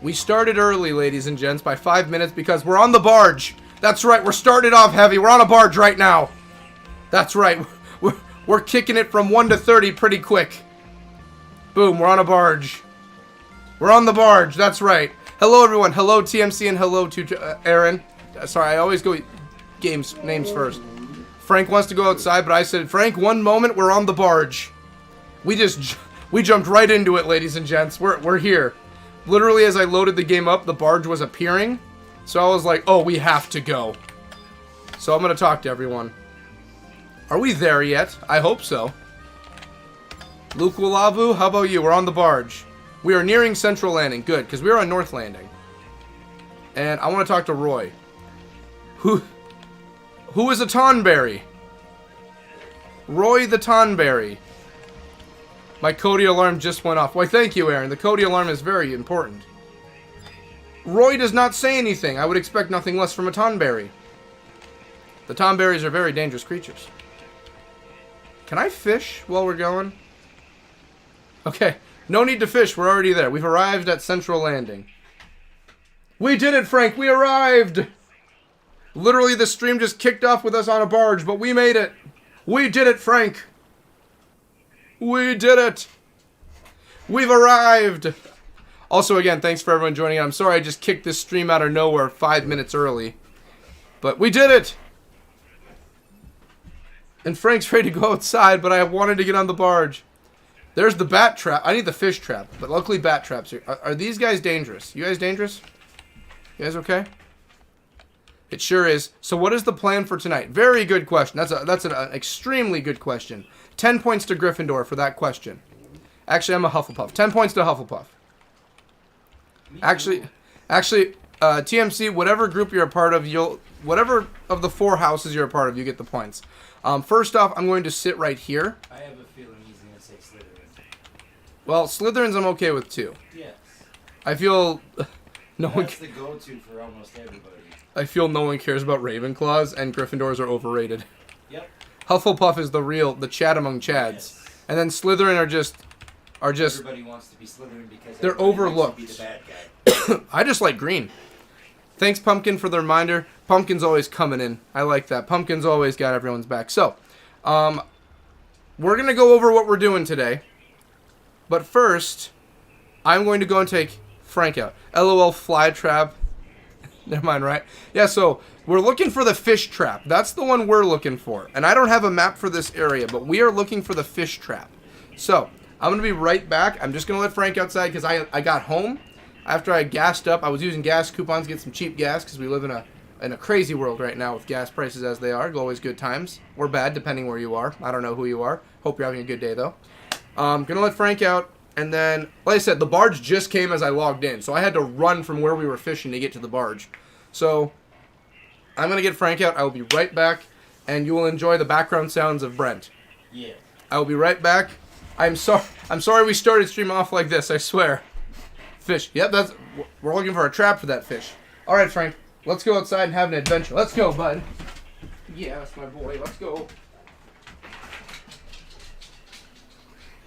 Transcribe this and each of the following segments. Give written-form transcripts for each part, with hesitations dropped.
We started early, ladies and gents, by 5 minutes because we're on the barge. That's right, we're started off heavy. We're on a barge right now. That's right. We're kicking it from 1 to 30 pretty quick. Boom, we're on a barge. We're on the barge, that's right. Hello, everyone. Hello, TMC, and hello to Aaron. Sorry, I always go names first. Frank wants to go outside, but I said, Frank, one moment, we're on the barge. We jumped right into it, ladies and gents. We're here. Literally, as I loaded the game up, the barge was appearing. So I was like, oh, we have to go. So I'm going to talk to everyone. Are we there yet? I hope so. Luke Walavu, how about you? We're on the barge. We are nearing Central Landing. Good, because we are on North Landing. And I want to talk to Roy. Who is a Tonberry? Roy the Tonberry. My Cody alarm just went off. Why, thank you, Aaron. The Cody alarm is very important. Roy does not say anything. I would expect nothing less from a Tonberry. The Tonberries are very dangerous creatures. Can I fish while we're going? Okay. No need to fish. We're already there. We've arrived at Central Landing. We did it, Frank. We arrived. Literally, the stream just kicked off with us on a barge, but we made it. We did it, Frank. We did it! We've arrived! Also, again, thanks for everyone joining. I'm sorry I just kicked this stream out of nowhere 5 minutes early. But we did it! And Frank's ready to go outside, but I wanted to get on the barge. There's the bat trap. I need the fish trap, but luckily bat traps here. Are these guys dangerous? You guys dangerous? You guys okay? It sure is. So what is the plan for tonight? Very good question. That's an extremely good question. 10 points to Gryffindor for that question. Actually, I'm a Hufflepuff. 10 points to Hufflepuff. Actually, TMC, whatever group you're a part of, whatever of the 4 houses you're a part of, you get the points. First off, I'm going to sit right here. I have a feeling he's going to say Slytherin. Well, Slytherins I'm okay with too. Yes. I feel That's the go-to for almost everybody. I feel no one cares about Ravenclaws, and Gryffindors are overrated. Yep. Hufflepuff is the Chad among Chads. Yes. And then Slytherin are just Everybody wants to be Slytherin because they're overlooked. Wants to be the bad guy. I just like green. Thanks, Pumpkin, for the reminder. Pumpkin's always coming in. I like that. Pumpkin's always got everyone's back. So, we're going to go over what we're doing today. But first, I'm going to go and take Frank out. LOL fly trap. Never mind, right? Yeah, so we're looking for the fish trap. That's the one we're looking for. And I don't have a map for this area, but we are looking for the fish trap. So, I'm going to be right back. I'm just going to let Frank outside because I got home after I gassed up. I was using gas coupons to get some cheap gas because we live in a crazy world right now with gas prices as they are. Always good times. Or bad, depending where you are. I don't know who you are. Hope you're having a good day, though. Going to let Frank out. And then, like I said, the barge just came as I logged in. So I had to run from where we were fishing to get to the barge. So, I'm going to get Frank out. I will be right back. And you will enjoy the background sounds of Brent. Yeah. I will be right back. I'm sorry we started stream off like this, I swear. Fish. Yep, we're looking for a trap for that fish. Alright, Frank. Let's go outside and have an adventure. Let's go, bud. Yeah, that's my boy. Let's go.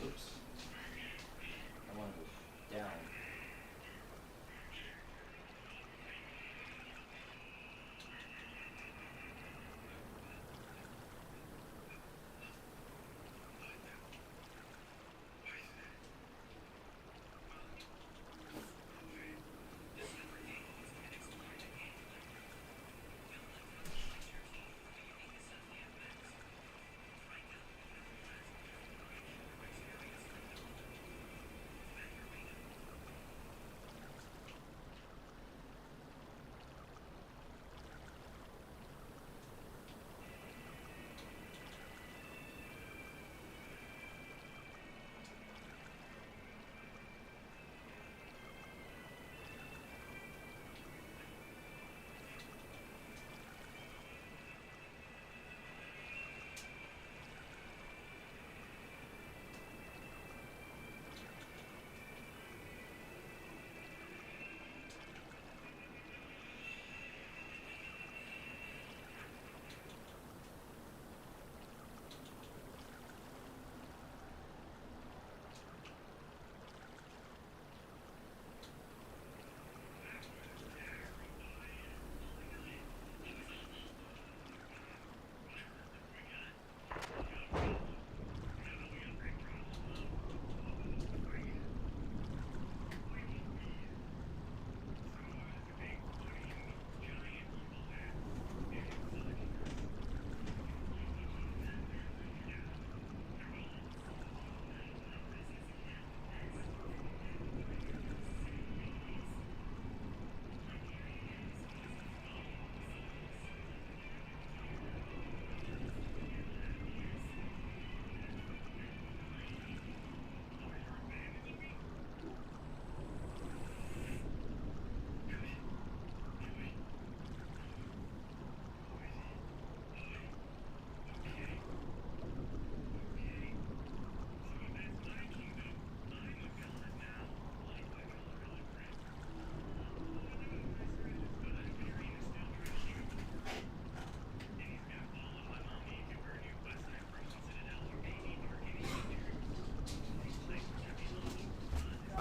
Oops. I want to go down.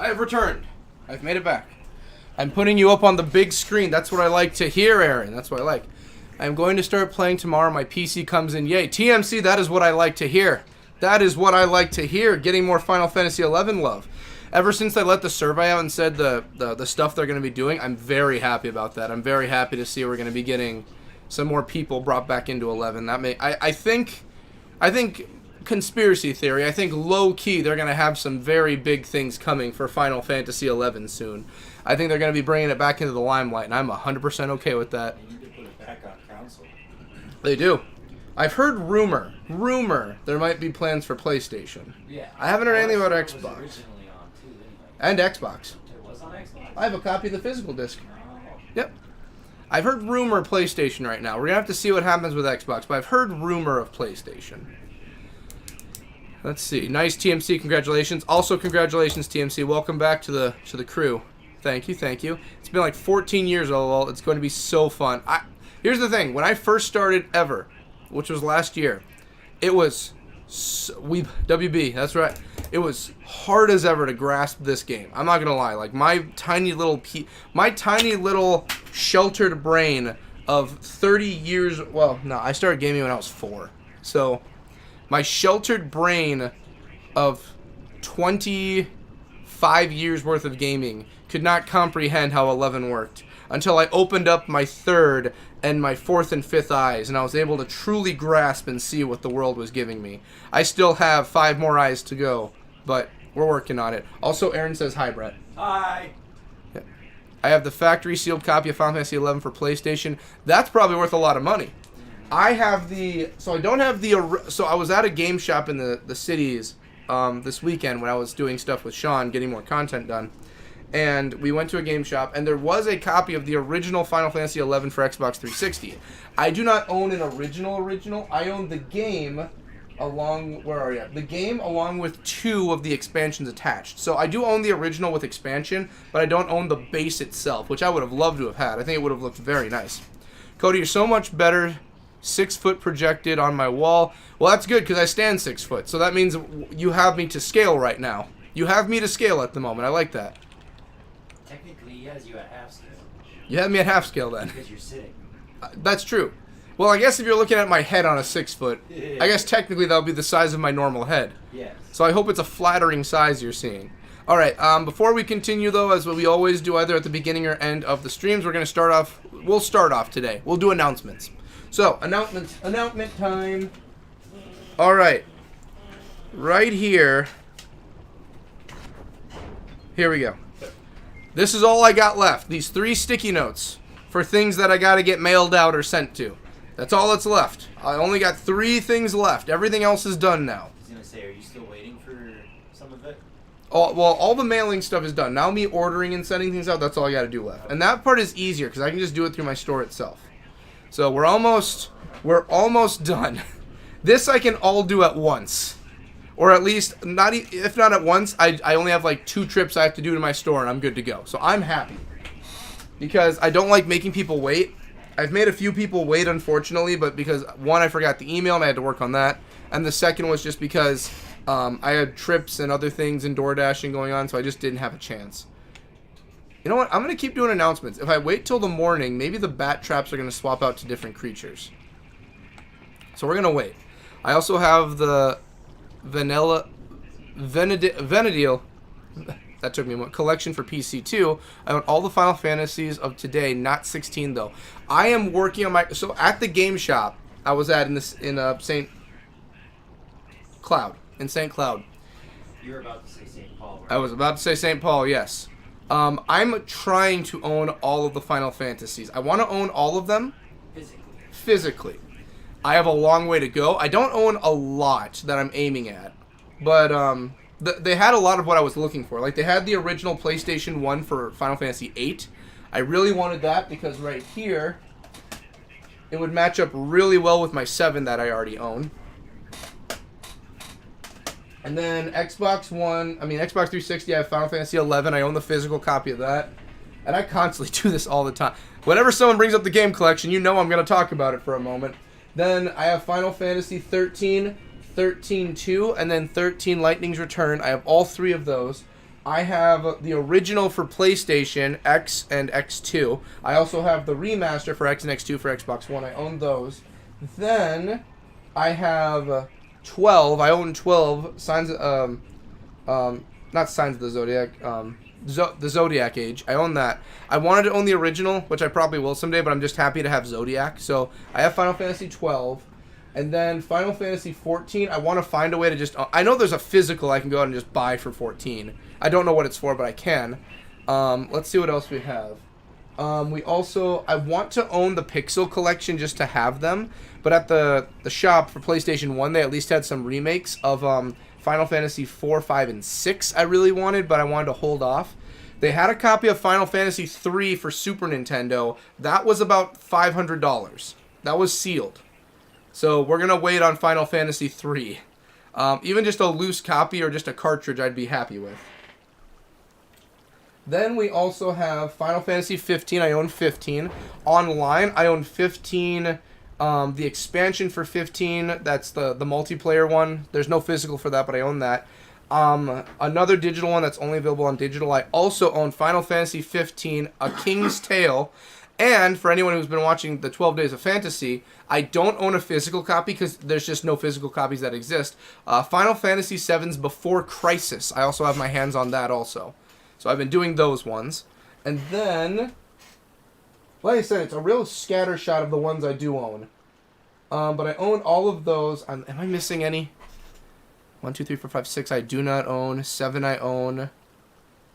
I have returned. I've made it back. I'm putting you up on the big screen. That's what I like to hear, Aaron. That's what I like. I'm going to start playing tomorrow. My PC comes in. Yay. TMC, that is what I like to hear. That is what I like to hear. Getting more Final Fantasy XI love. Ever since I let the survey out and said the stuff they're going to be doing, I'm very happy about that. I'm very happy to see we're going to be getting some more people brought back into 11. I think conspiracy theory, I think low-key they're going to have some very big things coming for Final Fantasy XI soon. I think they're going to be bringing it back into the limelight, and I'm 100% okay with that. They need to put it back on console. They do. I've heard rumor, there might be plans for PlayStation. Yeah. I haven't heard anything about It was Xbox. originally on too, anyway. And Xbox. It was on Xbox. I have a copy of the physical disc. Oh. Yep. I've heard rumor PlayStation right now. We're going to have to see what happens with Xbox, but I've heard rumor of PlayStation. Let's see. Nice, TMC. Congratulations. Also, congratulations, TMC. Welcome back to the crew. Thank you. It's been like 14 years, lol. It's going to be so fun. Here's the thing. When I first started ever, which was last year, it was WB. That's right. It was hard as ever to grasp this game. I'm not gonna lie. Like my tiny little sheltered brain of 30 years. Well, no, I started gaming when I was 4. So my sheltered brain of 25 years worth of gaming could not comprehend how 11 worked until I opened up my 3rd and my 4th and 5th eyes, and I was able to truly grasp and see what the world was giving me. I still have 5 more eyes to go, but we're working on it. Also, Aaron says hi, Brett. Hi. Yeah. I have the factory sealed copy of Final Fantasy XI for PlayStation. That's probably worth a lot of money. I have the... So I don't have the... So I was at a game shop in the cities this weekend when I was doing stuff with Sean, getting more content done. And we went to a game shop, and there was a copy of the original Final Fantasy XI for Xbox 360. I do not own an original. I own the game along... Where are you? The game along with 2 of the expansions attached. So I do own the original with expansion, but I don't own the base itself, which I would have loved to have had. I think it would have looked very nice. Cody, you're so much better. 6 foot projected on my wall. Well, that's good because I stand 6 foot. So that means you have me to scale right now. You have me to scale at the moment. I like that. Technically, he has you at half scale. You have me at half scale then. Because you're sitting. That's true. Well, I guess if you're looking at my head on a 6 foot, I guess technically that'll be the size of my normal head. Yes. So I hope it's a flattering size you're seeing. All right. Before we continue, though, as we always do, either at the beginning or end of the streams, we're going to start off. We'll start off today. We'll do announcements. So announcement time. All right. Right here. Here we go. This is all I got left. These 3 sticky notes for things that I got to get mailed out or sent to. That's all that's left. I only got 3 things left. Everything else is done now. I was going to say, are you still waiting for some of it? All the mailing stuff is done. Now me ordering and sending things out, that's all I got to do left. And that part is easier because I can just do it through my store itself. So we're almost done. This I can all do at once. Or at least, if not at once, I only have like 2 trips I have to do to my store and I'm good to go. So I'm happy. Because I don't like making people wait. I've made a few people wait, unfortunately, but because, one, I forgot the email and I had to work on that. And the second was just because I had trips and other things and door dashing going on, so I just didn't have a chance. You know what? I'm going to keep doing announcements. If I wait till the morning, maybe the bat traps are going to swap out to different creatures. So we're going to wait. I also have the Vanadil, that took me a moment, collection for PC too. I own all the Final Fantasies of today, not 16 though. I am working on my, so at the game shop I was at in St. Cloud. You were about to say St. Paul, right? I was about to say St. Paul, yes. I'm trying to own all of the Final Fantasies. I want to own all of them. Physically. I have a long way to go. I don't own a lot that I'm aiming at. But they had a lot of what I was looking for. Like, they had the original PlayStation 1 for Final Fantasy VIII. I really wanted that because right here, it would match up really well with my 7 that I already own. And then Xbox 360, I have Final Fantasy XI. I own the physical copy of that. And I constantly do this all the time. Whenever someone brings up the game collection, you know I'm going to talk about it for a moment. Then I have Final Fantasy 13, 13-2, and then 13 Lightning's Return. I have all 3 of those. I have the original for PlayStation, X and X2. I also have the remaster for X and X2 for Xbox One. I own those. Then I have 12. I own 12 Signs not Signs of the Zodiac, the Zodiac Age. I own that. I wanted to own the original, which I probably will someday, but I'm just happy to have Zodiac. So I have Final Fantasy 12. And then Final Fantasy 14, I want to find a way to just... I know there's a physical I can go out and just buy for 14. I don't know what it's for, but I can. Let's see what else we have. We also... I want to own the Pixel collection just to have them. But at the shop for PlayStation 1, they at least had some remakes of Final Fantasy 4, 5, and 6 I really wanted, but I wanted to hold off. They had a copy of Final Fantasy 3 for Super Nintendo. That was about $500. That was sealed. So we're going to wait on Final Fantasy 3. Even just a loose copy or just a cartridge I'd be happy with. Then we also have Final Fantasy 15. I own 15. Online, I own 15. The expansion for 15, that's the multiplayer one. There's no physical for that, but I own that. Another digital one that's only available on digital. I also own Final Fantasy 15, A King's Tale. And for anyone who's been watching the 12 Days of Fantasy, I don't own a physical copy because there's just no physical copies that exist. Final Fantasy VII's Before Crisis. I also have my hands on that also. So I've been doing those ones. And then, like I said, it's a real scatter shot of the ones I do own. But I own all of those. Am I missing any? 1, 2, 3, 4, 5, 6 I do not own. 7 I own.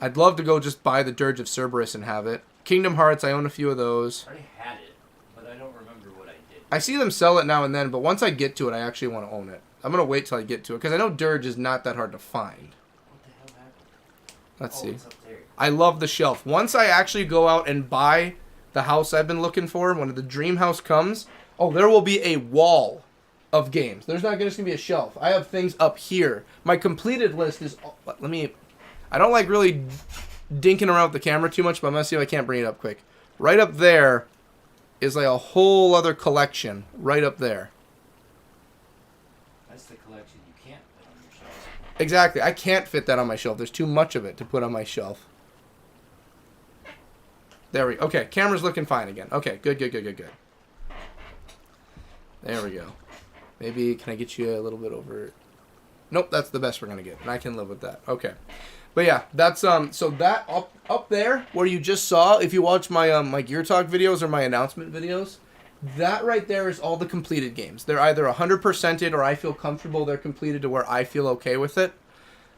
I'd love to go just buy the Dirge of Cerberus and have it. Kingdom Hearts, I own a few of those. I already had it, but I don't remember what I did. I see them sell it now and then, but once I get to it, I actually want to own it. I'm going to wait till I get to it, because I know Dirge is not that hard to find. What the hell happened? Let's see. It's up there. I love the shelf. Once I actually go out and buy the house I've been looking for, when the dream house comes, there will be a wall of games. There's not just going to be a shelf. I have things up here. My completed list is... I don't like really dinking around with the camera too much, but I'm going to see if I can't bring it up quick. Right up there is like a whole other collection. Right up there. That's the collection you can't put on your shelf. Exactly. I can't fit that on my shelf. There's too much of it to put on my shelf. There we go. Okay, camera's looking fine again. Okay, good. There we go. Maybe, can I get you a little bit over... Nope, that's the best we're going to get, and I can live with that. Okay. But yeah, that's, so that up there, where you just saw, if you watch my, my Gear Talk videos or my announcement videos, that right there is all the completed games. They're either 100%ed or I feel comfortable they're completed to where I feel okay with it.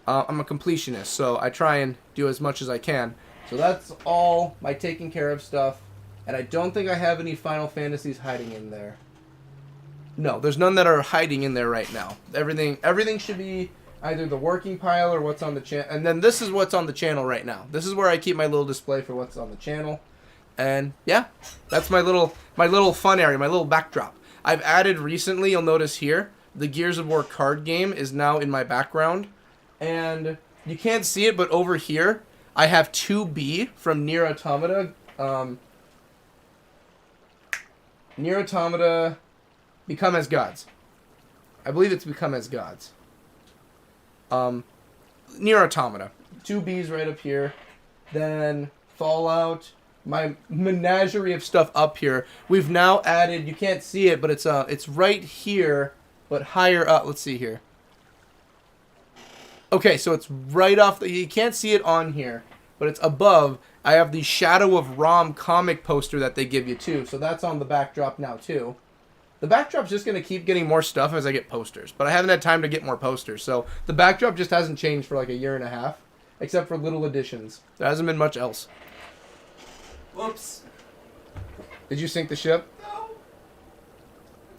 I'm a completionist, so I try and do as much as I can. So that's all my taken care of stuff, and I don't think I have any Final Fantasies hiding in there. No, there's none that are hiding in there right now. Everything should be either the working pile or what's on the channel. And then this is what's on the channel right now. This is where I keep my little display for what's on the channel. And yeah, that's my little fun area, my little backdrop. I've added recently, you'll notice here, the Gears of War card game is now in my background. And you can't see it, but over here, I have 2B from Nier Automata. Nier Automata... Become as Gods. I believe it's Become as Gods. Nier Automata. 2 B's right up here. Then Fallout. My menagerie of stuff up here. We've now added, you can't see it, but it's right here, but higher up. Let's see here. Okay, so it's right off you can't see it on here, but it's above. I have the Shadow of Rom comic poster that they give you too, so that's on the backdrop now too. The backdrop's just going to keep getting more stuff as I get posters. But I haven't had time to get more posters. So the backdrop just hasn't changed for like a year and a half. Except for little additions. There hasn't been much else. Whoops. Did you sink the ship? No. I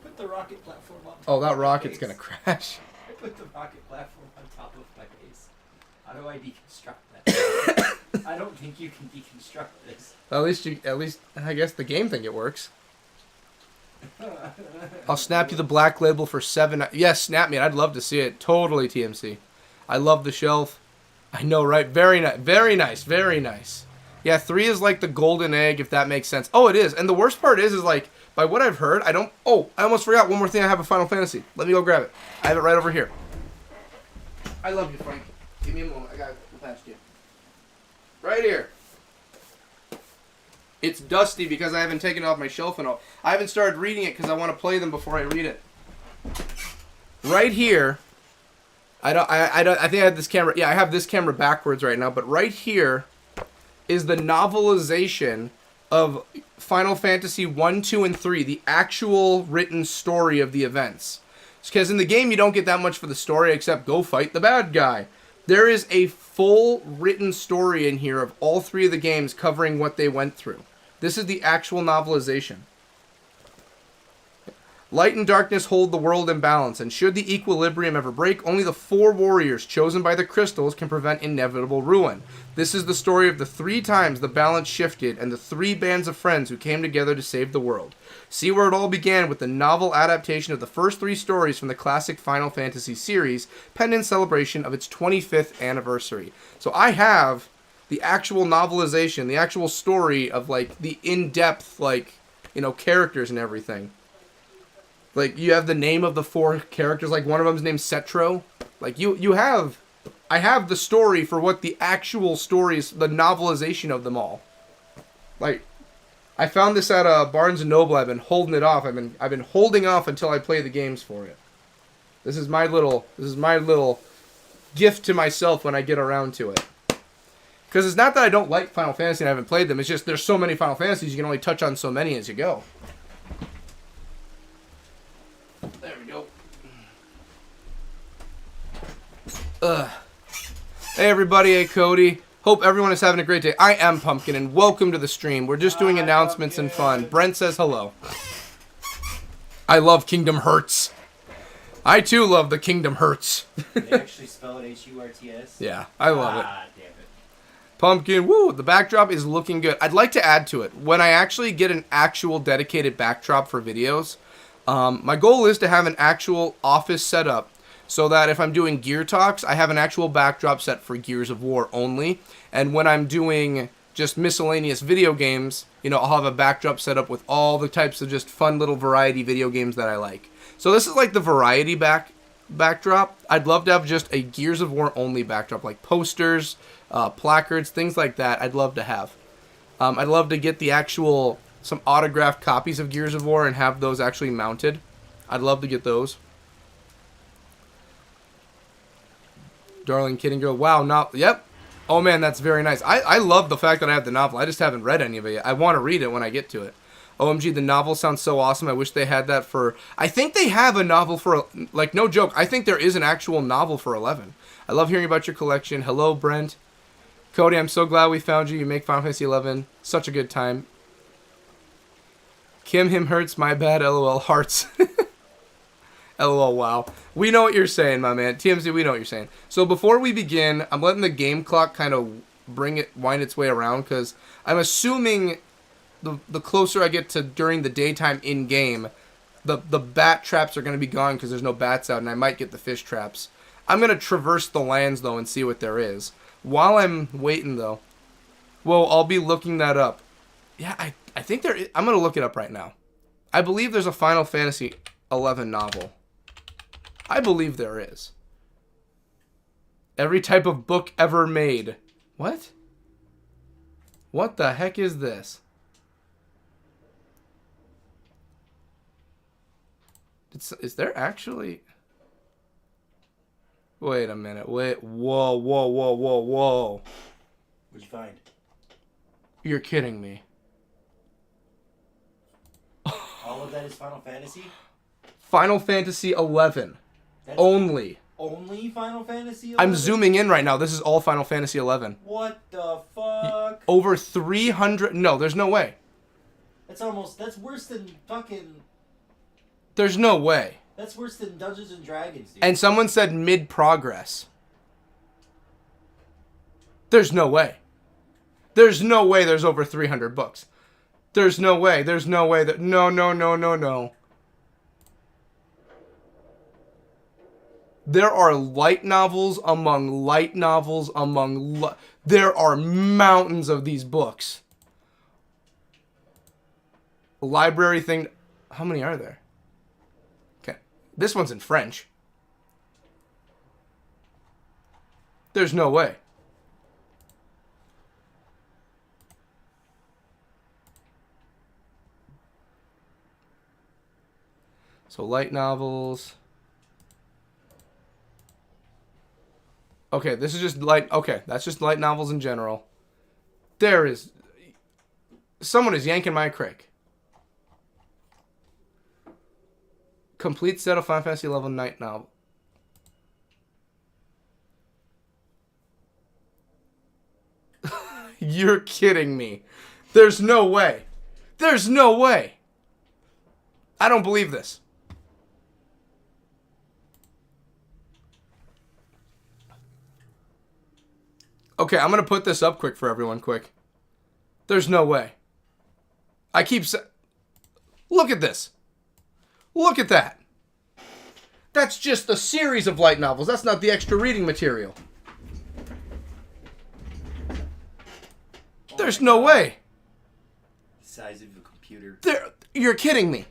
put the rocket platform on top Oh, that of my rocket's base. going to crash. I put the rocket platform on top of my base. How do I deconstruct that? I don't think you can deconstruct this. At least, I guess the game think it works. I'll snap you the black label for 7. Yes, snap me. I'd love to see it. Totally TMC. I love the shelf. I know, right? Very nice. Very nice. Very nice. Yeah, 3 is like the golden egg, if that makes sense. Oh, it is. And the worst part is like, by what I've heard, I almost forgot one more thing I have of Final Fantasy. Let me go grab it. I have it right over here. I love you, Frank. Give me a moment. I got to go past you. Right here. It's dusty because I haven't taken it off my shelf and all. I haven't started reading it because I want to play them before I read it. Right here. I think I have this camera. Yeah, I have this camera backwards right now. But right here is the novelization of Final Fantasy 1, 2, and 3. The actual written story of the events. Because in the game, you don't get that much for the story except go fight the bad guy. There is a full written story in here of all 3 of the games covering what they went through. This is the actual novelization. Light and darkness hold the world in balance, and should the equilibrium ever break, only the 4 warriors chosen by the crystals can prevent inevitable ruin. This is the story of the 3 times the balance shifted and the 3 bands of friends who came together to save the world. See where it all began with the novel adaptation of the first 3 stories from the classic Final Fantasy series, penned in celebration of its 25th anniversary. So I have the actual novelization, the actual story of, like, the in-depth, like, you know, characters and everything. Like, you have the name of the 4 characters, like, one of them's named Cetro. Like, I have the story for what the actual story is, the novelization of them all. Like, I found this at Barnes & Noble. I've been holding it off. I've been holding off until I play the games for it. This is my little gift to myself when I get around to it. Because it's not that I don't like Final Fantasy and I haven't played them. It's just there's so many Final Fantasies, you can only touch on so many as you go. There we go. Hey everybody, hey Cody. Hope everyone is having a great day. I am Pumpkin and welcome to the stream. We're just doing announcements and fun. Brent says hello. I love Kingdom Hearts. I too love the Kingdom Hearts. They actually spell it H-U-R-T-S? Yeah, I love it. Damn it. Pumpkin, woo, the backdrop is looking good. I'd like to add to it. When I actually get an actual dedicated backdrop for videos, my goal is to have an actual office setup so that if I'm doing Gear Talks, I have an actual backdrop set for Gears of War only. And when I'm doing just miscellaneous video games, you know, I'll have a backdrop set up with all the types of just fun little variety video games that I like. So this is like the variety backdrop. I'd love to have just a Gears of War only backdrop, like posters, placards, things like that. I'd love to have. I'd love to get the actual some autographed copies of Gears of War and have those actually mounted. I'd love to get those. Darling Kidding Girl. Wow, yep. Oh man, that's very nice. I love the fact that I have the novel. I just haven't read any of it yet. I want to read it when I get to it. OMG, the novel sounds so awesome. I wish they had that for... I think they have a novel for... Like, no joke. I think there is an actual novel for 11. I love hearing about your collection. Hello, Brent. Cody, I'm so glad we found you. You make Final Fantasy 11 such a good time. Kim, him hurts. My bad. LOL. Hearts. LOL, wow. We know what you're saying, my man. TMZ, we know what you're saying. So before we begin, I'm letting the game clock kind of wind its way around, because I'm assuming the closer I get to during the daytime in-game, the bat traps are going to be gone because there's no bats out, and I might get the fish traps. I'm going to traverse the lands, though, and see what there is. While I'm waiting, though, well, I'll be looking that up. Yeah, I think there is. I'm going to look it up right now. I believe there's a Final Fantasy 11 novel. I believe there is. Every type of book ever made. What? What the heck is this? Is there actually... Wait a minute. Wait. Whoa. What'd you find? You're kidding me. All of that is Final Fantasy? Final Fantasy 11. That's only. Only Final Fantasy 11? I'm zooming in right now. This is all Final Fantasy 11. What the fuck? Over 300... No, there's no way. That's worse than fucking... There's no way. That's worse than Dungeons and Dragons, dude. And someone said mid-progress. There's no way. There's no way there's over 300 books. There's no way. There's no way that... No. There are light novels among light novels among... There are mountains of these books. Library thing... How many are there? Okay. This one's in French. There's no way. So light novels. Okay, this is just light. Okay, that's just light novels in general. There is... Someone is yanking my crank. Complete set of Final Fantasy level night novel. You're kidding me. There's no way. There's no way. I don't believe this. Okay, I'm going to put this up quick for everyone quick. There's no way. I keep saying... Look at this. Look at that. That's just a series of light novels. That's not the extra reading material. There's no way. The size of the computer. You're kidding me.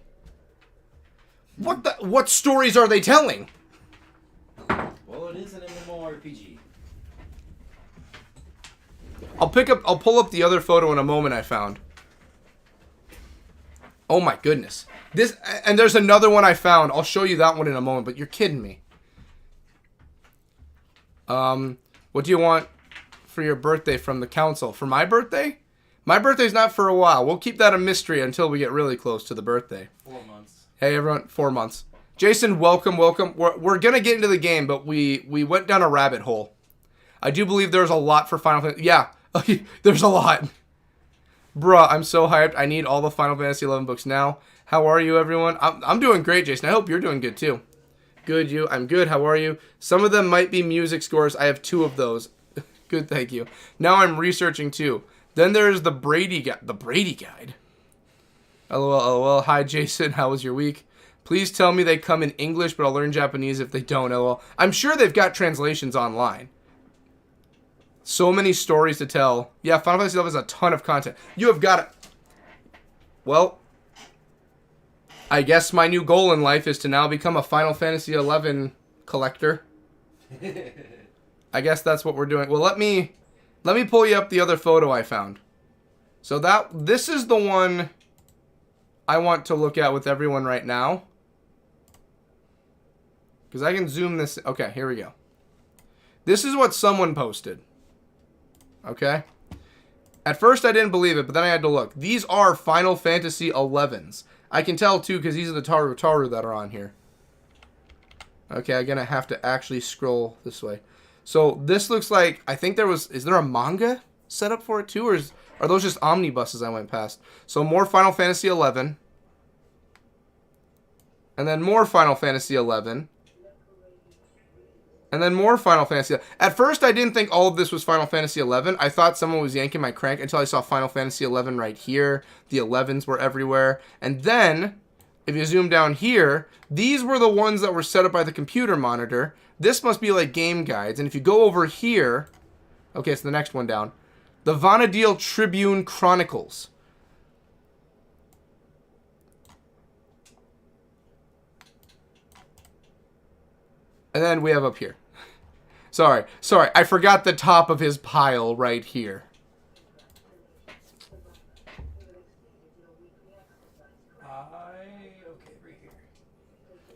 What stories are they telling? Well, it is an MMORPG. I'll pull up the other photo in a moment I found. Oh my goodness. And there's another one I found. I'll show you that one in a moment, but you're kidding me. What do you want for your birthday from the council? For my birthday? My birthday's not for a while. We'll keep that a mystery until we get really close to the birthday. 4 months. Hey everyone, 4 months. Jason, welcome. We're gonna get into the game, but we went down a rabbit hole. I do believe there's a lot for Final Fantasy. Yeah, there's a lot. Bruh, I'm so hyped. I need all the Final Fantasy 11 books now. How are you, everyone? I'm doing great, Jason. I hope you're doing good, too. Good, you. I'm good. How are you? Some of them might be music scores. I have 2 of those. Good, thank you. Now I'm researching, too. Then there's the Brady Guide. The Brady Guide. LOL, LOL. Hi, Jason. How was your week? Please tell me they come in English, but I'll learn Japanese if they don't, LOL. I'm sure they've got translations online. So many stories to tell. Yeah, Final Fantasy XI has a ton of content. You have got it. Well, I guess my new goal in life is to now become a Final Fantasy XI collector. I guess that's what we're doing. Well, let me pull you up the other photo I found. So this is the one I want to look at with everyone right now. Because I can zoom this. Okay, here we go. This is what someone posted. Okay? At first I didn't believe it, but then I had to look. These are Final Fantasy 11s. I can tell too because these are the Taru that are on here. Okay, I'm gonna have to actually scroll this way. So this looks like, I think is there a manga set up for it too? Or are those just omnibuses I went past? So more Final Fantasy 11. And then more Final Fantasy 11. And then more Final Fantasy. At first, I didn't think all of this was Final Fantasy 11. I thought someone was yanking my crank until I saw Final Fantasy 11 right here. The 11s were everywhere. And then, if you zoom down here, these were the ones that were set up by the computer monitor. This must be like game guides. And if you go over here, okay, it's the next one down. The Vana'diel Tribune Chronicles. And then we have up here. Sorry, I forgot the top of his pile right here. Okay, right here.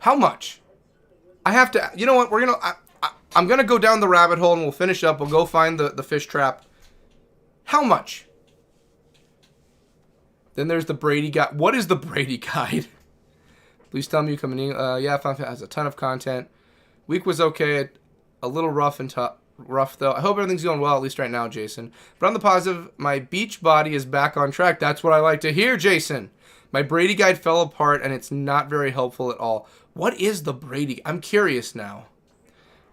How much? I have to, you know what, I'm gonna go down the rabbit hole and we'll finish up. We'll go find the fish trap. How much? Then there's the Brady Guide. What is the Brady Guide? Please tell me you coming in. Yeah, it has a ton of content. Week was okay. A little rough though. I hope everything's going well, at least right now, Jason. But on the positive, my beach body is back on track. That's what I like to hear, Jason. My Brady Guide fell apart, and it's not very helpful at all. What is the Brady? I'm curious now.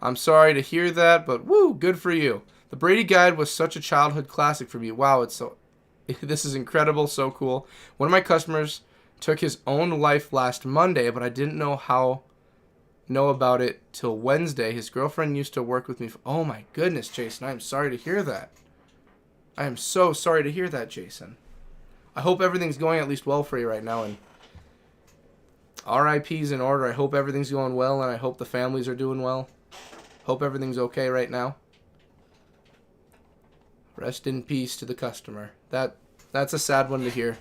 I'm sorry to hear that, but woo, good for you. The Brady Guide was such a childhood classic for me. Wow, this is incredible, so cool. One of my customers took his own life last Monday, but I didn't know about it till Wednesday. His girlfriend used to work with me. Oh my goodness, Jason. I am sorry to hear that. I am so sorry to hear that, Jason. I hope everything's going at least well for you right now. And RIP's in order. I hope everything's going well, and I hope the families are doing well. Hope everything's okay right now. Rest in peace to the customer. That's a sad one to hear.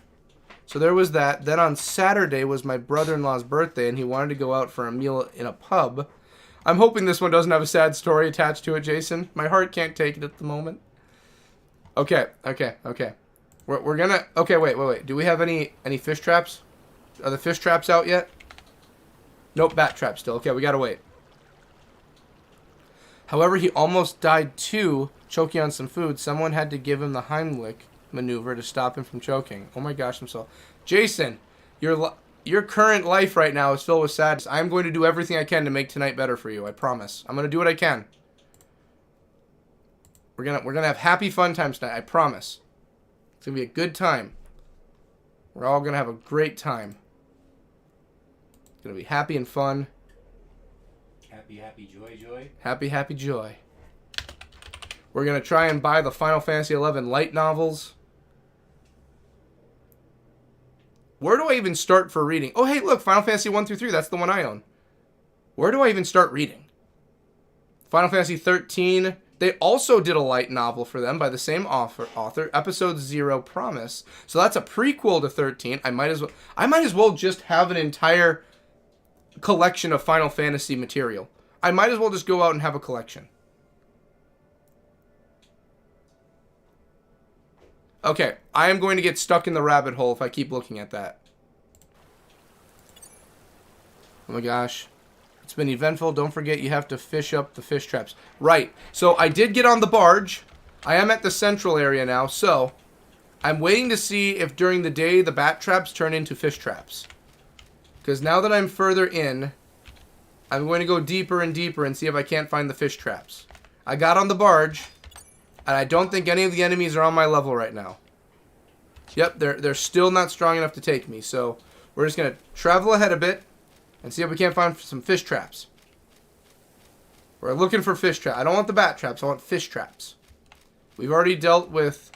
So there was that. Then on Saturday was my brother-in-law's birthday, and he wanted to go out for a meal in a pub. I'm hoping this one doesn't have a sad story attached to it, Jason. My heart can't take it at the moment. Okay. We're gonna... Okay, wait. Do we have any fish traps? Are the fish traps out yet? Nope, bat trap still. Okay, we gotta wait. However, he almost died too, choking on some food. Someone had to give him the Heimlich maneuver to stop him from choking. Oh my gosh, I'm so... Jason, your current life right now is filled with sadness. I'm going to do everything I can to make tonight better for you. I promise. I'm going to do what I can. We're gonna have happy fun times tonight. I promise. It's going to be a good time. We're all going to have a great time. It's going to be happy and fun. Happy, joy. Happy, joy. We're going to try and buy the Final Fantasy XI light novels. Where do I even start for reading? Oh, hey, look, Final Fantasy 1 through 3. That's the one I own. Where do I even start reading? Final Fantasy 13. They also did a light novel for them by the same author. Episode 0, Promise. So that's a prequel to 13. I might as well just have an entire collection of Final Fantasy material. I might as well just go out and have a collection. Okay, I am going to get stuck in the rabbit hole if I keep looking at that. Oh my gosh. It's been eventful. Don't forget you have to fish up the fish traps. Right. So I did get on the barge. I am at the central area now. So I'm waiting to see if during the day the bat traps turn into fish traps. Because now that I'm further in, I'm going to go deeper and deeper and see if I can't find the fish traps. I got on the barge. And I don't think any of the enemies are on my level right now. Yep, they're still not strong enough to take me. So we're just going to travel ahead a bit and see if we can't find some fish traps. We're looking for fish traps. I don't want the bat traps. I want fish traps. We've already dealt with,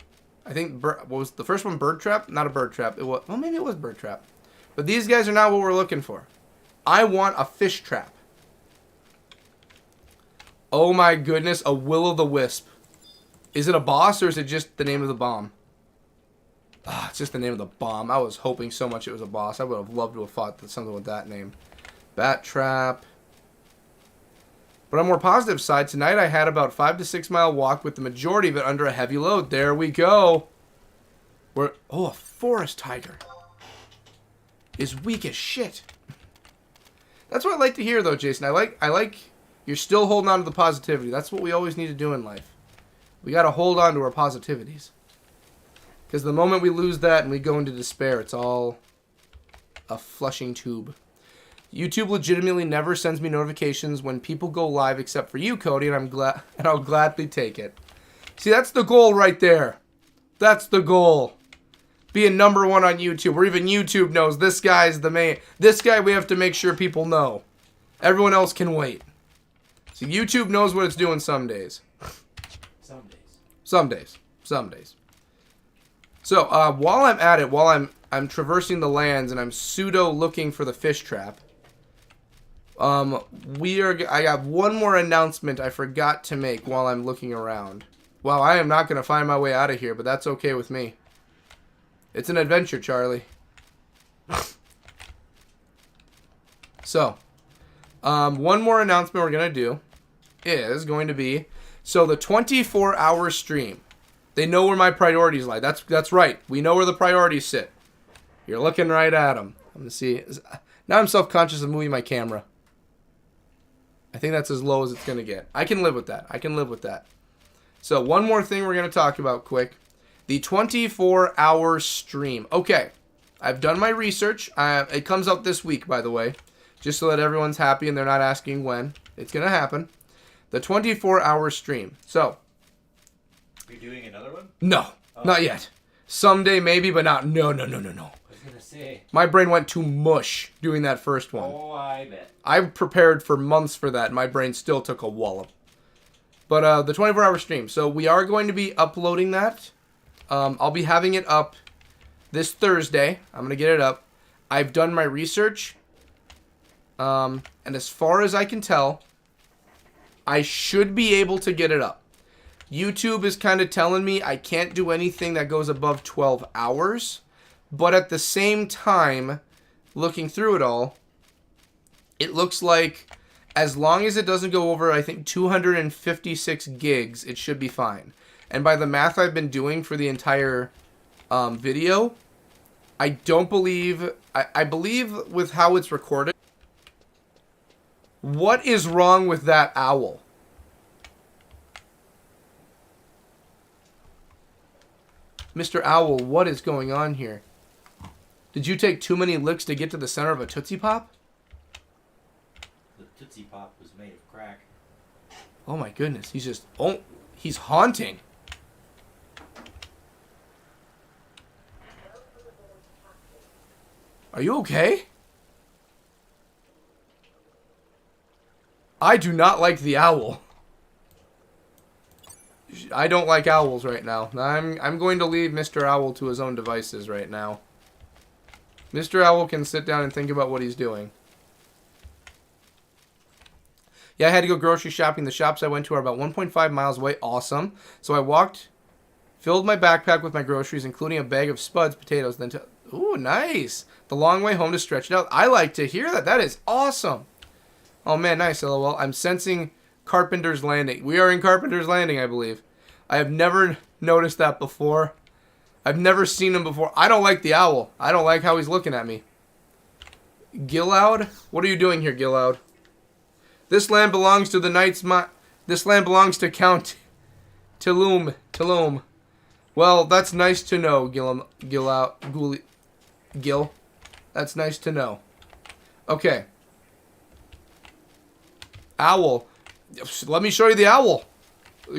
I think, what was the first one? Bird trap? Not a bird trap. It was, well, maybe it was bird trap. But these guys are not what we're looking for. I want a fish trap. Oh my goodness, a will-o'-the-wisp. Is it a boss or is it just the name of the bomb? Ah, it's just the name of the bomb. I was hoping so much it was a boss. I would have loved to have fought something with that name. Bat trap. But on a more positive side, tonight I had about 5 to 6 mile walk with the majority of it under a heavy load. There we go. Oh, a forest tiger is weak as shit. That's what I like to hear though, Jason. I like you're still holding on to the positivity. That's what we always need to do in life. We got to hold on to our positivities. Because the moment we lose that and we go into despair, it's all a flushing tube. YouTube legitimately never sends me notifications when people go live except for you, Cody, and I'll gladly take it. See, that's the goal right there. That's the goal. Being number one on YouTube, or even YouTube knows this guy's the main. This guy we have to make sure people know. Everyone else can wait. So YouTube knows what it's doing some days. Some days. So, while I'm at it, while I'm traversing the lands and I'm pseudo looking for the fish trap, I got one more announcement I forgot to make while I'm looking around. Wow, I am not going to find my way out of here, but that's okay with me. It's an adventure, Charlie. So, one more announcement we're going to do is going to be, so the 24-hour stream. They know where my priorities lie. That's right. We know where the priorities sit. You're looking right at them. I'm going to see. Now I'm self-conscious of moving my camera. I think that's as low as it's going to get. I can live with that. So one more thing we're going to talk about quick. The 24-hour stream. Okay. I've done my research. It comes out this week, by the way. Just so that everyone's happy and they're not asking when. It's going to happen. The 24-hour stream. So. You're doing another one? No. Oh. Not yet. Someday maybe, but not. No. I was going to say. My brain went to mush doing that first one. Oh, I bet. I prepared for months for that, and my brain still took a wallop. But the 24-hour stream. So we are going to be uploading that. I'll be having it up this Thursday. I'm going to get it up. I've done my research. And as far as I can tell, I should be able to get it up. YouTube is kind of telling me I can't do anything that goes above 12 hours. But at the same time, looking through it all, it looks like as long as it doesn't go over, I think, 256 gigs, it should be fine. And by the math I've been doing for the entire video, I don't believe... I believe with how it's recorded. What is wrong with that owl? Mr. Owl, what is going on here? Did you take too many licks to get to the center of a Tootsie Pop? The Tootsie Pop was made of crack. Oh my goodness, he's just... Oh, he's haunting. Are you okay? I do not like the owl. I don't like owls right now. I'm going to leave Mr. Owl to his own devices right now. Mr. Owl can sit down and think about what he's doing. Yeah, I had to go grocery shopping. The shops I went to are about 1.5 miles away. Awesome. So I walked, filled my backpack with my groceries, including a bag of Spuds potatoes. Then ooh, nice. The long way home to stretch it out. I like to hear that. That is awesome. Oh, man, nice, LOL. I'm sensing Carpenter's Landing. We are in Carpenter's Landing, I believe. I have never noticed that before. I've never seen him before. I don't like the owl. I don't like how he's looking at me. Gilloud? What are you doing here, Gilloud? This land belongs to the Knights... This land belongs to Count Tilum. Well, that's nice to know, Gil. That's nice to know. Okay. Owl. Let me show you the owl.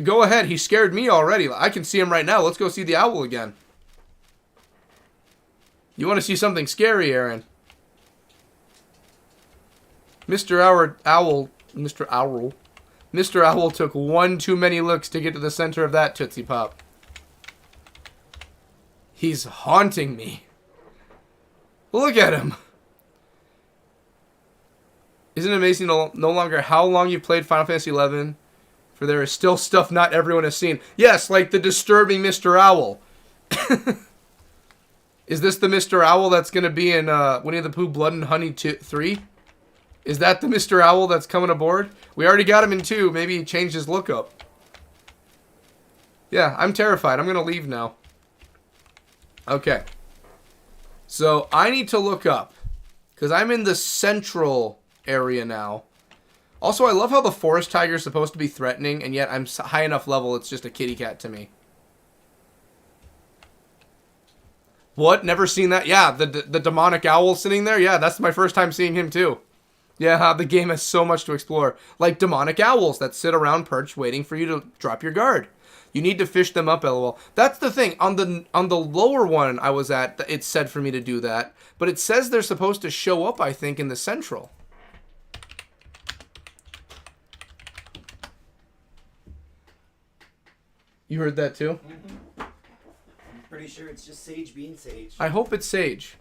Go ahead. He scared me already. I can see him right now. Let's go see the owl again. You want to see something scary, Aaron? Mr. Owl took one too many looks to get to the center of that Tootsie Pop. He's haunting me. Look at him. Isn't it amazing no longer how long you've played Final Fantasy XI? For there is still stuff not everyone has seen. Yes, like the disturbing Mr. Owl. Is this the Mr. Owl that's going to be in Winnie the Pooh Blood and Honey 3? Is that the Mr. Owl that's coming aboard? We already got him in 2. Maybe he changed his look up. Yeah, I'm terrified. I'm going to leave now. Okay. So, I need to look up. Because I'm in the central area now. Also, I love how the forest tiger is supposed to be threatening, and yet I'm high enough level, it's just a kitty cat to me. What? Never seen that? Yeah, the demonic owl sitting there? Yeah, that's my first time seeing him too. Yeah, the game has so much to explore. Like demonic owls that sit around perched waiting for you to drop your guard. You need to fish them up, LOL. That's the thing. On the lower one I was at, it said for me to do that. But it says they're supposed to show up, I think, in the central. You heard that too? Mm-hmm. I'm pretty sure it's just Sage being Sage. I hope it's Sage.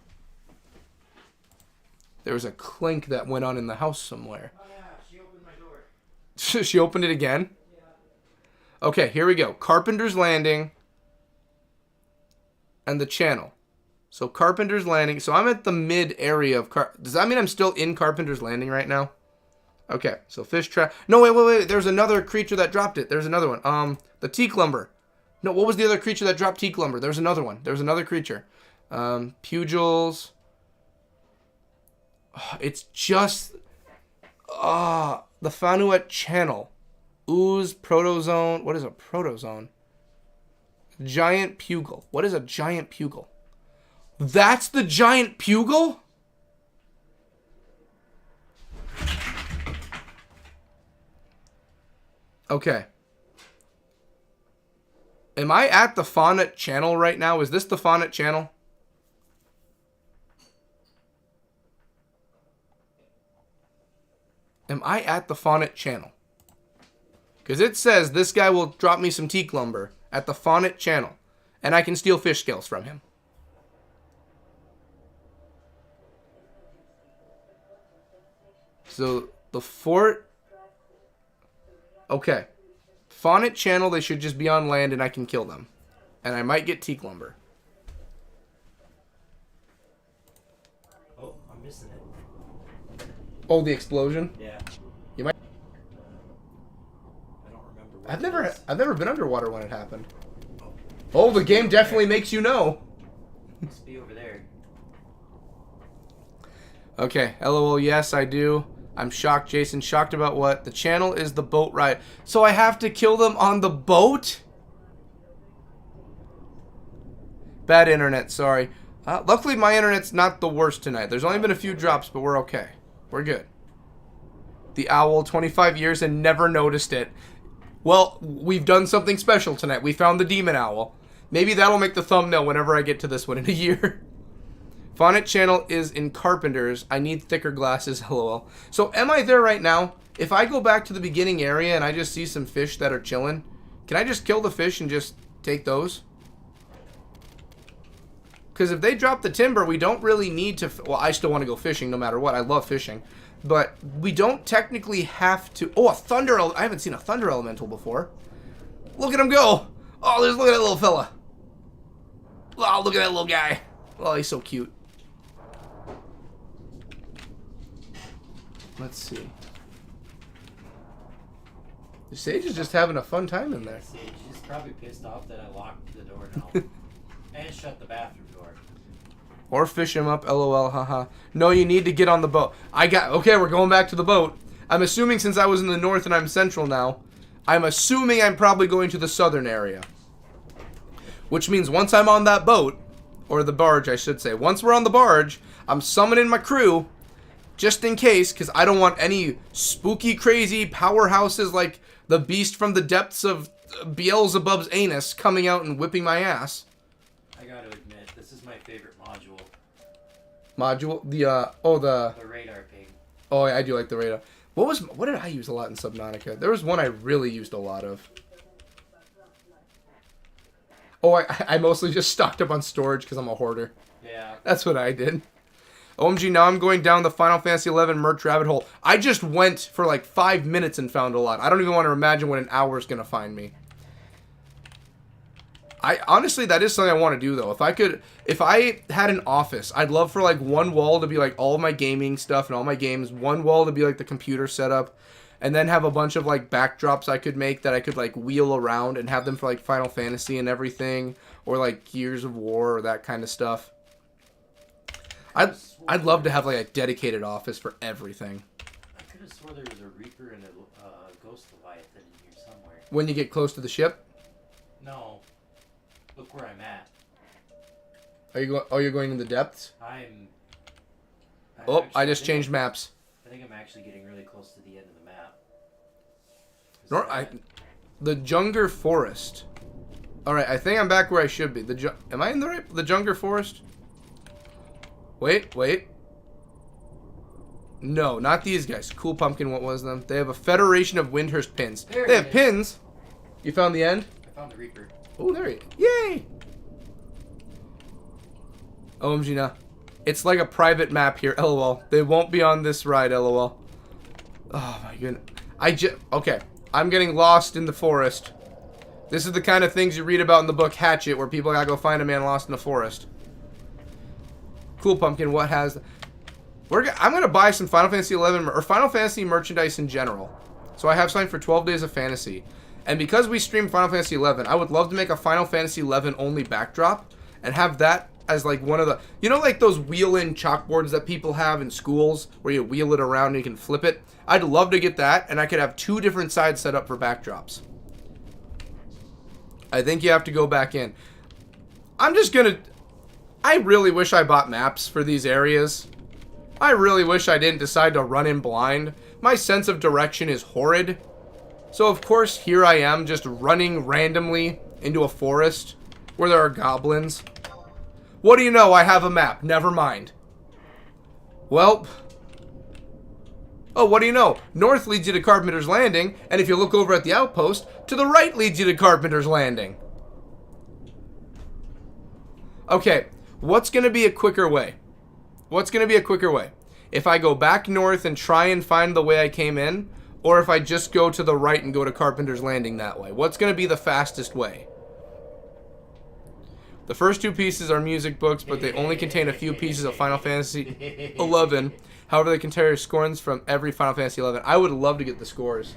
There was a clink that went on in the house somewhere. Oh yeah, she opened my door. She opened it again? Yeah. Okay, here we go. Carpenter's Landing. And the channel. So Carpenter's Landing. So I'm at the mid area of Does that mean I'm still in Carpenter's Landing right now? Okay, so fish trap. No, wait. There's another creature that dropped it. There's another one. The teak lumber. No, what was the other creature that dropped teak lumber? There's another one. There's another creature. Pugils. Oh, it's just... the Fanuet channel. Ooze, protozone. What is a protozone? Giant pugil. What is a giant pugil? That's the giant pugil? Okay. Am I at the Faunet channel right now? Is this the Faunet channel? Am I at the Faunet channel? Because it says this guy will drop me some teak lumber at the Faunet channel. And I can steal fish scales from him. So, the fort... Okay. Faunet channel, they should just be on land and I can kill them. And I might get teak lumber. Oh, the explosion? Yeah. You might. I don't remember. What I've never been underwater when it happened. Oh, the game definitely makes you know. Must be over there. Okay, LOL, yes, I do. I'm shocked, Jason. Shocked about what? The channel is the boat ride. So I have to kill them on the boat? Bad internet, sorry. Luckily, my internet's not the worst tonight. There's only been a few drops, but we're okay. We're good. The owl, 25 years and never noticed it. Well, we've done something special tonight. We found the demon owl. Maybe that'll make the thumbnail whenever I get to this one in a year. Fonnet channel is in Carpenter's. I need thicker glasses, lol. So am I there right now? If I go back to the beginning area and I just see some fish that are chilling, can I just kill the fish and just take those? Because if they drop the timber, we don't really need to... Well, I still want to go fishing no matter what. I love fishing. But we don't technically have to... Oh, a thunder... I haven't seen a thunder elemental before. Look at him go. Oh, look at that little fella. Oh, look at that little guy. Oh, he's so cute. Let's see. The Sage is just having a fun time in there. Sage is probably pissed off that I locked the door now. And shut the bathroom door. Or fish him up, lol, haha. No, you need to get on the boat. Okay, we're going back to the boat. I'm assuming since I was in the north and I'm central now, I'm assuming I'm probably going to the southern area. Which means once I'm on that boat, or the barge, I should say. Once we're on the barge, I'm summoning my crew, just in case, because I don't want any spooky, crazy powerhouses like the beast from the depths of Beelzebub's anus coming out and whipping my ass. I gotta admit, this is my favorite module. Module? The radar ping. Oh, yeah, I do like the radar. What did I use a lot in Subnautica? There was one I really used a lot of. Oh, I mostly just stocked up on storage because I'm a hoarder. Yeah. That's what I did. OMG, now I'm going down the Final Fantasy XI merch rabbit hole. I just went for like 5 minutes and found a lot. I don't even want to imagine what an hour is going to find me. Honestly, that is something I want to do, though. If I had an office, I'd love for like one wall to be like all of my gaming stuff and all my games. One wall to be like the computer setup. And then have a bunch of like backdrops I could make that I could like wheel around and have them for like Final Fantasy and everything. Or like Gears of War or that kind of stuff. I'd love to have like a dedicated office for everything. I could have swore there was a Reaper and a Ghost Leviathan in here somewhere. When you get close to the ship? No. Look where I'm at. Are you going? Oh, you're going in the depths? Oh, I just changed maps. I think I'm actually getting really close to the end of the map. The Junger Forest. All right, I think I'm back where I should be. Am I in the Junger Forest? Wait. No, not these guys. Cool Pumpkin, what was them? They have a Federation of Windhurst pins. They have pins. You found the end? I found the Reaper. Oh, there he is. Yay! OMG, now. It's like a private map here, lol. They won't be on this ride, lol. Oh, my goodness. Okay. I'm getting lost in the forest. This is the kind of things you read about in the book Hatchet, where people gotta go find a man lost in the forest. Cool Pumpkin, what has... I'm gonna buy some Final Fantasy XI, or Final Fantasy merchandise in general. So I have something for 12 Days of Fantasy. And because we stream Final Fantasy XI, I would love to make a Final Fantasy XI only backdrop, and have that as like one of the... You know like those wheel-in chalkboards that people have in schools, where you wheel it around and you can flip it? I'd love to get that, and I could have 2 different sides set up for backdrops. I think you have to go back in. I'm just gonna... I really wish I bought maps for these areas. I really wish I didn't decide to run in blind. My sense of direction is horrid. So of course, here I am just running randomly into a forest where there are goblins. What do you know? I have a map. Never mind. Well... Oh, what do you know? North leads you to Carpenter's Landing, and if you look over at the outpost, to the right leads you to Carpenter's Landing. Okay, what's going to be a quicker way? What's going to be a quicker way? If I go back north and try and find the way I came in, or if I just go to the right and go to Carpenter's Landing that way? What's going to be the fastest way? The first 2 pieces are music books, but they only contain a few pieces of Final Fantasy XI. However, they can tell your scores from every Final Fantasy 11. I would love to get the scores.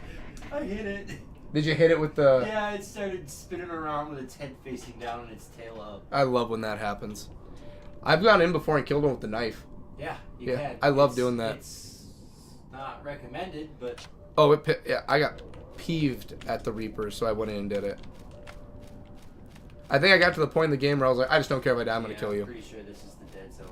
I hit it. Did you hit it with the... Yeah, it started spinning around with its head facing down and its tail up. I love when that happens. I've gone in before and killed one with the knife. Yeah, you can. I love doing that. It's not recommended, but... Oh, I got peeved at the Reapers, so I went in and did it. I think I got to the point in the game where I was like, I just don't care if I die, I'm going to kill you. I'm pretty sure this is the dead zone.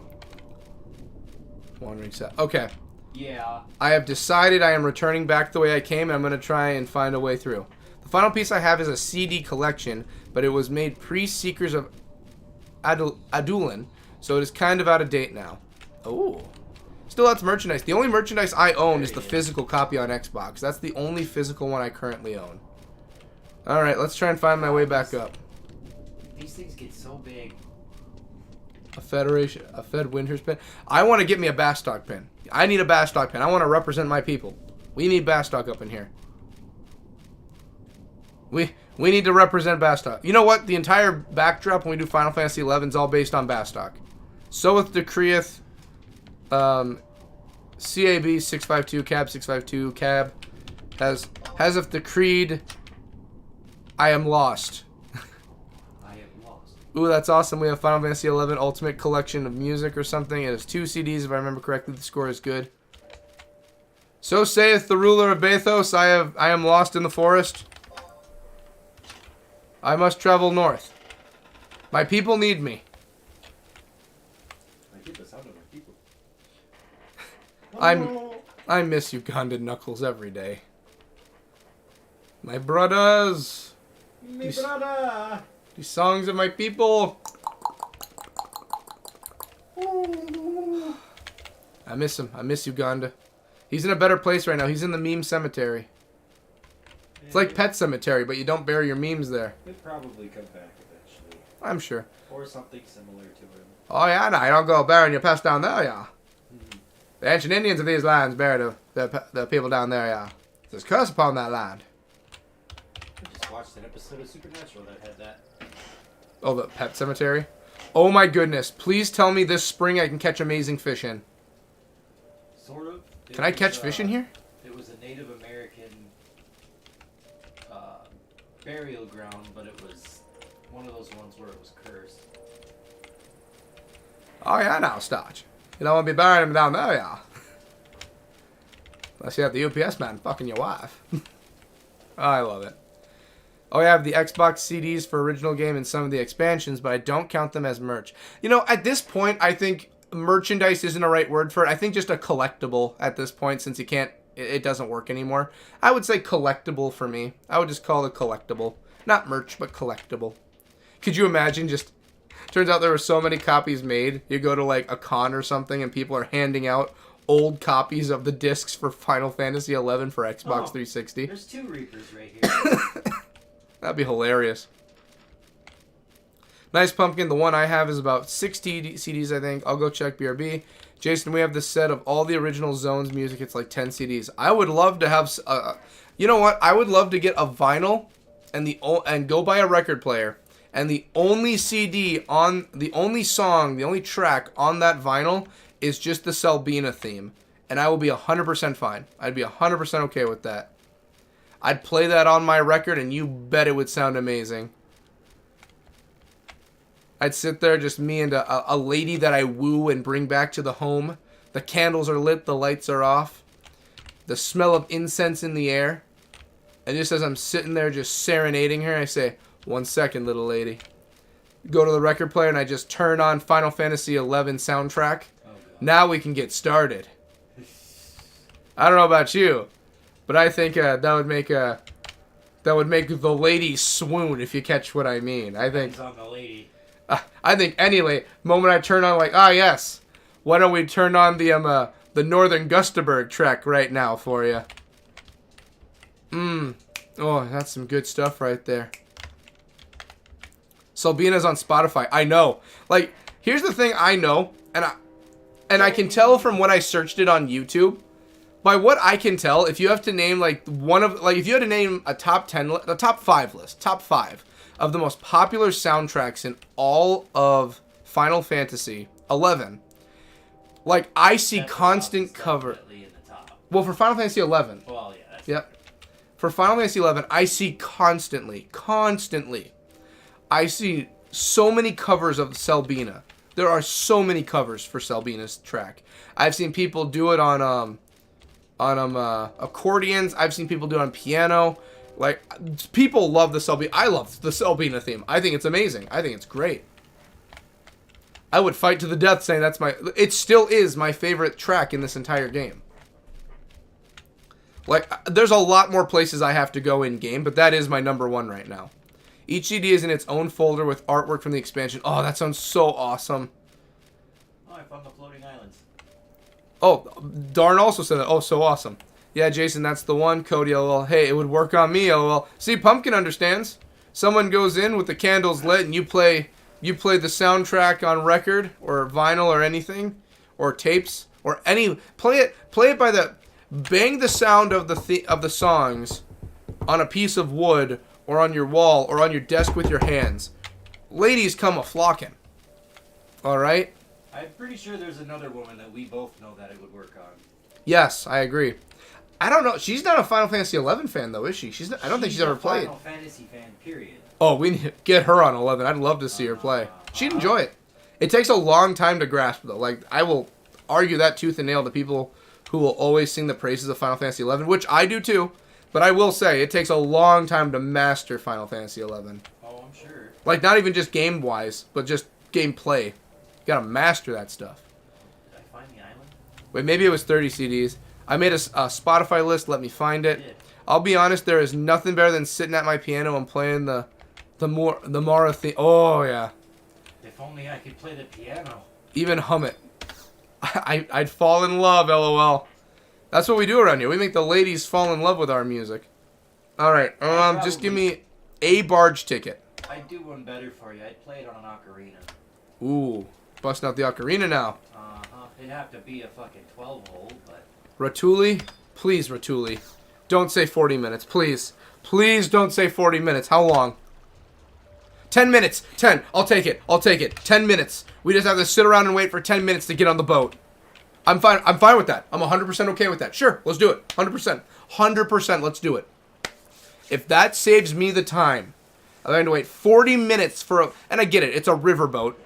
Wandering set. Okay. Yeah. I have decided I am returning back the way I came, and I'm going to try and find a way through. The final piece I have is a CD collection, but it was made pre-Seekers of Adulin, so it is kind of out of date now. Oh. Still lots of merchandise. The only merchandise I own is the physical copy on Xbox. That's the only physical one I currently own. Alright, let's try and find my way back up. These things get so big. A Fed Winters pin. I want to get me a Bastock pin. I need a Bastock pin. I want to represent my people. We need Bastock up in here. We need to represent Bastock. You know what? The entire backdrop when we do Final Fantasy 11 is all based on Bastock. So with Decreeth, CAB 652, Cab 652, Cab has of decreed, I am lost. Ooh, that's awesome. We have Final Fantasy 11 Ultimate Collection of Music or something. It has 2 CDs, if I remember correctly. The score is good. So saith the ruler of Bathos, I am lost in the forest. I must travel north. My people need me. I get the sound of my people. I miss Ugandan Knuckles every day. My brothers. Me brother. These songs of my people. I miss him. I miss Uganda. He's in a better place right now. He's in the meme cemetery. It's like Pet Cemetery, but you don't bury your memes there. He'll probably come back eventually. I'm sure. Or something similar to him. Oh yeah, no, you don't go burying your pets down there, yeah. The ancient Indians of these lands bury the people down there, yeah. There's curse upon that land. I just watched an episode of Supernatural that had that. Oh, the Pet Cemetery? Oh my goodness. Please tell me this spring I can catch amazing fish in. Sort of. Can I catch fish in here? It was a Native American burial ground, but it was one of those ones where it was cursed. Oh yeah, now, Starch. You don't want to be burying them down there, yeah. Unless you have the UPS man fucking your wife. Oh, I love it. Oh, I have the Xbox CDs for original game and some of the expansions, but I don't count them as merch. You know, at this point, I think merchandise isn't a right word for it. I think just a collectible at this point, since you can't, it doesn't work anymore. I would say collectible for me. I would just call it collectible. Not merch, but collectible. Could you imagine just... Turns out there were so many copies made. You go to like a con or something and people are handing out old copies of the discs for Final Fantasy 11 for Xbox 360. There's 2 Reapers right here. That'd be hilarious. Nice Pumpkin. The one I have is about 60 CDs, I think. I'll go check BRB. Jason, we have the set of all the original Zones music. It's like 10 CDs. I would love to have... you know what? I would love to get a vinyl and go buy a record player. And the only CD on... The only song, the only track on that vinyl is just the Selbina theme. And I will be 100% fine. I'd be 100% okay with that. I'd play that on my record and you bet it would sound amazing. I'd sit there, just me and a lady that I woo and bring back to the home. The candles are lit, the lights are off. The smell of incense in the air. And just as I'm sitting there just serenading her, I say, 1 second, little lady. Go to the record player and I just turn on Final Fantasy 11 soundtrack. Oh, now we can get started. I don't know about you, but I think that would make the lady swoon, if you catch what I mean. I think on the lady. I think any moment I turn on, like, yes, why don't we turn on the Northern Gustaberg track right now for you? Oh, that's some good stuff right there. Selbina's on Spotify. I know. Like, here's the thing I know, and I can tell from when I searched it on YouTube. By what I can tell, if you have to name if you had to name a top 5 list, top 5 of the most popular soundtracks in all of Final Fantasy 11, Like, I see Sephiroth constant is cover. definitely in the top. Well, for Final Fantasy 11. Well, yeah, that's Yep. For Final Fantasy 11, I see constantly, I see so many covers of Selbina. There are so many covers for Selbina's track. I've seen people do it on accordions. I've seen people do it on piano. Like, people love the Selbina. I love the Selbina theme. I think it's amazing. I think it's great. I would fight to the death saying that's my... It still is my favorite track in this entire game. Like, there's a lot more places I have to go in-game, but that is my number one right now. Each CD is in its own folder with artwork from the expansion. Oh, that sounds so awesome. Oh, I found the floating islands. Oh, Darn also said that. Oh, so awesome. Yeah, Jason, that's the one. Cody, lol. Hey, it would work on me, lol. See, Pumpkin understands. Someone goes in with the candles lit and you play the soundtrack on record or vinyl or anything or tapes or any... Play it by the... Bang the sound of the songs on a piece of wood or on your wall or on your desk with your hands. Ladies come a-flocking. Alright? I'm pretty sure there's another woman that we both know that it would work on. Yes, I agree. I don't know. She's not a Final Fantasy 11 fan, though, is she? I don't think she's ever played. Final Fantasy fan, period. Oh, we need to get her on 11. I'd love to see her play. She'd enjoy it. It takes a long time to grasp, though. Like, I will argue that tooth and nail to people who will always sing the praises of Final Fantasy 11, which I do too. But I will say, it takes a long time to master Final Fantasy 11. Oh, I'm sure. Like, not even just game-wise, but just gameplay. You gotta master that stuff. Did I find the island? Wait, maybe it was 30 CDs. I made a Spotify list. Let me find it. I'll be honest, there is nothing better than sitting at my piano and playing the Mara theme. Oh, yeah. If only I could play the piano. Even hum it. I'd fall in love, LOL. That's what we do around here. We make the ladies fall in love with our music. Alright, just give me a barge ticket. I'd do one better for you. I'd play it on an ocarina. Ooh, busting out the ocarina now. Uh-huh. It'd have to be a fucking 12-hole, but... Ratuli? Please, Ratuli. Don't say 40 minutes, please. Please don't say 40 minutes. How long? 10 minutes. 10. I'll take it. 10 minutes. We just have to sit around and wait for 10 minutes to get on the boat. I'm fine with that. I'm 100% okay with that. Sure, let's do it. 100%. 100%, let's do it. If that saves me the time, I'm going to wait 40 minutes for a... And I get it. It's a riverboat.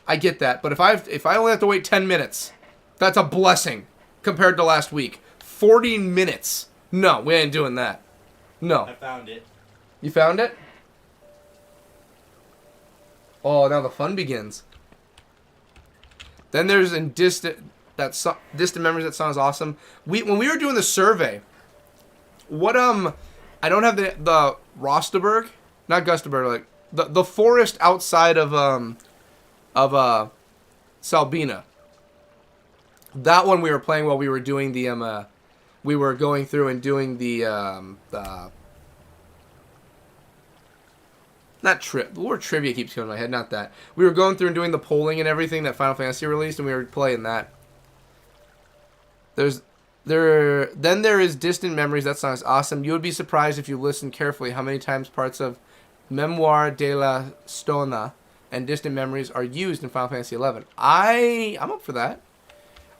I get that. But if I only have to wait 10 minutes, that's a blessing compared to last week. 40 minutes. No, we ain't doing that. No. I found it. You found it? Oh, now the fun begins. Then there's in Distant Memories. That song is awesome. When we were doing the survey, I don't have the Rostaberg, not Gustaberg, like the forest outside of Selbina. That one we were playing while we were doing the we were going through and doing the the word trivia keeps coming in my head, not that. We were going through and doing the polling and everything that Final Fantasy released, and we were playing that. Then there is Distant Memories. That song is awesome. You would be surprised if you listen carefully how many times parts of Memoir de la Stona and Distant Memories are used in Final Fantasy XI. I'm up for that.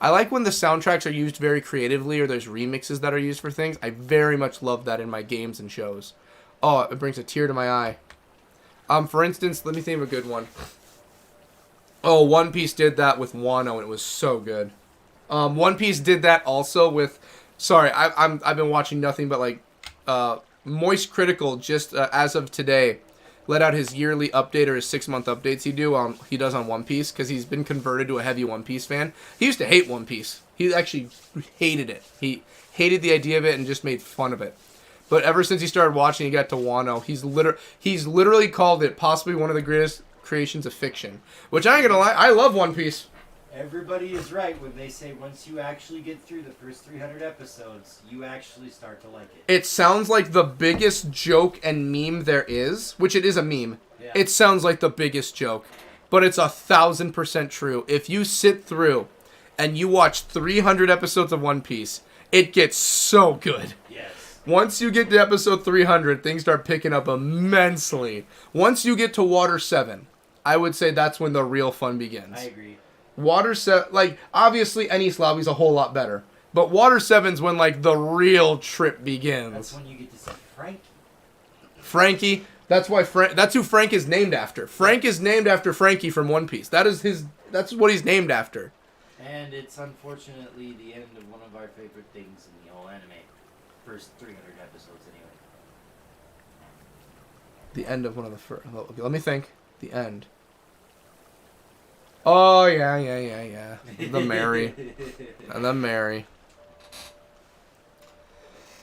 I like when the soundtracks are used very creatively or there's remixes that are used for things. I very much love that in my games and shows. Oh, it brings a tear to my eye. For instance, let me think of a good one. Oh, One Piece did that with Wano, and it was so good. One Piece did that also with... Sorry, I've been watching nothing but, like, Moist Critical, just as of today, let out his yearly update or his 6-month updates he does on One Piece, because he's been converted to a heavy One Piece fan. He used to hate One Piece. He actually hated it. He hated the idea of it and just made fun of it. But ever since he started watching, he got to Wano. He's literally called it possibly one of the greatest creations of fiction. Which I ain't gonna lie, I love One Piece. Everybody is right when they say once you actually get through the first 300 episodes, you actually start to like it. It sounds like the biggest joke and meme there is, which it is a meme. Yeah. It sounds like the biggest joke, but it's 1,000% true. If you sit through and you watch 300 episodes of One Piece, it gets so good. Yes. Once you get to episode 300, things start picking up immensely. Once you get to Water 7, I would say that's when the real fun begins. I agree. Like, obviously, Ennis Lobby's a whole lot better. But Water 7's when, like, the real trip begins. That's when you get to see Frankie. Frankie. That's who Frank is named after. Frank is named after Frankie from One Piece. That's what he's named after. And it's unfortunately the end of one of our favorite things in the whole anime. First 300 episodes, anyway. The end of one of the first... Okay, let me think. The end. Oh, yeah. The Mary. The Mary.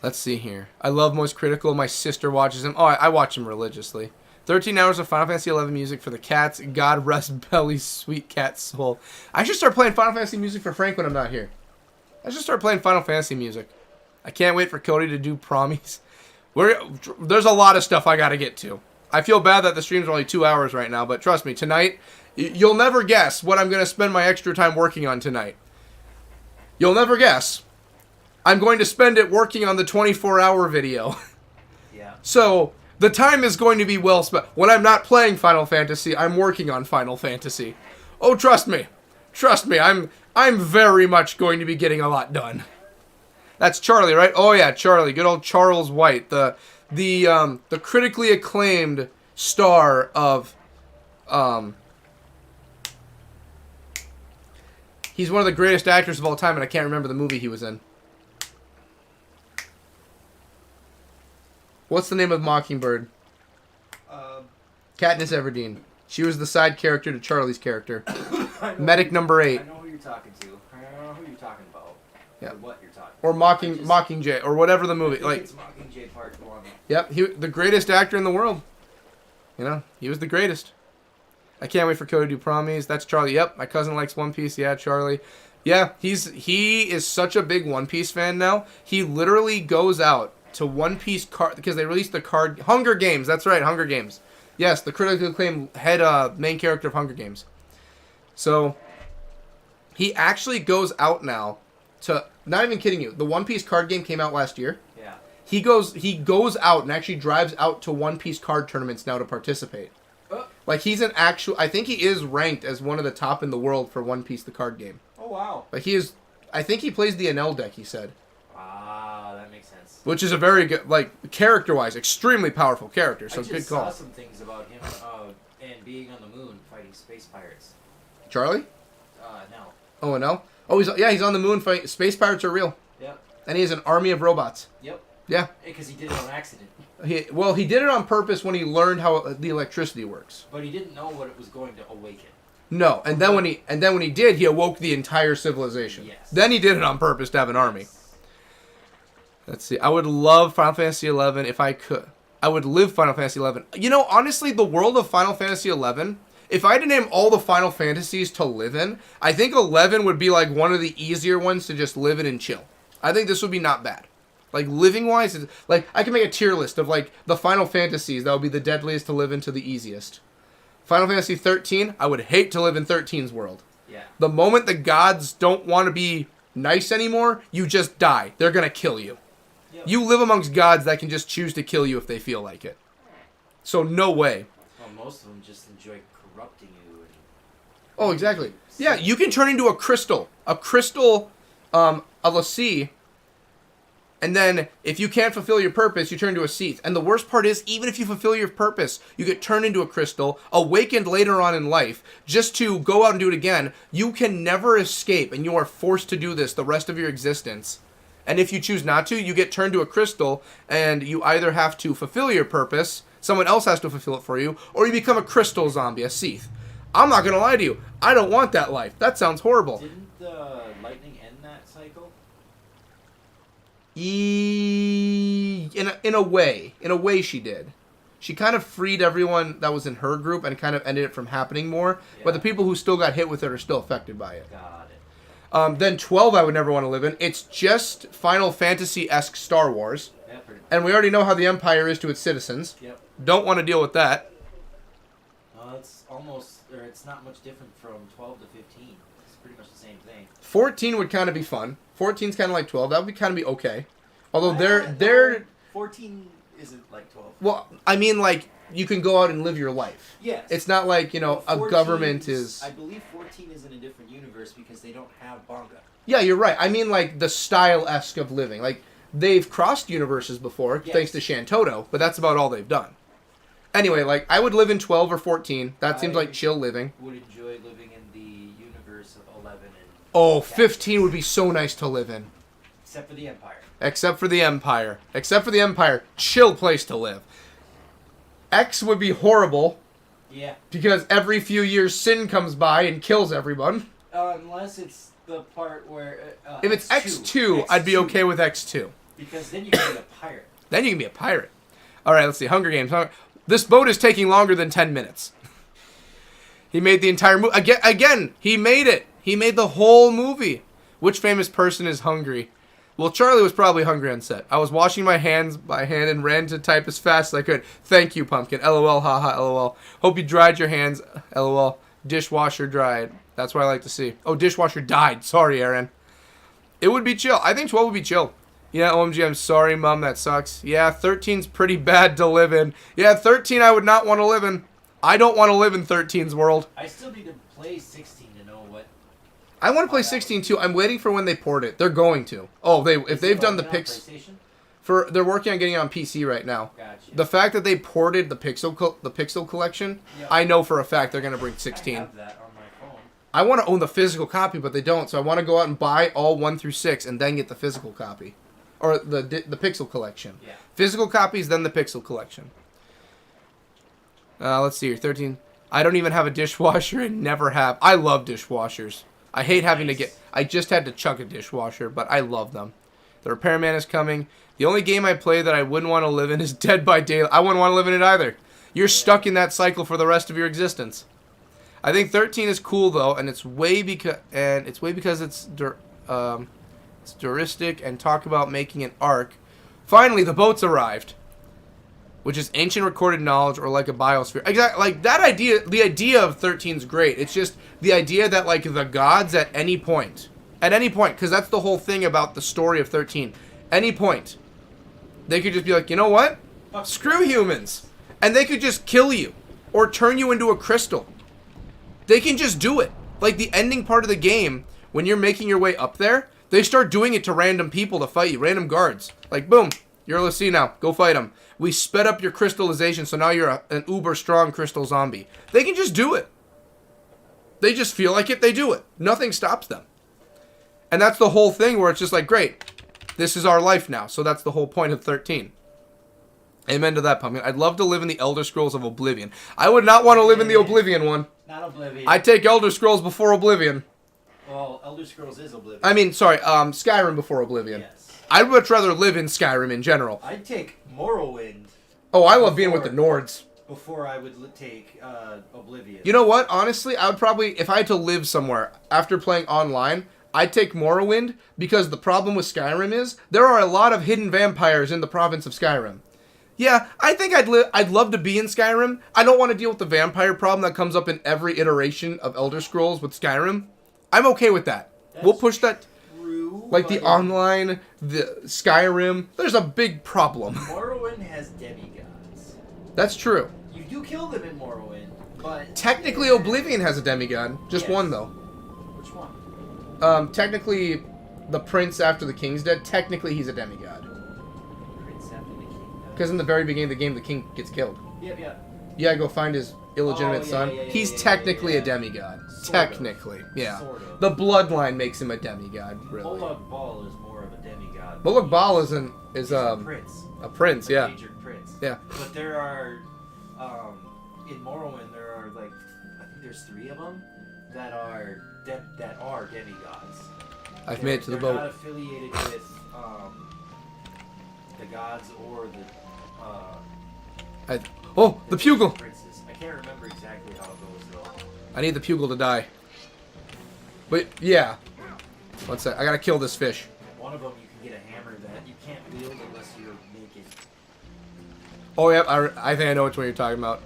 Let's see here. I love Most Critical. My sister watches him. Oh, I watch him religiously. 13 hours of Final Fantasy 11 music for the cats. God rest Belly's sweet cat soul. I should start playing Final Fantasy music for Frank when I'm not here. I should start playing Final Fantasy music. I can't wait for Cody to do promies. There's a lot of stuff I got to get to. I feel bad that the streams are only 2 hours right now, but trust me, tonight, you'll never guess what I'm going to spend my extra time working on tonight. You'll never guess. I'm going to spend it working on the 24-hour video. Yeah. So, the time is going to be well spent. When I'm not playing Final Fantasy, I'm working on Final Fantasy. Oh, trust me. Trust me, I'm very much going to be getting a lot done. That's Charlie, right? Oh yeah, Charlie. Good old Charles White, the critically acclaimed star of he's one of the greatest actors of all time, and I can't remember the movie he was in. What's the name of Mockingbird? Katniss Everdeen. She was the side character to Charlie's character. Medic number 8. I know who you're talking to. I know who you're talking about. Yeah. Or what you're talking Or about. Mockingjay, or whatever the movie. It's Mockingjay Part 1. Yep, the greatest actor in the world. You know, he was the greatest. I can't wait for Cody to do promies. That's Charlie. Yep, my cousin likes One Piece. Yeah, Charlie. Yeah, he is such a big One Piece fan now. He literally goes out to One Piece card because they released the card Hunger Games. That's right, Hunger Games. Yes, the critically acclaimed main character of Hunger Games. So he actually goes out now to, not even kidding you, the One Piece card game came out last year. Yeah. He goes out and actually drives out to One Piece card tournaments now to participate. Like he's an actual, I think he is ranked as one of the top in the world for One Piece the card game. Oh wow. Like he is, I think he plays the NL deck, he said. That makes sense. Which is a very good, like, character-wise, extremely powerful character, so good call. I just saw some things about him and being on the moon fighting space pirates. Charlie? No. Oh, no? Oh, he's on the moon fighting. Space pirates are real. Yep. And he has an army of robots. Yep. Yeah. Because he did it on accident. He did it on purpose when he learned how the electricity works. But he didn't know what it was going to awaken. No, and then when he did, he awoke the entire civilization. Yes. Then he did it on purpose to have an army. Let's see. I would love Final Fantasy 11 if I could. I would live Final Fantasy 11. You know, honestly, the world of Final Fantasy 11, if I had to name all the Final Fantasies to live in, I think 11 would be like one of the easier ones to just live in and chill. I think this would be not bad. Like, living-wise, like, I can make a tier list of, like, the Final Fantasies that would be the deadliest to live in to the easiest. Final Fantasy 13, I would hate to live in 13's world. Yeah. The moment the gods don't want to be nice anymore, you just die. They're going to kill you. Yep. You live amongst gods that can just choose to kill you if they feel like it. So, no way. Well, most of them just enjoy corrupting you. Oh, exactly. Yeah, you can turn into a crystal. A lassie. And then, if you can't fulfill your purpose, you turn into a Seath. And the worst part is, even if you fulfill your purpose, you get turned into a crystal, awakened later on in life, just to go out and do it again. You can never escape, and you are forced to do this the rest of your existence. And if you choose not to, you get turned to a crystal, and you either have to fulfill your purpose, someone else has to fulfill it for you, or you become a crystal zombie, a Seath. I'm not going to lie to you. I don't want that life. That sounds horrible. Didn't the lightning end that cycle? In a way she did. She kind of freed everyone that was in her group and kind of ended it from happening more. Yeah. But the people who still got hit with it are still affected by it. Got it. Then 12 I would never want to live in. It's just Final Fantasy-esque Star Wars. Yeah, and we already know how the Empire is to its citizens. Yep. Don't want to deal with that. It's not much different from 12 to 15. It's pretty much the same thing. 14 would kind of be fun. 14's kind of like 12. That would kind of be okay. Although 14 isn't like 12. Well, I mean, like, you can go out and live your life. Yes. It's not like, you know, a government is... I believe 14 is in a different universe because they don't have Bonga. Yeah, you're right. I mean, like, the style-esque of living. Like, they've crossed universes before, thanks to Shantoto, but that's about all they've done. Anyway, like, I would live in 12 or 14. That seems like chill living. Would enjoy living in the universe of 11 and... Oh, 15 would be so nice to live in. Except for the Empire. Except for the Empire. Except for the Empire. Chill place to live. X would be horrible. Yeah. Because every few years Sin comes by and kills everyone. Unless it's the part where... if it's X2, I'd be okay with X2. Because then you can be a pirate. Then you can be a pirate. Alright, let's see. Hunger Games. This boat is taking longer than 10 minutes. He made the entire movie. Again, he made it. He made the whole movie. Which famous person is hungry? Well, Charlie was probably hungry on set. I was washing my hands by hand and ran to type as fast as I could. Thank you, Pumpkin. LOL, haha, LOL. Hope you dried your hands. LOL. Dishwasher dried. That's what I like to see. Oh, dishwasher died. Sorry, Aaron. It would be chill. I think 12 would be chill. Yeah, OMG, I'm sorry, Mom. That sucks. Yeah, 13's pretty bad to live in. Yeah, 13 I would not want to live in. I don't want to live in 13's world. I still need to play 16 to know what... I want to play 16 too. I'm waiting for when they port it. They're going to. Oh, if they've done the they're working on getting it on PC right now. Gotcha. The fact that they ported the Pixel collection, I know for a fact they're going to bring 16. I have that on my phone. I want to own the physical copy, but they don't. So I want to go out and buy all 1 through 6 and then get the physical copy. Or the Pixel collection. Yeah. Physical copies, then the Pixel collection. Let's see here. 13. I don't even have a dishwasher and never have. I love dishwashers. I hate having to get... I just had to chuck a dishwasher, but I love them. The repairman is coming. The only game I play that I wouldn't want to live in is Dead by Daylight. I wouldn't want to live in it either. You're stuck in that cycle for the rest of your existence. I think 13 is cool though, and it's way because it's heuristic and talk about making an arc. Finally, the boats arrived, which is ancient recorded knowledge or like a biosphere. Exactly, like that idea. The idea of 13 is great. It's just the idea that like the gods at any point, because that's the whole thing about the story of 13. Any point, they could just be like, you know what? Screw humans, and they could just kill you or turn you into a crystal. They can just do it. Like the ending part of the game, when you're making your way up there, they start doing it to random people to fight you, random guards. Like, boom, you're LSC now. Go fight them. We sped up your crystallization, so now you're an uber strong crystal zombie. They can just do it. They just feel like it, they do it. Nothing stops them. And that's the whole thing where it's just like, great, this is our life now. So that's the whole point of 13. Amen to that, Pumpkin. I'd love to live in the Elder Scrolls of Oblivion. I would not want to live in the Oblivion one. Not Oblivion. I'd take Elder Scrolls before Oblivion. Well, Elder Scrolls is Oblivion. I mean, sorry, Skyrim before Oblivion. Yes. I'd much rather live in Skyrim in general. I'd take Morrowind. Oh, I love being with the Nords. Before I would take Oblivion. You know what? Honestly, I would probably, if I had to live somewhere after playing online, I'd take Morrowind because the problem with Skyrim is there are a lot of hidden vampires in the province of Skyrim. Yeah, I think I'd love to be in Skyrim. I don't want to deal with the vampire problem that comes up in every iteration of Elder Scrolls with Skyrim. I'm okay with that. We'll push that. True, like the online, the Skyrim, there's a big problem. Morrowind has demigods. That's true. You do kill them in Morrowind, but... Technically, Oblivion has a demigod. Just one, though. Which one? Technically, the prince after the king's dead, technically he's a demigod. Prince after the king? Because in the very beginning of the game, the king gets killed. Yeah. Yeah, go find his illegitimate son. He's technically a demigod. Technically, yeah. Sort of. The bloodline makes him a demigod, really. Molag Bal is more of a demigod. Molag Bal is a prince. A prince, yeah. Major prince. Yeah. But there are, in Morrowind, there are like, I think there's 3 of them that are demigods. I've made it to the boat. They're not affiliated with the gods or the. Oh, the Pugil! Princes. I can't remember exactly how it goes though. I need the Pugil to die. But yeah. One sec. I gotta kill this fish. One of them you can get a hammer that you can't wield unless you're naked. Oh yeah, I think I know which one you're talking about.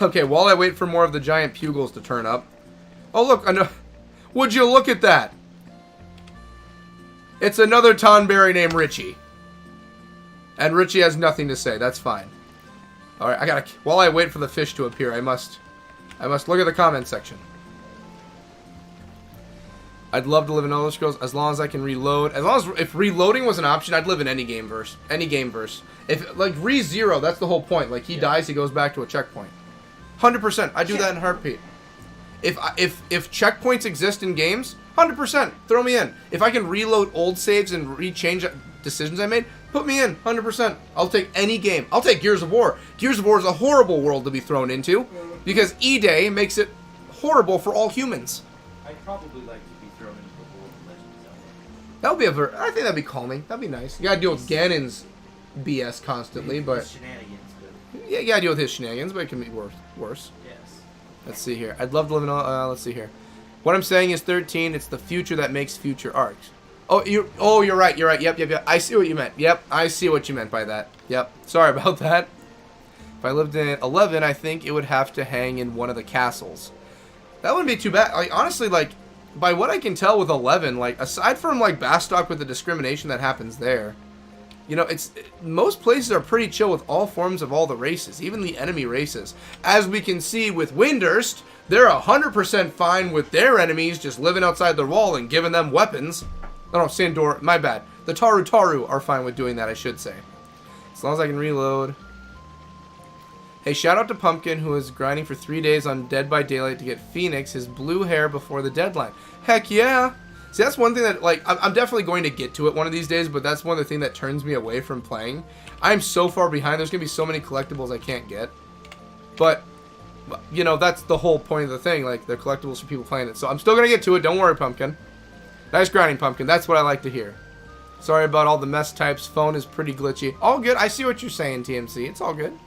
Okay, while I wait for more of the giant Pugils to turn up. Oh look, would you look at that? It's another Tonberry named Richie. And Richie has nothing to say. That's fine. All right, while I wait for the fish to appear, I must look at the comment section. I'd love to live in Elder Scrolls as long as I can reload. If reloading was an option, I'd live in any game verse. Any game verse. If like ReZero, that's the whole point. Like he dies, he goes back to a checkpoint. 100%. I do that in a heartbeat. If checkpoints exist in games, 100%. Throw me in. If I can reload old saves and rechange decisions I made, put me in. 100%. I'll take any game. I'll take Gears of War. Gears of War is a horrible world to be thrown into because E-Day makes it horrible for all humans. I'd probably like to be thrown into the world of Legend of Zelda. That would be I think that'd be calming. That'd be nice. You gotta deal with Ganon's BS constantly, but Shenanigans, but yeah, you gotta deal with his shenanigans, but it can be worse. yes. Let's see here. I'd love to live in. Let's see here. What I'm saying is 13. It's the future that makes future arcs. Oh, you're right. You're right. Yep. I see what you meant. Yep, I see what you meant by that. Yep. Sorry about that. If I lived in 11, I think it would have to hang in one of the castles. That wouldn't be too bad. Like honestly, like by what I can tell with 11, like aside from like Bastok with the discrimination that happens there, you know, most places are pretty chill with all forms of all the races, even the enemy races. As we can see with Windurst, they're 100% fine with their enemies just living outside their wall and giving them weapons. Oh no, Sandor, my bad. The Taru are fine with doing that, I should say. As long as I can reload. Hey, shout out to Pumpkin, who is grinding for 3 days on Dead by Daylight to get Phoenix his blue hair before the deadline. Heck yeah! See, that's one thing that, like, I'm definitely going to get to it one of these days, but that's one of the things that turns me away from playing. I'm so far behind, there's going to be so many collectibles I can't get. But, you know, that's the whole point of the thing, like, they're collectibles for people playing it. So I'm still going to get to it, don't worry, Pumpkin. Nice grinding, Pumpkin, that's what I like to hear. Sorry about all the mess types, phone is pretty glitchy. All good, I see what you're saying, TMC, it's all good.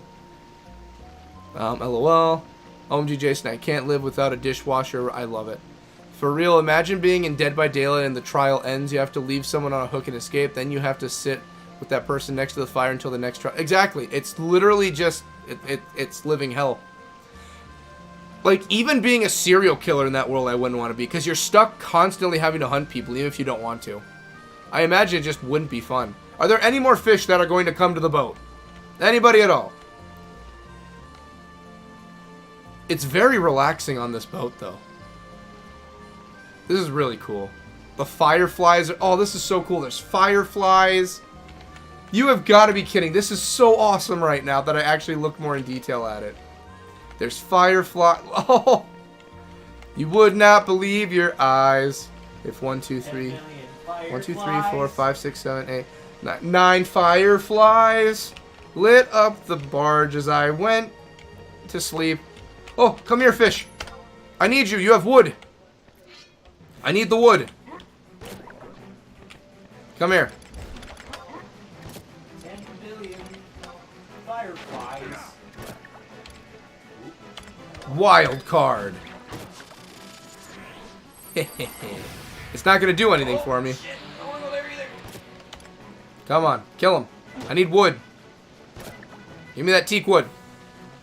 LOL. OMG Jason, I can't live without a dishwasher, I love it. For real, imagine being in Dead by Daylight and the trial ends. You have to leave someone on a hook and escape. Then you have to sit with that person next to the fire until the next trial. Exactly. It's literally just, it's living hell. Like, even being a serial killer in that world, I wouldn't want to be. Because you're stuck constantly having to hunt people, even if you don't want to. I imagine it just wouldn't be fun. Are there any more fish that are going to come to the boat? Anybody at all? It's very relaxing on this boat, though. This is really cool. The fireflies are... Oh, this is so cool. There's fireflies. You have got to be kidding. This is so awesome right now that I actually looked more in detail at it. There's firefly... Oh! You would not believe your eyes. If 1, 2, 3... 1, 2, 3, 4, 5, 6, 7, 8... 9 fireflies lit up the barge as I went to sleep. Oh, come here, fish. I need you. You have wood. I need the wood. Come here. 10 billion fireflies. Wild card. It's not going to do anything for me. Shit. I don't wanna go there either. Come on. Kill him. I need wood. Give me that teak wood.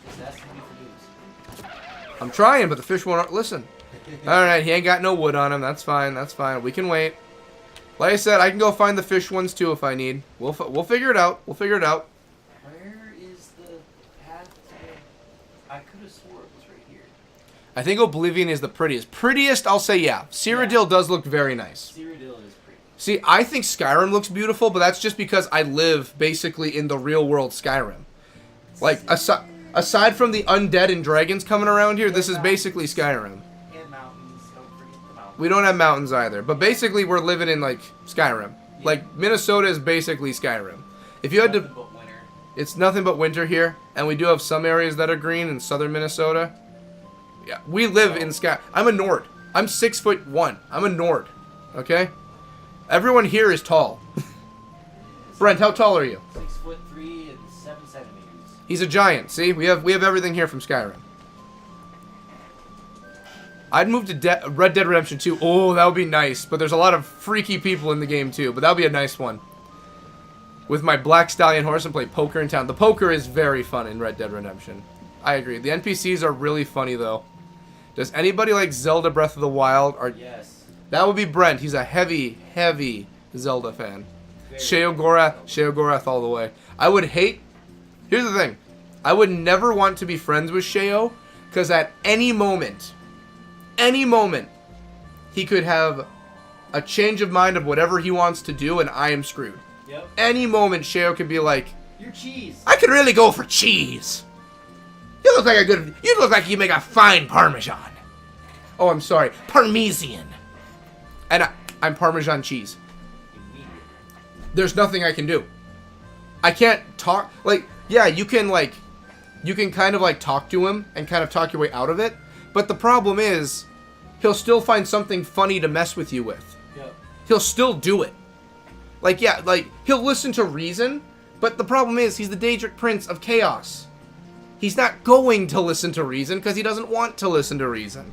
He's asking me for news. I'm trying, but the fish won't listen. Alright, he ain't got no wood on him. That's fine. That's fine. We can wait. Like I said, I can go find the fish ones too if I need. We'll figure it out. We'll figure it out. Where is the path to... I could have swore it was right here. I think Oblivion is the prettiest. Prettiest, I'll say yeah. Cyrodiil does look very nice. Cyrodiil is pretty. See, I think Skyrim looks beautiful, but that's just because I live basically in the real world Skyrim. Like, aside from the undead and dragons coming around here, this is basically Skyrim. And mountains. Don't forget the mountains. We don't have mountains either, but basically we're living in, like, Skyrim. Yeah. Like, Minnesota is basically Skyrim. If you had to... Nothing but winter. It's nothing but winter here, and we do have some areas that are green in southern Minnesota. Yeah, we live in Sky... I'm a Nord. I'm 6'1". I'm a Nord. Okay? Everyone here is tall. Brent, how tall are you? 6'3" and 7 centimeters. He's a giant. See, we have everything here from Skyrim. I'd move to Red Dead Redemption 2. Oh, that would be nice. But there's a lot of freaky people in the game too. But that would be a nice one. With my Black Stallion horse and play poker in town. The poker is very fun in Red Dead Redemption. I agree. The NPCs are really funny though. Does anybody like Zelda Breath of the Wild? Yes. That would be Brent. He's a heavy Zelda fan. Sheogorath all the way. I would hate... Here's the thing. I would never want to be friends with Sheo, because at any moment, he could have a change of mind of whatever he wants to do, and I am screwed. Yep. Any moment, Sheo could be like, "You're cheese. I could really go for cheese. You look like you make a fine Parmesan. Oh, I'm sorry, Parmesan. And I'm Parmesan cheese. There's nothing I can do. I can't talk, like, yeah, you can kind of, like, talk to him and kind of talk your way out of it, but the problem is, he'll still find something funny to mess with you with. Yep. He'll still do it. Like, yeah, like, he'll listen to reason, but the problem is, he's the Daedric Prince of Chaos. He's not going to listen to reason, because he doesn't want to listen to reason.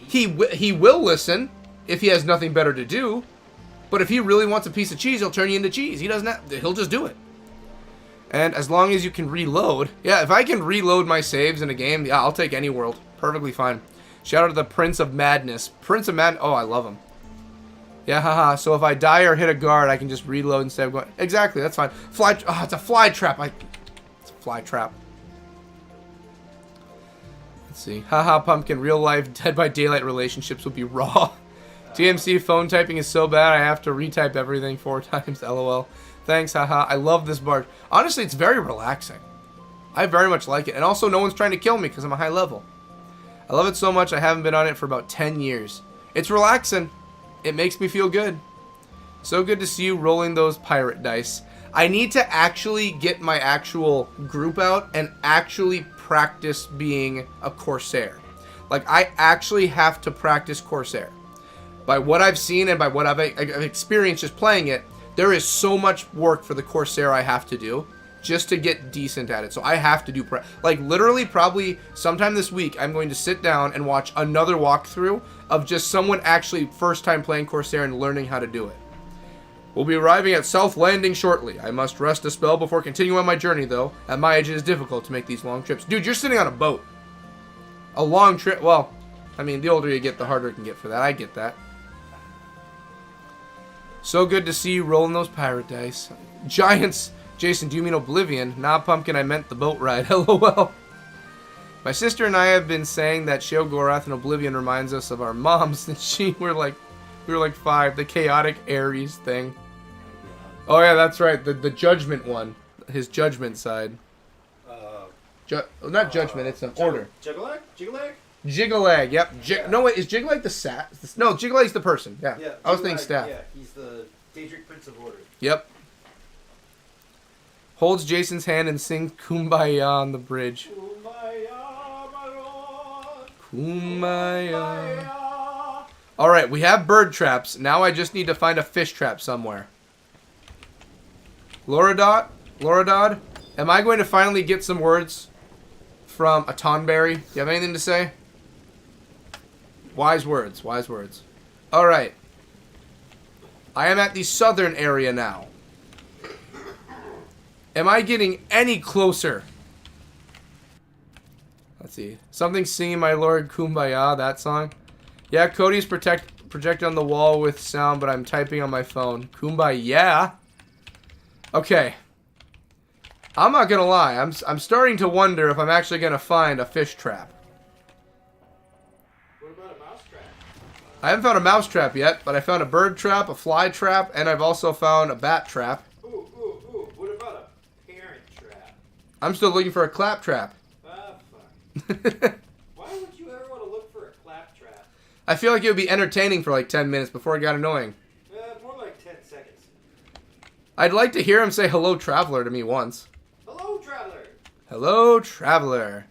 He will listen, if he has nothing better to do, but if he really wants a piece of cheese, he'll turn you into cheese. He'll just do it. And as long as you can reload, yeah, if I can reload my saves in a game, yeah, I'll take any world. Perfectly fine. Shout out to the Prince of Madness. Prince of Madness, oh, I love him. Yeah, haha, so if I die or hit a guard, I can just reload instead of going, exactly, that's fine. It's a fly trap. It's a fly trap. Let's see. Haha, Pumpkin, real life Dead by Daylight relationships would be raw. TMC phone typing is so bad I have to retype everything 4 times, lol. Thanks, haha. I love this barge. Honestly, it's very relaxing. I very much like it. And also, no one's trying to kill me because I'm a high level. I love it so much I haven't been on it for about 10 years. It's relaxing. It makes me feel good. So good to see you rolling those pirate dice. I need to actually get my actual group out and actually practice being a Corsair. Like, I actually have to practice Corsair. By what I've seen and by what I've experienced just playing it, there is so much work for the Corsair I have to do just to get decent at it. So I have to do, like, literally probably sometime this week, I'm going to sit down and watch another walkthrough of just someone actually first time playing Corsair and learning how to do it. We'll be arriving at South Landing shortly. I must rest a spell before continuing on my journey, though. At my age, it is difficult to make these long trips. Dude, you're sitting on a boat. A long trip, well, I mean, the older you get, the harder it can get for that. I get that. So good to see you rolling those pirate dice. Giants. Jason, do you mean Oblivion? Nah, Pumpkin, I meant the boat ride. LOL. My sister and I have been saying that Sheogorath and Oblivion reminds us of our moms since we were like 5. The chaotic Ares thing. Oh yeah, that's right. The judgment one. His judgment side. Not judgment, it's an order. Jiggalag? Jiggalag, yep. Yeah. No, wait, is Jiggalag the stat? No, Jiggalag's the person. Yeah. I was thinking staff. Yeah, he's the Daedric Prince of Order. Yep. Holds Jason's hand and sings Kumbaya on the bridge. Kumbaya, my lord. Kumbaya. Alright, we have bird traps. Now I just need to find a fish trap somewhere. Loradod, am I going to finally get some words from a Tonberry? Do you have anything to say? Wise words, wise words. Alright. I am at the southern area now. Am I getting any closer? Let's see. Something singing My Lord Kumbaya, that song. Yeah, Cody's projected on the wall with sound, but I'm typing on my phone. Kumbaya. Okay. I'm not gonna lie. I'm starting to wonder if I'm actually gonna find a fish trap. What about a mouse trap? I haven't found a mouse trap yet, but I found a bird trap, a fly trap, and I've also found a bat trap. Ooh. What about a parent trap? I'm still looking for a clap trap. Ah, fuck. Why would you ever want to look for a clap trap? I feel like it would be entertaining for like 10 minutes before it got annoying. More like 10 seconds. I'd like to hear him say hello traveler to me once. Hello, traveler. Hello, traveler.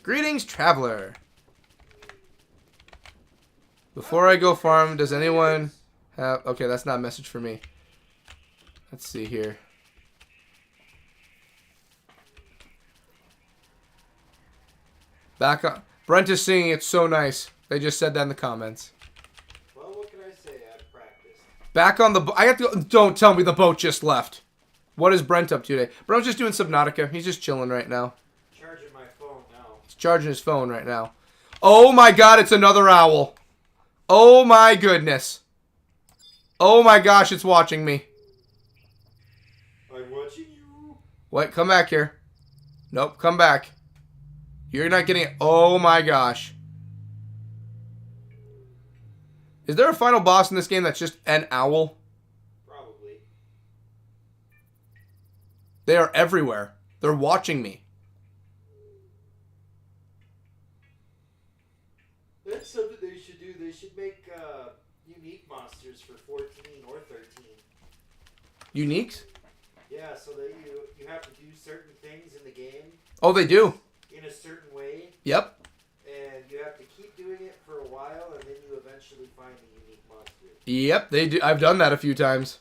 Greetings, traveler. Before I go farm, does anyone have... Okay, that's not a message for me. Let's see here. Back up. Brent is singing It's So Nice. They just said that in the comments. Well, what can I say? I've practiced. Back on the boat. I have to go. Don't tell me the boat just left. What is Brent up to today? Brent's just doing Subnautica. He's just chilling right now. Charging my phone now. He's charging his phone right now. Oh my god, it's another owl. Oh my goodness. Oh my gosh, it's watching me. What? Come back here. Nope, come back. You're not getting it. Oh my gosh. Is there a final boss in this game that's just an owl? Probably. They are everywhere. They're watching me. That's something they should do. They should make unique monsters for 14 or 13. Uniques? Yeah, so that you have to do certain things in the game Oh, they do. in a certain way, Yep. and you have to keep doing it for a while, and then you eventually find the unique monster. Yep, they do. I've done that a few times.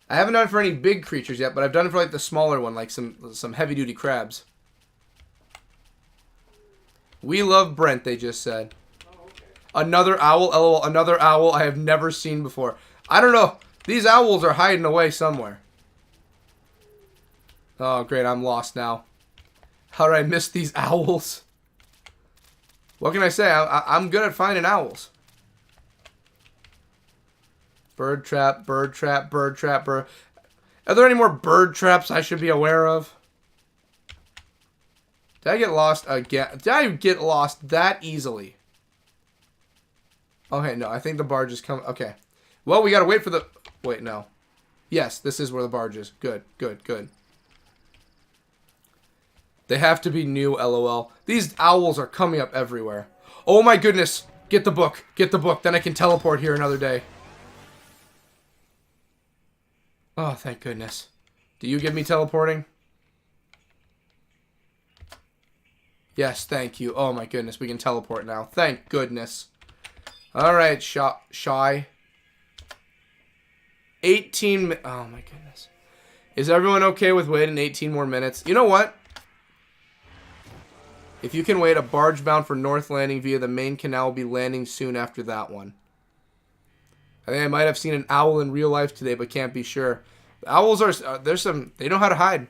I haven't done it for any big creatures yet, but I've done it for like the smaller one, like some heavy-duty crabs. We love Brent, they just said. Oh, okay. Another owl, lol, another owl I have never seen before. I don't know. These owls are hiding away somewhere. Oh, great, I'm lost now. How did I miss these owls? What can I say? I'm good at finding owls. Bird trap, bird trap, bird trap, bird... Are there any more bird traps I should be aware of? Did I get lost again? Did I get lost that easily? Okay, no, I think the barge is coming. Okay. Well, we gotta wait for the... Wait, no. Yes, this is where the barge is. Good, good, good. They have to be new, lol. These owls are coming up everywhere. Oh my goodness. Get the book. Get the book. Then I can teleport here another day. Oh, thank goodness. Do you give me teleporting? Yes, thank you. Oh my goodness, we can teleport now. Thank goodness. Alright, shy. 18 oh my goodness. Is everyone okay with waiting 18 more minutes? You know what? If you can wait, a barge bound for North Landing via the main canal will be landing soon after that one. I think I might have seen an owl in real life today, but can't be sure. The owls are, they know how to hide.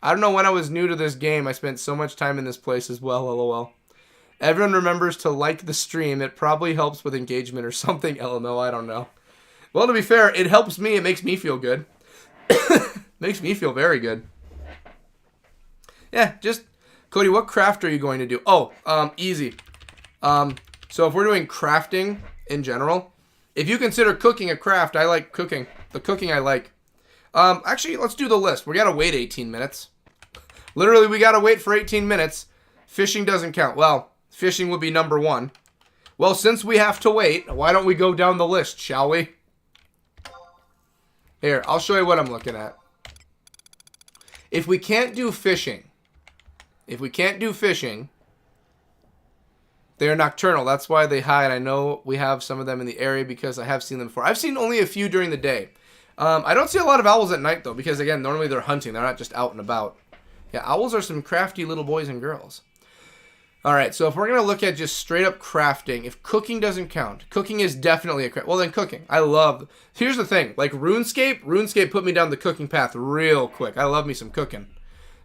I don't know when I was new to this game, I spent so much time in this place as well, lol. Everyone remembers to like the stream. It probably helps with engagement or something, lol, I don't know. Well, to be fair, it helps me. It makes me feel good. Makes me feel very good. Yeah, just... Cody, what craft are you going to do? Oh, easy. So if we're doing crafting in general, if you consider cooking a craft, I like cooking. The cooking I like. Actually, let's do the list. We gotta wait 18 minutes. Literally, we gotta wait for 18 minutes. Fishing doesn't count. Well, fishing would be number 1. Well, since we have to wait, why don't we go down the list, shall we? Here, I'll show you what I'm looking at. If we can't do fishing, they're nocturnal. That's why they hide. I know we have some of them in the area because I have seen them before. I've seen only a few during the day. I don't see a lot of owls at night, though, because, again, normally they're hunting. They're not just out and about. Yeah, owls are some crafty little boys and girls. All right, so if we're going to look at just straight-up crafting, if cooking doesn't count, cooking is definitely a craft. Well, then cooking. I love... Here's the thing. Like RuneScape put me down the cooking path real quick. I love me some cooking.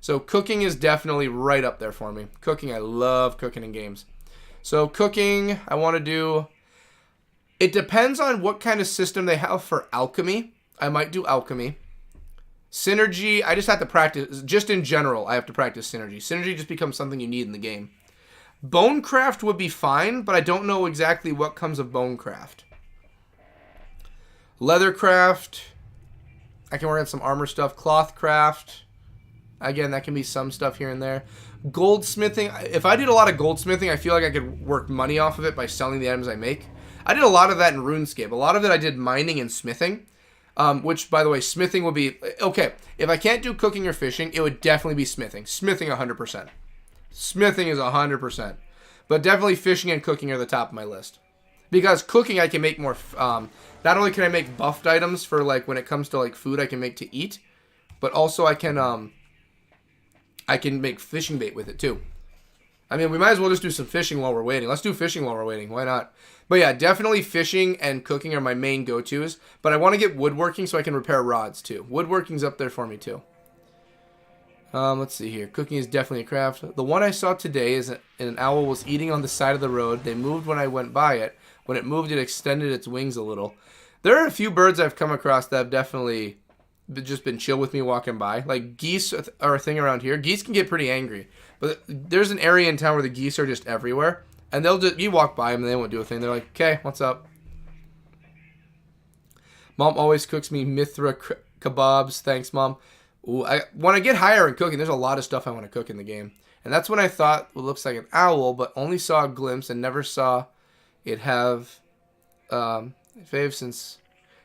So cooking is definitely right up there for me. Cooking, I love cooking in games. So cooking, I want to do... It depends on what kind of system they have for alchemy. I might do alchemy. Synergy, I just have to practice. Just in general, I have to practice synergy. Synergy just becomes something you need in the game. Bonecraft would be fine, but I don't know exactly what comes of bonecraft. Leathercraft. I can work on some armor stuff. Clothcraft. Again, that can be some stuff here and there. Goldsmithing. If I did a lot of goldsmithing, I feel like I could work money off of it by selling the items I make. I did a lot of that in RuneScape. A lot of it I did mining and smithing. Which, by the way, smithing would be... Okay, if I can't do cooking or fishing, it would definitely be smithing. Smithing 100%. Smithing is 100%. But definitely fishing and cooking are the top of my list. Because cooking, I can make more... not only can I make buffed items for, like, when it comes to, like, food I can make to eat, but also I can make fishing bait with it, too. I mean, we might as well just do some fishing while we're waiting. Let's do fishing while we're waiting. Why not? But yeah, definitely fishing and cooking are my main go-tos. But I want to get woodworking so I can repair rods, too. Woodworking's up there for me, too. Let's see here. Cooking is definitely a craft. The one I saw today is an owl was eating on the side of the road. They moved when I went by it. When it moved, it extended its wings a little. There are a few birds I've come across that have definitely just been chill with me walking by. Like, geese are a thing around here. Geese can get pretty angry. But there's an area in town where the geese are just everywhere. And they'll just, you walk by them and they won't do a thing. They're like, okay, what's up? Mom always cooks me Mithra kebabs. Thanks, Mom. Ooh, when I get higher in cooking, there's a lot of stuff I want to cook in the game. And that's when I thought it looks like an owl, but only saw a glimpse and never saw it have fave since.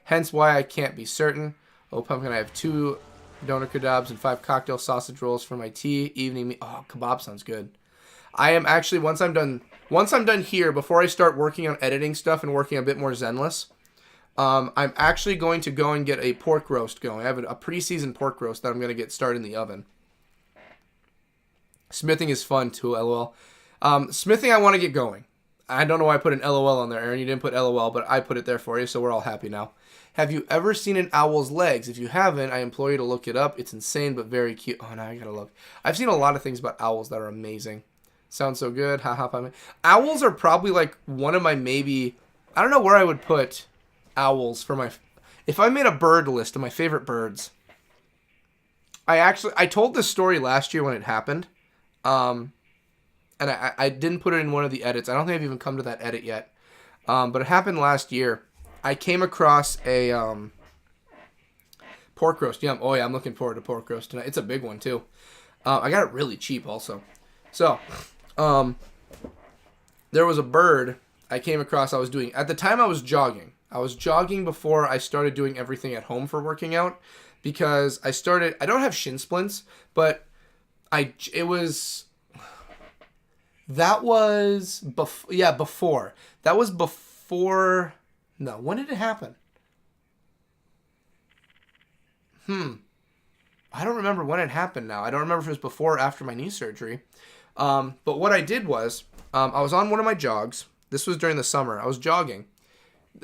Hence why I can't be certain. Oh, Pumpkin, I have 2 doner kebabs and 5 cocktail sausage rolls for my tea, evening meal. Oh, kebab sounds good. I am actually, once I'm done here, before I start working on editing stuff and working a bit more zenless, I'm actually going to go and get a pork roast going. I have a pre-seasoned pork roast that I'm going to get started in the oven. Smithing is fun too, LOL. Smithing I want to get going. I don't know why I put an LOL on there, Aaron. You didn't put LOL, but I put it there for you, so we're all happy now. Have you ever seen an owl's legs? If you haven't, I implore you to look it up. It's insane, but very cute. Oh, now I gotta look. I've seen a lot of things about owls that are amazing. Sounds so good. Haha. Owls are probably like one of my maybe... I don't know where I would put owls for my... If I made a bird list of my favorite birds, I told this story last year when it happened, and I didn't put it in one of the edits. I don't think I've even come to that edit yet, but it happened last year. I came across a pork roast. Yum. Oh yeah, I'm looking forward to pork roast tonight. It's a big one too. I got it really cheap also. So, there was a bird I came across. I was doing at the time I was jogging. I was jogging before I started doing everything at home for working out, because I don't have shin splints, but before. That was before. No, when did it happen? I don't remember when it happened now. I don't remember if it was before or after my knee surgery. But what I did was, I was on one of my jogs. This was during the summer. I was jogging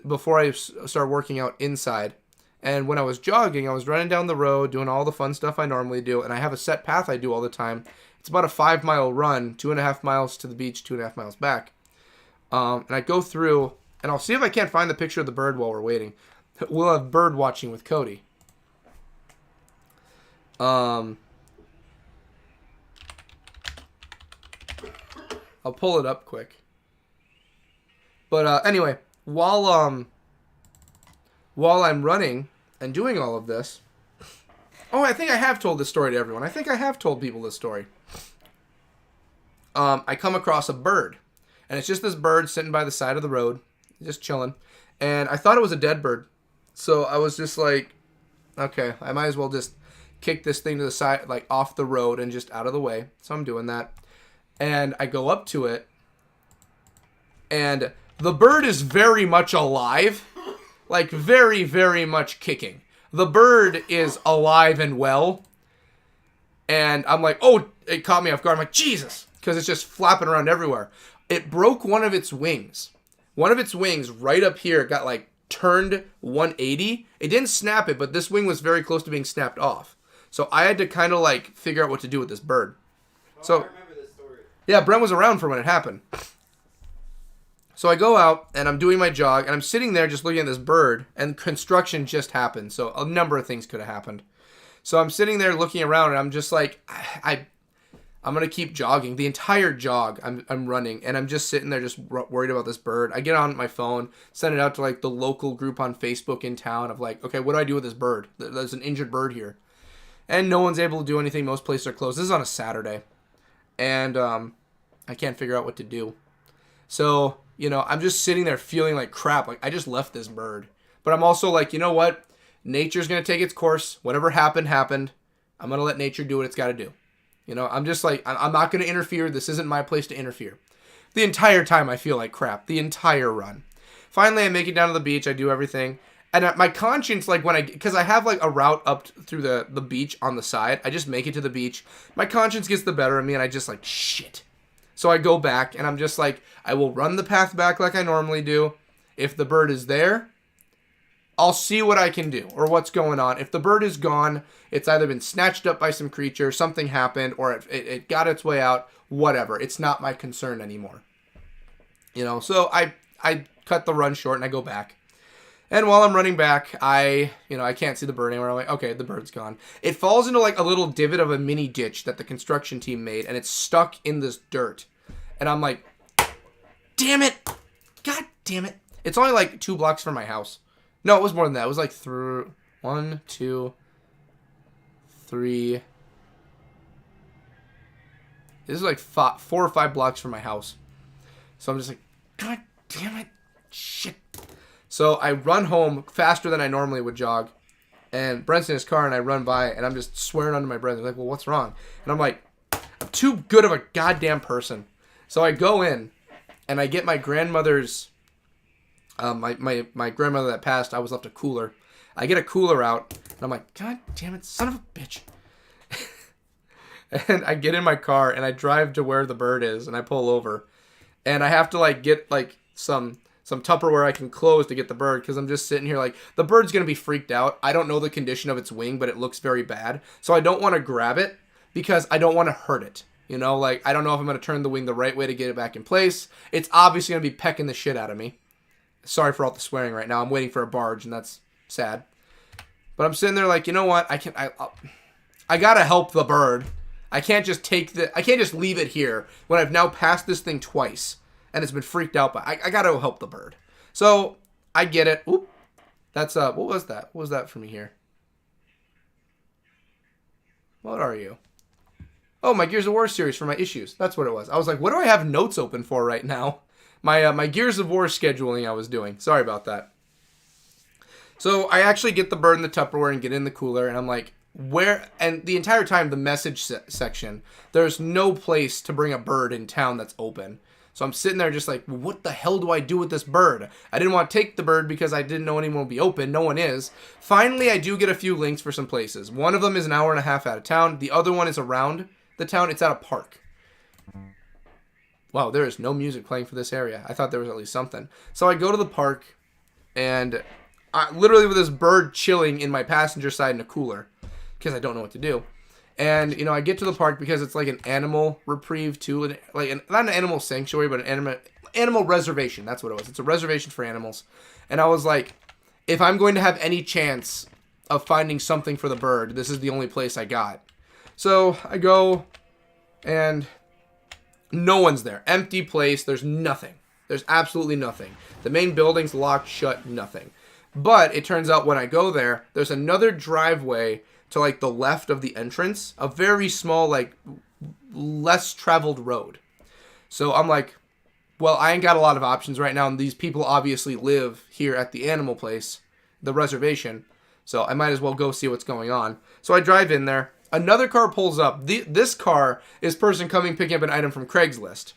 before I started working out inside. And when I was jogging, I was running down the road, doing all the fun stuff I normally do. And I have a set path I do all the time. It's about a 5-mile run, 2.5 miles to the beach, 2.5 miles back. And I go through, and I'll see if I can't find the picture of the bird while we're waiting. We'll have bird watching with Cody. I'll pull it up quick. But anyway, while I'm running and doing all of this, I think I have told this story to everyone. I think I have told people this story. I come across a bird, and it's just this bird sitting by the side of the road, just chilling. And I thought it was a dead bird, so I was just like, okay, I might as well just kick this thing to the side, like off the road and just out of the way. So I'm doing that, and I go up to it, and the bird is very much alive, like very, very much kicking. The bird is alive and well, and I'm like, oh, it caught me off guard. I'm like, Jesus, because it's just flapping around everywhere. It broke one of its wings. One of its wings right up here got like turned 180. It didn't snap it, but this wing was very close to being snapped off. So I had to kind of like figure out what to do with this bird. So I remember this story. Yeah, Brent was around for when it happened. So I go out, and I'm doing my jog, and I'm sitting there just looking at this bird, and construction just happened. So a number of things could have happened. So I'm sitting there looking around, and I'm just like, I'm going to keep jogging. The entire jog, I'm running, and I'm just sitting there just worried about this bird. I get on my phone, send it out to like the local group on Facebook in town of like, okay, what do I do with this bird? There's an injured bird here. And no one's able to do anything. Most places are closed. This is on a Saturday. And I can't figure out what to do. So, I'm just sitting there feeling like crap. Like, I just left this bird. But I'm also like, you know what? Nature's going to take its course. Whatever happened, happened. I'm going to let nature do what it's got to do. I'm just like, I'm not going to interfere. This isn't my place to interfere. The entire time I feel like crap. The entire run. Finally, I make it down to the beach. I do everything. And my conscience, like because I have like a route up through the beach on the side. I just make it to the beach. My conscience gets the better of me, and I just like, shit. So I go back, and I'm just like, I will run the path back like I normally do. If the bird is there, I'll see what I can do or what's going on. If the bird is gone, it's either been snatched up by some creature, something happened, or it got its way out, whatever. It's not my concern anymore. So I cut the run short, and I go back. And while I'm running back, I can't see the bird anymore. I'm like, okay, the bird's gone. It falls into like a little divot of a mini ditch that the construction team made, and it's stuck in this dirt. And I'm like, damn it. God damn it. It's only like 2 blocks from my house. No, it was more than that. It was like 1, 2, 3. This is like 4 or 5 blocks from my house. So I'm just like, God damn it. Shit. So I run home faster than I normally would jog. And Brent's in his car, and I run by, and I'm just swearing under my breath. They're like, well, what's wrong? And I'm like, I'm too good of a goddamn person. So I go in, and I get my grandmother's... my grandmother that passed, I was left a cooler. I get a cooler out, and I'm like, God damn it, son of a bitch. And I get in my car, and I drive to where the bird is, and I pull over. And I have to, like, get, like, some Tupperware I can close to get the bird, because I'm just sitting here like, the bird's going to be freaked out. I don't know the condition of its wing, but it looks very bad. So I don't want to grab it, because I don't want to hurt it. You know, like, I don't know if I'm going to turn the wing the right way to get it back in place. It's obviously going to be pecking the shit out of me. Sorry for all the swearing right now. I'm waiting for a barge, and that's sad. But I'm sitting there like, you know what? I gotta help the bird. I can't just leave it here when I've now passed this thing twice and it's been freaked out. But I gotta help the bird. So I get it. Oop. That's what was that? What was that for me here? What are you? Oh, my Gears of War series for my issues. That's what it was. I was like, what do I have notes open for right now? My Gears of War scheduling I was doing. Sorry about that. So I actually get the bird in the Tupperware and get in the cooler, and I'm like, where? And the entire time, the message section, there's no place to bring a bird in town that's open. So I'm sitting there just like, what the hell do I do with this bird? I didn't want to take the bird because I didn't know anyone would be open. No one is. Finally, I do get a few links for some places. One of them is an hour and a half out of town. The other one is around the town. It's at a park. Wow, there is no music playing for this area. I thought there was at least something. So I go to the park, and literally with this bird chilling in my passenger side in a cooler, because I don't know what to do. And, I get to the park because it's like an animal reprieve too. Not an animal sanctuary, but an animal reservation. That's what it was. It's a reservation for animals. And I was like, if I'm going to have any chance of finding something for the bird, this is the only place I got. So I go, and no one's there. Empty place. There's nothing. There's absolutely nothing. The main building's locked shut. Nothing. But it turns out when I go there, there's another driveway to like the left of the entrance. A very small, like, less traveled road. So I'm like, well, I ain't got a lot of options right now. And these people obviously live here at the animal place, the reservation. So I might as well go see what's going on. So I drive in there. Another car pulls up. This car is person coming picking up an item from Craigslist.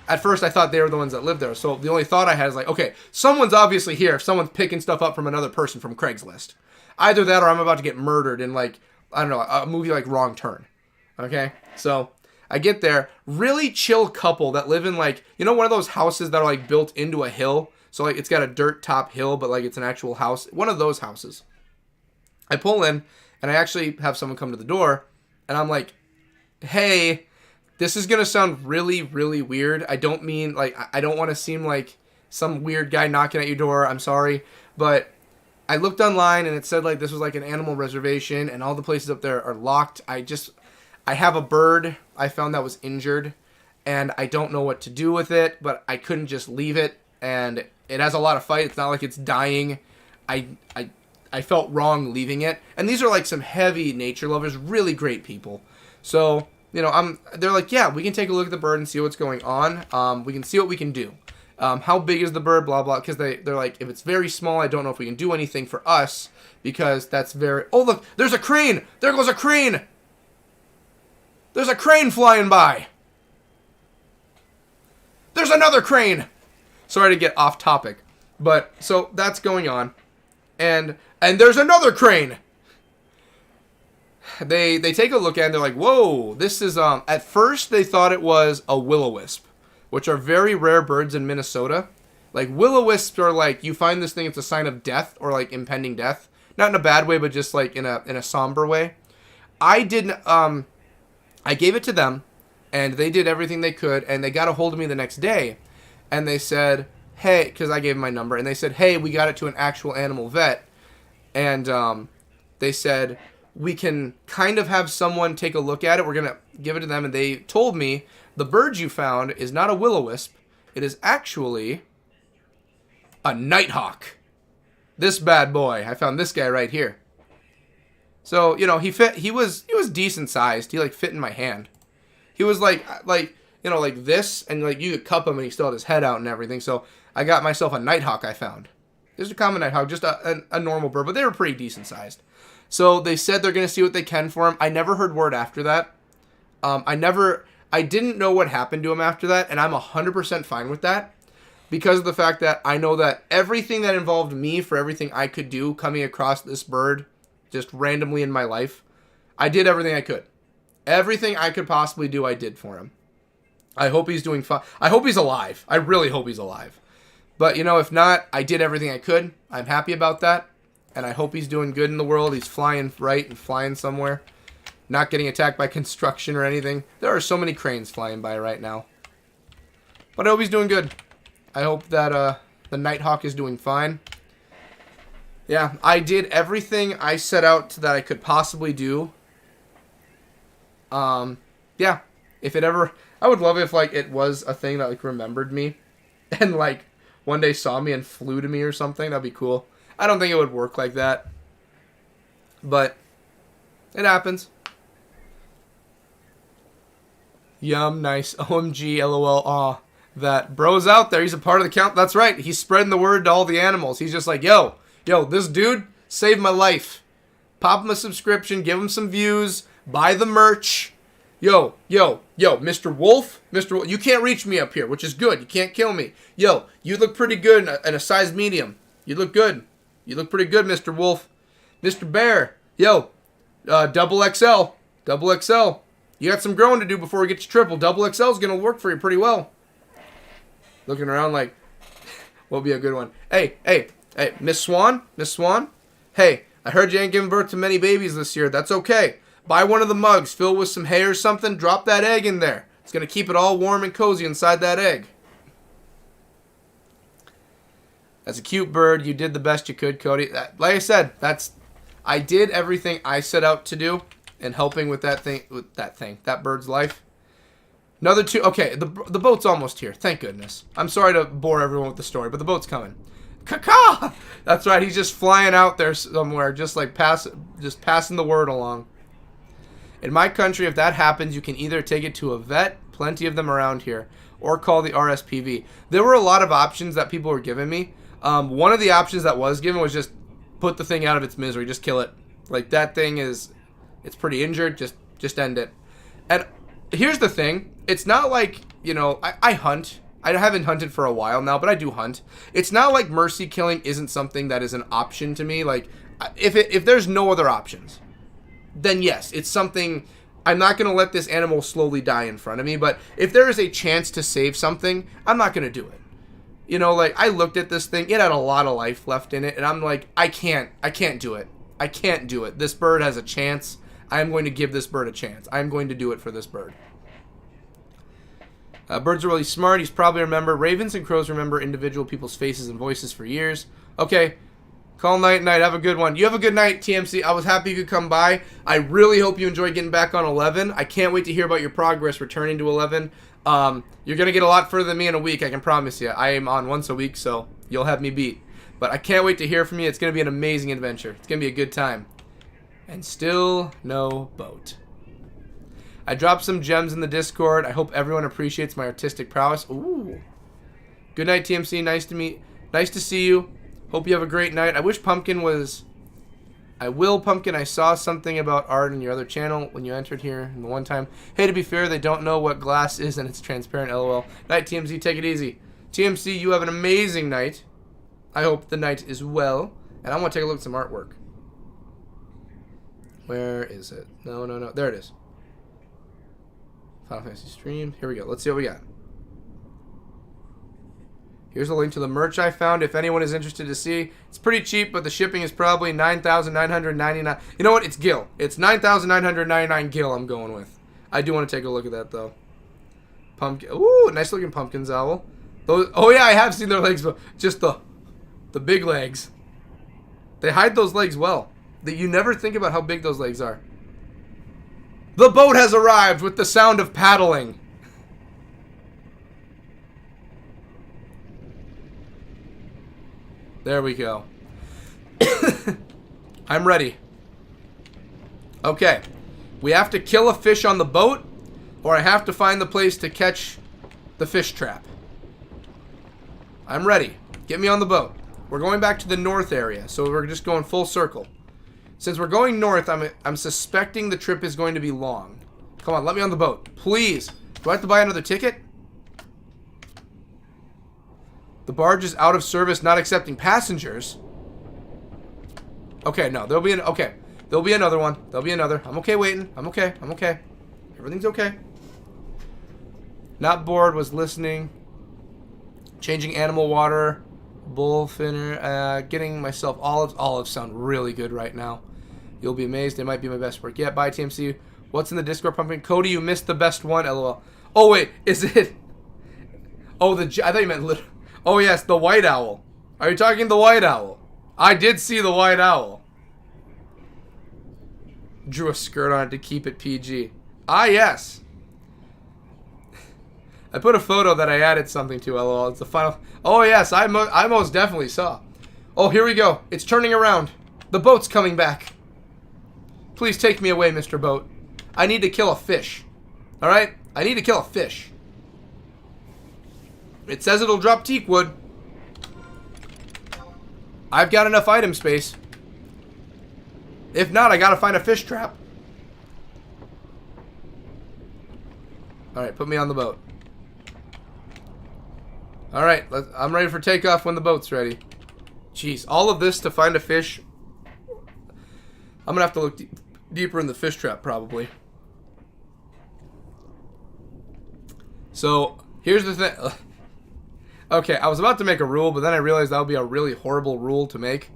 At first, I thought they were the ones that lived there. So the only thought I had is like, okay, someone's obviously here if someone's picking stuff up from another person from Craigslist. Either that or I'm about to get murdered in, like, I don't know, a movie like Wrong Turn. Okay? So I get there. Really chill couple that live in, like, one of those houses that are, like, built into a hill. So, like, it's got a dirt top hill, but, like, it's an actual house. One of those houses. I pull in, and I actually have someone come to the door, and I'm like, hey, this is going to sound really, really weird. I don't mean, like, I don't want to seem like some weird guy knocking at your door. I'm sorry. But I looked online, and it said, like, this was, like, an animal reservation, and all the places up there are locked. I have a bird I found that was injured, and I don't know what to do with it, but I couldn't just leave it, and it has a lot of fight. It's not like it's dying. I felt wrong leaving it. And these are like some heavy nature lovers, really great people. So, they're like, yeah, we can take a look at the bird and see what's going on. We can see what we can do. How big is the bird, blah, blah. Because they're like, if it's very small, I don't know if we can do anything for us. Because that's very... Oh, look, there's a crane. There goes a crane. There's a crane flying by. There's another crane. Sorry to get off topic. But, so that's going on. And there's another crane. They take a look at it and they're like, whoa, this is, at first they thought it was a will-o-wisp, which are very rare birds in Minnesota. Like, will-o-wisps are like, you find this thing, it's a sign of death or like impending death. Not in a bad way, but just like in a somber way. I gave it to them, and they did everything they could, and they got a hold of me the next day, and they said, hey, because I gave them my number, and they said, hey, we got it to an actual animal vet, and they said, we can kind of have someone take a look at it. We're going to give it to them, and they told me the bird you found is not a will-o-wisp. It is actually a nighthawk. This bad boy. I found this guy right here. So, you know, he was decent sized. He like fit in my hand. He was like you know, like this, and like you could cup him and he still had his head out and everything. So I got myself a nighthawk I found. This is a common nighthawk, just a normal bird, but they were pretty decent sized. So they said they're going to see what they can for him. I never heard word after that. I didn't know what happened to him after that, and I'm 100% fine with that because of the fact that I know that everything that involved me for everything I could do coming across this bird just randomly in my life, I did everything I could. Everything I could possibly do, I did for him. I hope he's doing fine. I hope he's alive. I really hope he's alive. But, you know, if not, I did everything I could. I'm happy about that. And I hope he's doing good in the world. He's flying right and flying somewhere. Not getting attacked by construction or anything. There are so many cranes flying by right now. But I hope he's doing good. I hope that the Nighthawk is doing fine. Yeah, I did everything I set out that I could possibly do. Yeah, if it ever... I would love if, like, it was a thing that, like, remembered me. And, like, one day saw me and flew to me or something. That'd be cool. I don't think it would work like that. But it happens. Yum, nice. OMG, LOL, aw. That bro's out there. He's a part of the count. That's right. He's spreading the word to all the animals. He's just like, yo, this dude saved my life. Pop him a subscription. Give him some views. Buy the merch. Yo, Mr. Wolf. You can't reach me up here, which is good. You can't kill me. Yo, you look pretty good in a size medium. You look good. You look pretty good, Mr. Wolf. Mr. Bear. Yo, double XL. Double XL. You got some growing to do before we get to triple. Double XL is going to work for you pretty well. Looking around like, what'll be a good one? Hey, Miss Swan? Hey, I heard you ain't giving birth to many babies this year. That's okay. Buy one of the mugs, fill with some hay or something, drop that egg in there. It's going to keep it all warm and cozy inside that egg. That's a cute bird. You did the best you could, Cody. Like I said, I did everything I set out to do in helping with that bird's life. Another two. Okay, the boat's almost here. Thank goodness. I'm sorry to bore everyone with the story, but the boat's coming. Caca! That's right. He's just flying out there somewhere, just passing the word along. In my country, if that happens, you can either take it to a vet, plenty of them around here, or call the RSPV. There were a lot of options that people were giving me. One of the options that was given was just put the thing out of its misery, just kill it. Like, that thing it's pretty injured, just end it. And here's the thing, it's not like, you know, I hunt. I haven't hunted for a while now, but I do hunt. It's not like mercy killing isn't something that is an option to me. Like, if there's no other options, then yes, it's something. I'm not going to let this animal slowly die in front of me, but if there is a chance to save something, I'm not going to do it. You know, like, I looked at this thing, it had a lot of life left in it, and I'm like, I can't do it. I can't do it. This bird has a chance. I'm going to give this bird a chance. I'm going to do it for this bird. Birds are really smart. He's probably remember. Ravens and crows remember individual people's faces and voices for years. Okay. Call night. Have a good one. You have a good night, TMC. I was happy you could come by. I really hope you enjoyed getting back on 11. I can't wait to hear about your progress returning to 11. You're going to get a lot further than me in a week, I can promise you. I am on once a week, so you'll have me beat. But I can't wait to hear from you. It's going to be an amazing adventure. It's going to be a good time. And still no boat. I dropped some gems in the Discord. I hope everyone appreciates my artistic prowess. Ooh. Good night, TMC. Nice to see you. Hope you have a great night. I wish Pumpkin was... Pumpkin. I saw something about art in your other channel when you entered here in the one time. Hey, to be fair, they don't know what glass is and it's transparent, LOL. Night, TMZ. Take it easy. TMC, you have an amazing night. I hope the night is well. And I want to take a look at some artwork. Where is it? No. There it is. Final Fantasy stream. Here we go. Let's see what we got. Here's a link to the merch I found if anyone is interested to see. It's pretty cheap, but the shipping is probably $9,999. You know what? It's Gil. It's $9,999 Gil I'm going with. I do want to take a look at that, though. Pumpkin. Ooh, nice looking Pumpkin's owl. Those, oh yeah, I have seen their legs, but just the big legs. They hide those legs well. That you never think about how big those legs are. The boat has arrived with the sound of paddling. There we go. I'm ready. Okay. We have to kill a fish on the boat, or I have to find the place to catch the fish trap. I'm ready. Get me on the boat. We're going back to the north area, so we're just going full circle. Since we're going north, I'm suspecting the trip is going to be long. Come on, let me on the boat. Please. Do I have to buy another ticket? The barge is out of service, not accepting passengers. Okay, no, there'll be there'll be another one. There'll be another. I'm okay waiting. I'm okay. I'm okay. Everything's okay. Not bored, was listening. Changing animal water. Bull finner. Getting myself olives. Olives sound really good right now. You'll be amazed. They might be my best work yet. Bye, TMC. What's in the Discord pumping? Cody, you missed the best one. LOL. Oh, wait. Is it? Oh, I thought you meant literal. Oh, yes. The white owl. Are you talking the white owl? I did see the white owl. Drew a skirt on it to keep it PG. Ah, yes. I put a photo that I added something to. LOL. It's the final. Oh, yes. I most definitely saw. Oh, here we go. It's turning around. The boat's coming back. Please take me away, Mr. Boat. I need to kill a fish. Alright? I need to kill a fish. It says it'll drop teak wood. I've got enough item space. If not, I gotta find a fish trap. Alright, put me on the boat. Alright, I'm ready for takeoff when the boat's ready. Jeez, all of this to find a fish. I'm gonna have to look deeper in the fish trap, probably. So, here's the thing. Okay, I was about to make a rule, but then I realized that would be a really horrible rule to make.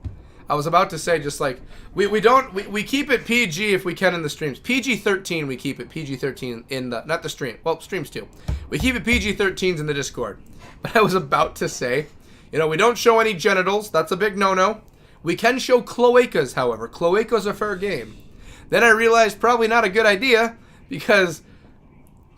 I was about to say just like, we keep it PG if we can in the streams. PG-13 we keep it, PG-13 in the, not the stream, well, streams too. We keep it PG-13s in the Discord. But I was about to say, you know, we don't show any genitals, that's a big no-no. We can show cloacas, however. Cloacas are fair game. Then I realized probably not a good idea, because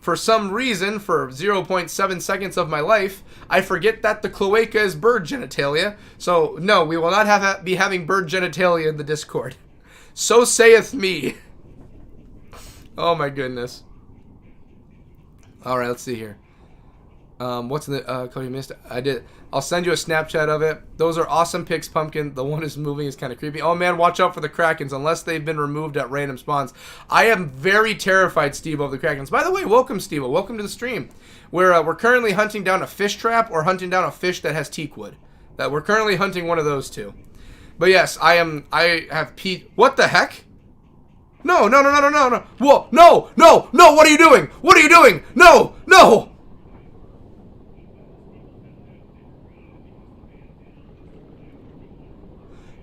for some reason, for 0.7 seconds of my life, I forget that the cloaca is bird genitalia. So, no, we will not be having bird genitalia in the Discord. So saith me. Oh my goodness. Alright, let's see here. What's in the, Cody missed it. I did. I'll send you a Snapchat of it. Those are awesome pics, Pumpkin. The one is moving is kind of creepy. Oh man, watch out for the Krakens, unless they've been removed at random spawns. I am very terrified, Steve, of the Krakens. By the way, welcome, Steve. Welcome to the stream. We're currently hunting down a fish trap or hunting down a fish that has teak wood. That we're currently hunting one of those two. But yes, I have what the heck? No. Whoa, no, what are you doing? What are you doing? No.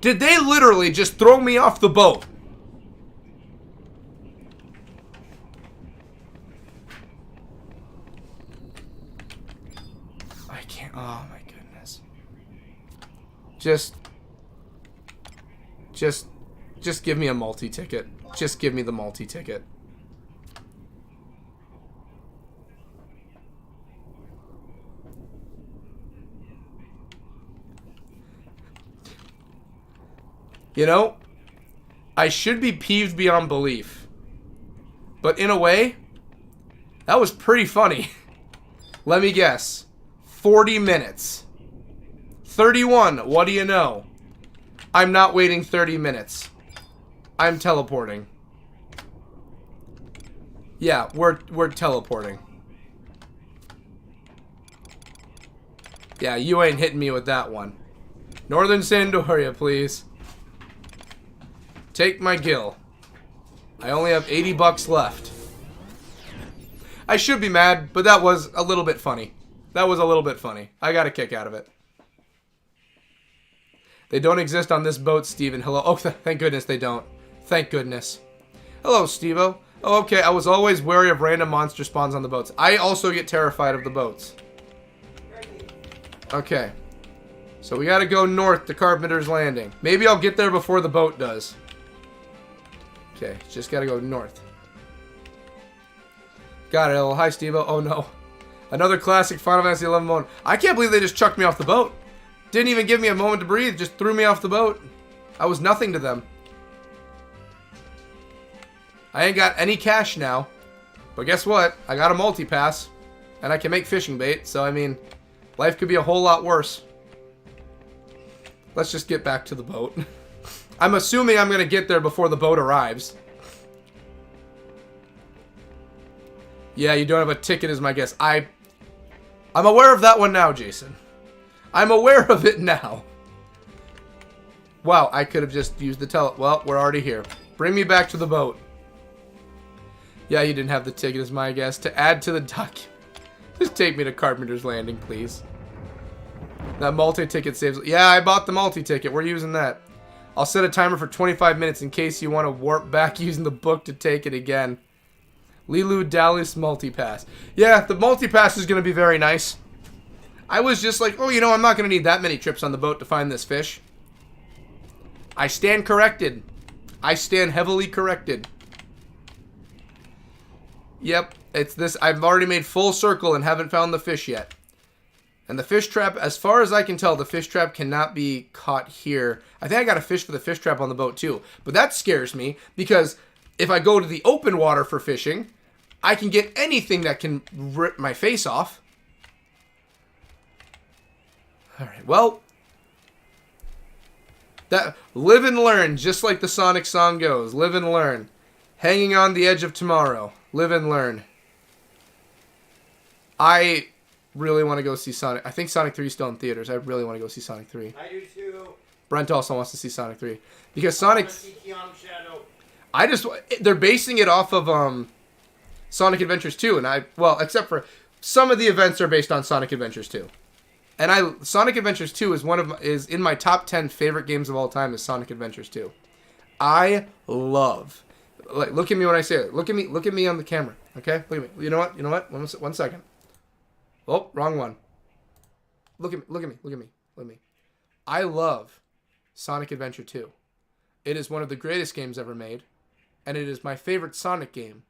Did they literally just throw me off the boat? I can't. Oh my goodness. Just give me a multi-ticket. Just give me the multi-ticket. You know, I should be peeved beyond belief. But in a way, that was pretty funny. Let me guess. 40 minutes. 31, what do you know? I'm not waiting 30 minutes. I'm teleporting. Yeah, we're teleporting. Yeah, you ain't hitting me with that one. Northern Sandoria, please. Take my gill. I only have 80 bucks left. I should be mad, but that was a little bit funny. That was a little bit funny. I got a kick out of it. They don't exist on this boat, Steven. Hello. Oh, thank goodness they don't. Thank goodness. Hello, Steve-O. Oh, okay, I was always wary of random monster spawns on the boats. I also get terrified of the boats. Okay. So we gotta go north to Carpenter's Landing. Maybe I'll get there before the boat does. Okay, just gotta go north. Got it, hi Steve-O. Oh no. Another classic Final Fantasy 11 moment. I can't believe they just chucked me off the boat. Didn't even give me a moment to breathe, just threw me off the boat. I was nothing to them. I ain't got any cash now. But guess what? I got a multi-pass. And I can make fishing bait, so I mean, life could be a whole lot worse. Let's just get back to the boat. I'm assuming I'm going to get there before the boat arrives. Yeah, you don't have a ticket is my guess. I'm aware of that one now, Jason. I'm aware of it now. Wow, I could have just used the well, we're already here. Bring me back to the boat. Yeah, you didn't have the ticket is my guess. To add to the document. Just take me to Carpenter's Landing, please. That multi-ticket saves... Yeah, I bought the multi-ticket. We're using that. I'll set a timer for 25 minutes in case you want to warp back using the book to take it again. Lilu Dallas multi-pass. Yeah, the multi-pass is going to be very nice. I was just like, oh, you know, I'm not going to need that many trips on the boat to find this fish. I stand corrected. I stand heavily corrected. Yep, it's this. I've already made full circle and haven't found the fish yet. And the fish trap, as far as I can tell, the fish trap cannot be caught here. I think I got a fish for the fish trap on the boat too. But that scares me because if I go to the open water for fishing, I can get anything that can rip my face off. Alright, well. Live and learn, just like the Sonic song goes. Live and learn. Hanging on the edge of tomorrow. Live and learn. I really want to go see Sonic. I think Sonic 3 is still in theaters. I really want to go see Sonic 3. I do too. Brent also wants to see Sonic 3. Because Sonic... They're basing it off of Sonic Adventures 2. And well, except for some of the events are based on Sonic Adventures 2. And Sonic Adventures 2 is in my top 10 favorite games of all time is Sonic Adventures 2. I love... Like, look at me when I say it. Look at me on the camera. Okay? Look at me. You know what? One second. Oh, wrong one. Look at me. I love Sonic Adventure 2. It is one of the greatest games ever made, and it is my favorite Sonic game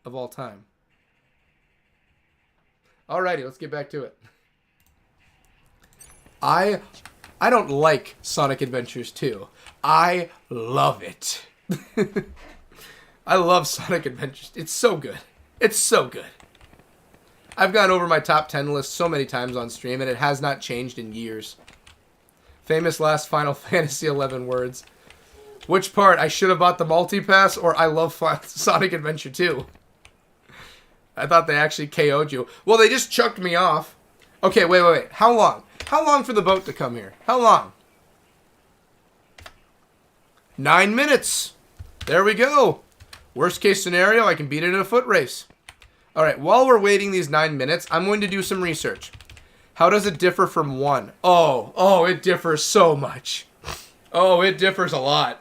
of all time. Alrighty, let's get back to it. I don't like Sonic Adventures 2. I love it. I love Sonic Adventures. It's so good. It's so good. I've gone over my top 10 list so many times on stream, and it has not changed in years. Famous last Final Fantasy 11 words. Which part? I should have bought the multi-pass, or I love Sonic Adventure 2. I thought they actually KO'd you. Well, they just chucked me off. Okay, wait. How long? How long for the boat to come here? How long? 9 minutes. There we go. Worst case scenario, I can beat it in a foot race. Alright, while we're waiting these 9 minutes, I'm going to do some research. How does it differ from 1? Oh, it differs so much. Oh, it differs a lot.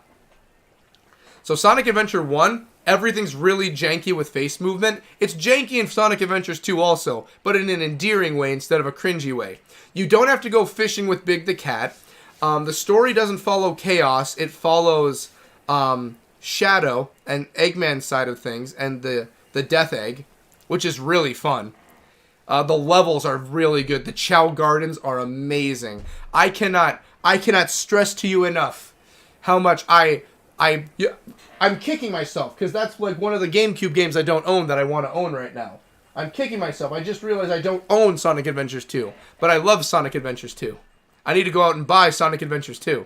So Sonic Adventure 1, everything's really janky with face movement. It's janky in Sonic Adventures 2 also, but in an endearing way instead of a cringy way. You don't have to go fishing with Big the Cat. The story doesn't follow Chaos. It follows Shadow and Eggman's side of things and the Death Egg, which is really fun. The levels are really good. The Chow Gardens are amazing. I cannot stress to you enough how much I'm kicking myself because that's like one of the GameCube games I don't own that I want to own right now. I'm kicking myself. I just realized I don't own Sonic Adventures 2, but I love Sonic Adventures 2. I need to go out and buy Sonic Adventures 2.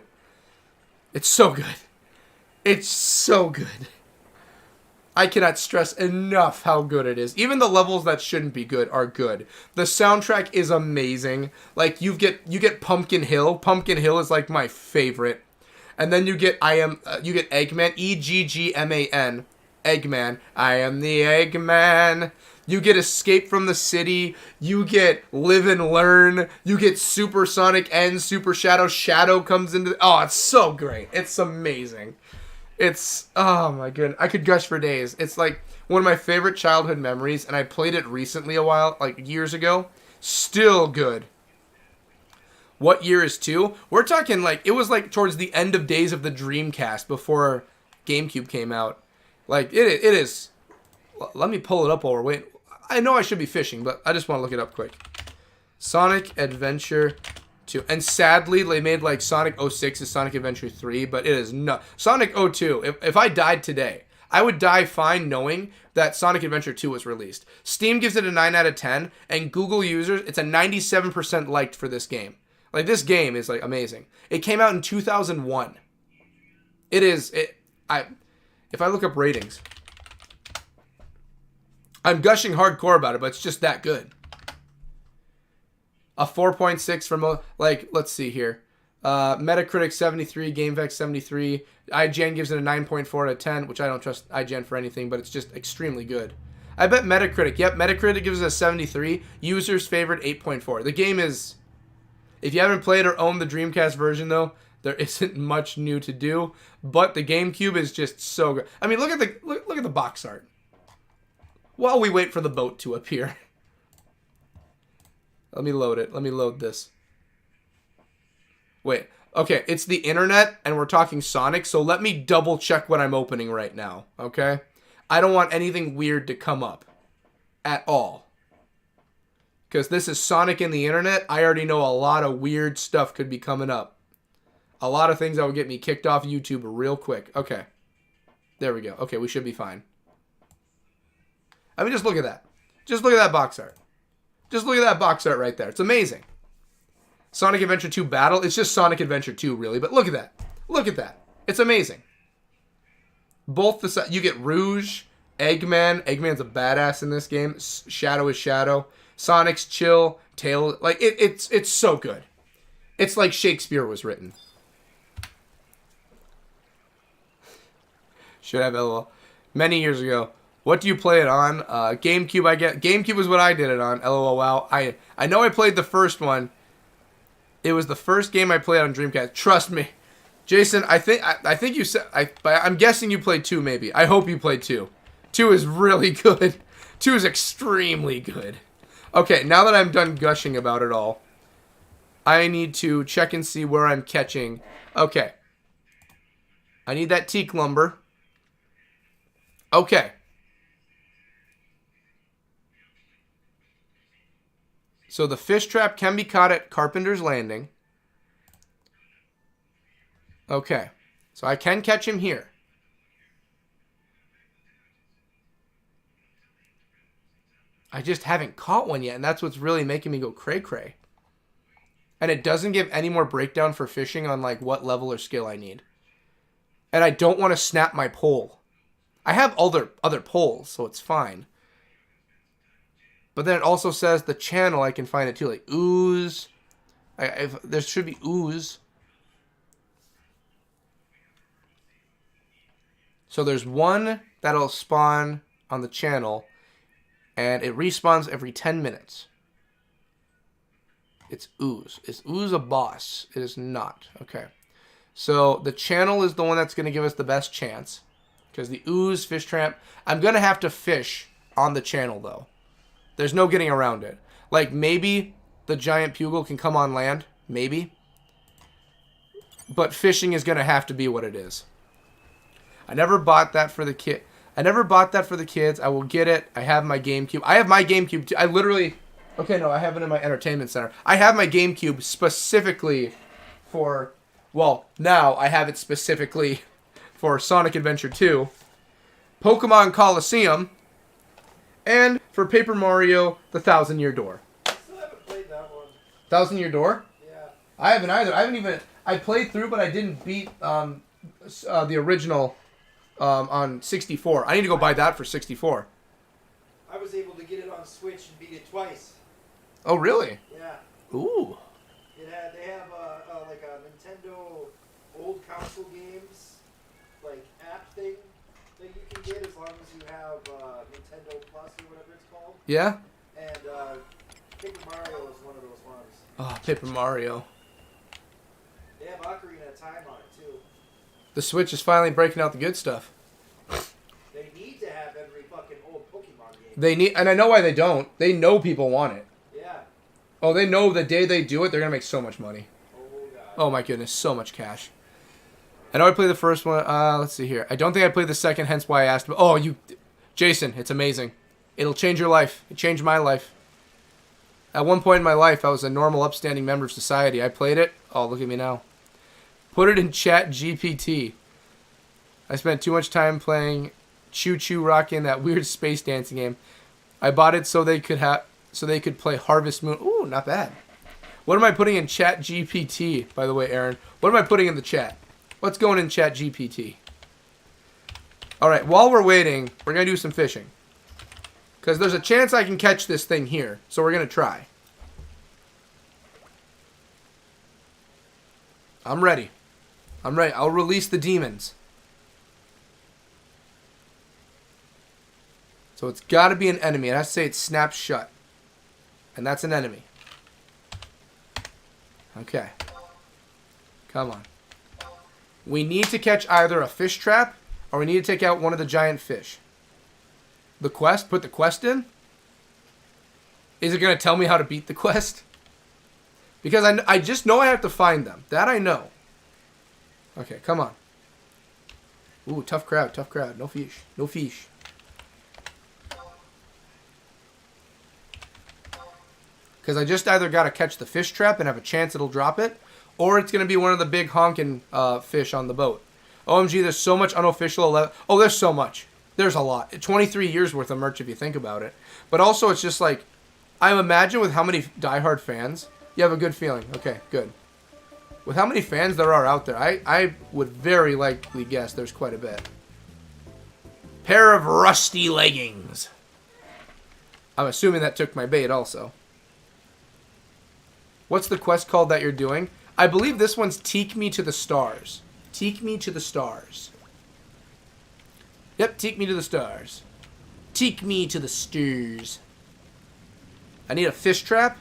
It's so good. It's so good. I cannot stress enough how good it is. Even the levels that shouldn't be good are good. The soundtrack is amazing. Like you get Pumpkin Hill. Pumpkin Hill is like my favorite. And then you get Eggman, Eggman, Eggman. I am the Eggman. You get Escape from the City. You get Live and Learn. You get Super Sonic and Super Shadow. Shadow comes into... Oh, it's so great. It's amazing. It's... Oh, my goodness. I could gush for days. It's like one of my favorite childhood memories, and I played it recently like years ago. Still good. what year is 2? We're talking like, it was like towards the end of days of the Dreamcast before GameCube came out. Like, it is. Let me pull it up while we're waiting. I know I should be fishing, but I just want to look it up quick. Sonic Adventure 2. And sadly, they made like Sonic 06 is Sonic Adventure 3, but it is not. Sonic 02, if I died today, I would die fine knowing that Sonic Adventure 2 was released. Steam gives it a 9 out of 10, and Google users, it's a 97% liked for this game. Like, this game is, like, amazing. It came out in 2001. If I look up ratings, I'm gushing hardcore about it, but it's just that good. A 4.6 from, like, let's see here. Metacritic 73, GameVex 73. IGN gives it a 9.4 out of 10, which I don't trust IGN for anything, but it's just extremely good. I bet Metacritic, Metacritic gives it a 73. Users favorite 8.4. The game is, if you haven't played or owned the Dreamcast version though, there isn't much new to do, but the GameCube is just so good. I mean, look at the box art. While we wait for the boat to appear. Let me load it. Let me load this. Wait. Okay, it's the internet, and we're talking Sonic, so let me double check what I'm opening right now, okay? I don't want anything weird to come up. At all. Because this is Sonic in the internet, I already know a lot of weird stuff could be coming up. A lot of things that would get me kicked off YouTube real quick. Okay. There we go. Okay, we should be fine. I mean, just look at that. Just look at that box art. Just look at that box art right there. It's amazing. Sonic Adventure 2 Battle. It's just Sonic Adventure 2, really. But look at that. Look at that. It's amazing. Both you get Rouge, Eggman. Eggman's a badass in this game. Shadow is Shadow. Sonic's chill. Tail. Like, it's so good. It's like Shakespeare was written. Should have LOL. Many years ago. What do you play it on? GameCube, I get. GameCube is what I did it on. LOL, wow. I know I played the first one. It was the first game I played on Dreamcast. Trust me. Jason, I think you said... I'm guessing you played 2, maybe. I hope you played 2. 2 is really good. 2 is extremely good. Okay, now that I'm done gushing about it all, I need to check and see where I'm catching. Okay. I need that teak lumber. Okay. So the fish trap can be caught at Carpenter's Landing. Okay. So I can catch him here. I just haven't caught one yet, and that's what's really making me go cray-cray. And it doesn't give any more breakdown for fishing on like what level or skill I need. And I don't want to snap my pole. I have other poles, so it's fine. But then it also says the channel, I can find it too, like ooze. There should be ooze. So there's one that'll spawn on the channel, and it respawns every 10 minutes. It's ooze. Is ooze a boss? It is not. Okay. So the channel is the one that's going to give us the best chance. Because the ooze, fish trap, I'm going to have to fish on the channel though. There's no getting around it. Like, maybe the giant pugil can come on land. Maybe. But fishing is going to have to be what it is. I never bought that for the kid. I never bought that for the kids. I will get it. I have my GameCube. I have my GameCube too. I literally... Okay, no, I have it in my entertainment center. I have my GameCube specifically for... Well, now I have it specifically for Sonic Adventure 2, Pokemon Coliseum, and for Paper Mario, The 1,000-Year Door. I still haven't played that one. 1,000-Year Door? Yeah. I haven't either. I haven't even... I played through, but I didn't beat the original on 64. I need to go buy that for 64. I was able to get it on Switch and beat it twice. Oh, really? Yeah. Ooh. They have like a Nintendo old console games like app thing that you can get as long as you have Nintendo Plus or whatever it's called. Yeah? And Paper Mario is one of those ones. Oh, Paper Mario. They have Ocarina of Time on it too. The Switch is finally breaking out the good stuff. They need to have every fucking old Pokemon game. They need, and I know why they don't. They know people want it. Yeah. Oh, they know the day they do it, they're gonna make so much money. Oh my goodness, so much cash. I know I played the first one. Let's see here. I don't think I played the second, hence why I asked. Oh, Jason, it's amazing. It'll change your life. It changed my life. At one point in my life, I was a normal, upstanding member of society. I played it. Oh, look at me now. Put it in Chat GPT. I spent too much time playing Choo Choo Rockin', that weird space dancing game. I bought it so they could play Harvest Moon. Ooh, not bad. What am I putting in Chat GPT, by the way, Aaron? What am I putting in the chat? What's going in Chat GPT? All right, while we're waiting, we're going to do some fishing. Because there's a chance I can catch this thing here. So we're going to try. I'm ready. I'm ready. I'll release the demons. So it's got to be an enemy. It has to say it snaps shut. And that's an enemy. Okay. Come on. We need to catch either a fish trap or we need to take out one of the giant fish. The quest? Put the quest in? Is it going to tell me how to beat the quest? Because I just know I have to find them. That I know. Okay, come on. Ooh, tough crowd, tough crowd. No fish. No fish. Because I just either got to catch the fish trap and have a chance it'll drop it, or it's going to be one of the big honking fish on the boat. OMG, there's so much unofficial. Oh, there's so much. There's a lot. 23 years worth of merch if you think about it. But also, it's just like, I imagine with how many diehard fans, you have a good feeling. Okay, good. With how many fans there are out there, I would very likely guess there's quite a bit. Pair of rusty leggings. I'm assuming that took my bait also. What's the quest called that you're doing? I believe this one's Take Me to the Stars. Take Me to the Stars. Yep, take me to the stars. Take me to the stars. I need a fish trap,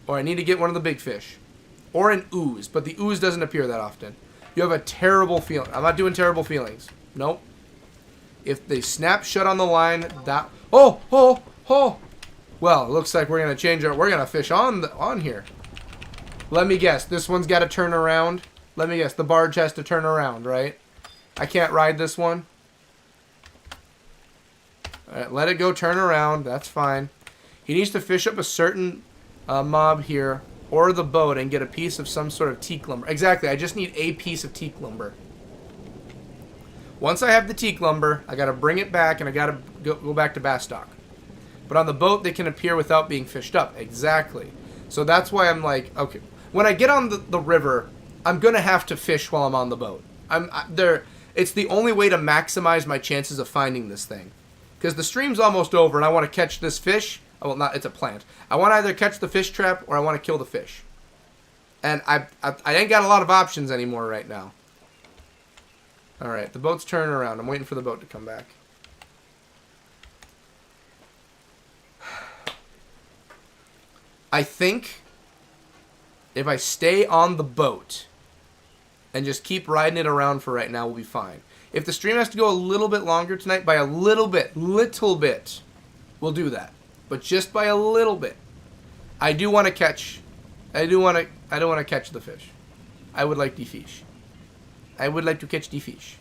or I need to get one of the big fish. Or an ooze, but the ooze doesn't appear that often. You have a terrible feeling. I'm not doing terrible feelings. Nope. If they snap shut on the line, that... Oh! Well, it looks like we're going to change our... We're going to fish on here. Let me guess. This one's got to turn around. Let me guess. The barge has to turn around, right? I can't ride this one. Alright, let it go turn around. That's fine. He needs to fish up a certain mob here, or the boat, and get a piece of some sort of teak lumber. Exactly, I just need a piece of teak lumber. Once I have the teak lumber, I gotta bring it back, and I gotta go back to Bastock. But on the boat, they can appear without being fished up. Exactly. So that's why I'm like, okay. When I get on the river, I'm gonna have to fish while I'm on the boat. It's the only way to maximize my chances of finding this thing. Because the stream's almost over and I want to catch this fish. Oh, well, not, it's a plant. I want to either catch the fish trap or I want to kill the fish. And I ain't got a lot of options anymore right now. Alright, the boat's turning around. I'm waiting for the boat to come back. I think if I stay on the boat and just keep riding it around for right now, we'll be fine. If the stream has to go a little bit longer tonight, by a little bit, we'll do that. But just by a little bit. I do want to catch. I don't want to catch the fish. I would like the fish. I would like to catch the fish.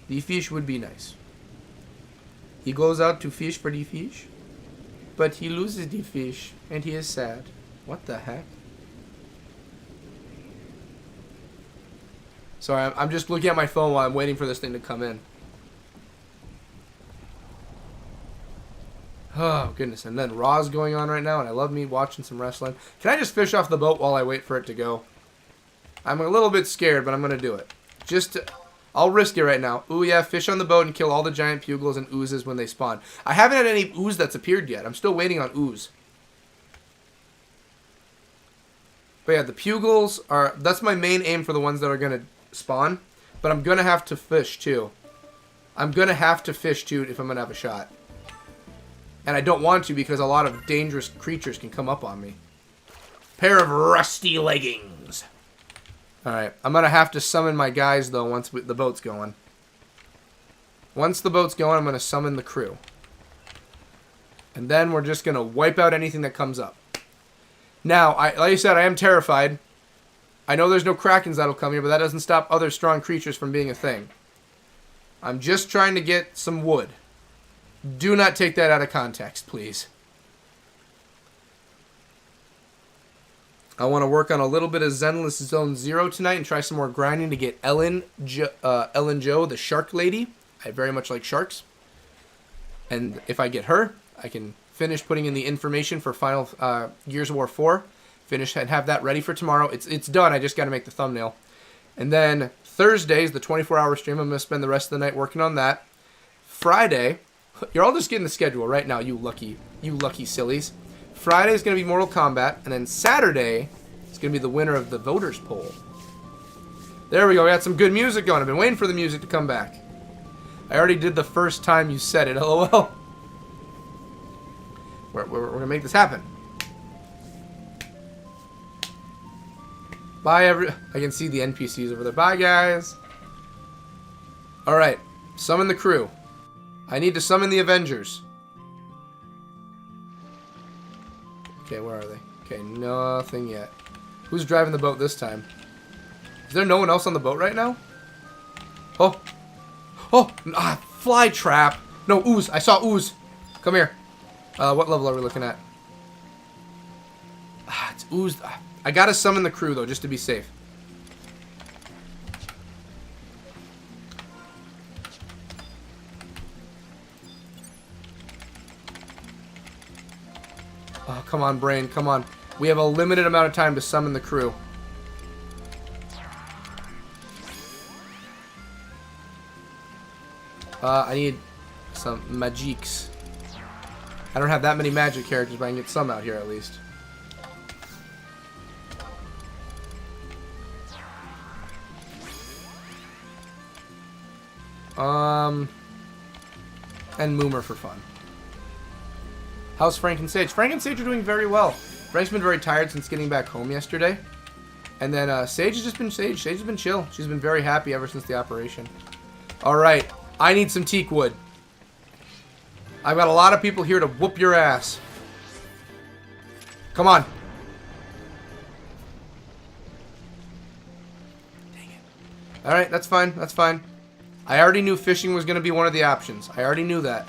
The fish would be nice. He goes out to fish for the fish, but he loses the fish, and he is sad. What the heck? Sorry, I'm just looking at my phone while I'm waiting for this thing to come in. Oh, goodness. And then Raw's going on right now, and I love me watching some wrestling. Can I just fish off the boat while I wait for it to go? I'm a little bit scared, but I'm going to do it. I'll risk it right now. Ooh, yeah, fish on the boat and kill all the giant pugils and oozes when they spawn. I haven't had any ooze that's appeared yet. I'm still waiting on ooze. But yeah, the pugils are... That's my main aim for the ones that are going to spawn, but I'm gonna have to fish too. I'm gonna have to fish too if I'm gonna have a shot, and I don't want to because a lot of dangerous creatures can come up on me. Pair of rusty leggings. All right, I'm gonna have to summon my guys though once the boat's going. Once the boat's going, I'm gonna summon the crew, and then we're just gonna wipe out anything that comes up. Now, like I said, I am terrified. I know there's no krakens that'll come here, but that doesn't stop other strong creatures from being a thing. I'm just trying to get some wood. Do not take that out of context, please. I want to work on a little bit of Zenless Zone Zero tonight and try some more grinding to get Ellen Jo, the shark lady. I very much like sharks. And if I get her, I can finish putting in the information for Final Gears of War 4. Finish and have that ready for tomorrow. It's done. I just got to make the thumbnail. And then Thursday is the 24-hour stream. I'm going to spend the rest of the night working on that. Friday, you're all just getting the schedule right now, you lucky sillies. Friday is going to be Mortal Kombat, and then Saturday is going to be the winner of the voters poll. There we go. We got some good music going. I've been waiting for the music to come back. I already did the first time you said it. LOL. We're going to make this happen. Bye, I can see the NPCs over there. Bye, guys. Alright. Summon the crew. I need to summon the Avengers. Okay, where are they? Okay, nothing yet. Who's driving the boat this time? Is there no one else on the boat right now? Oh. Oh! Fly trap! No, ooze. I saw ooze. Come here. What level are we looking at? It's ooze. I gotta summon the crew, though, just to be safe. Oh, come on, brain. Come on. We have a limited amount of time to summon the crew. I need some magiques. I don't have that many magic characters, but I can get some out here at least. And Moomer for fun. How's Frank and Sage? Frank and Sage are doing very well. Frank's been very tired since getting back home yesterday. And then Sage has just been Sage. Sage has been chill. She's been very happy ever since the operation. Alright. I need some teak wood. I've got a lot of people here to whoop your ass. Come on. Dang it. Alright, that's fine. That's fine. I already knew fishing was going to be one of the options. I already knew that.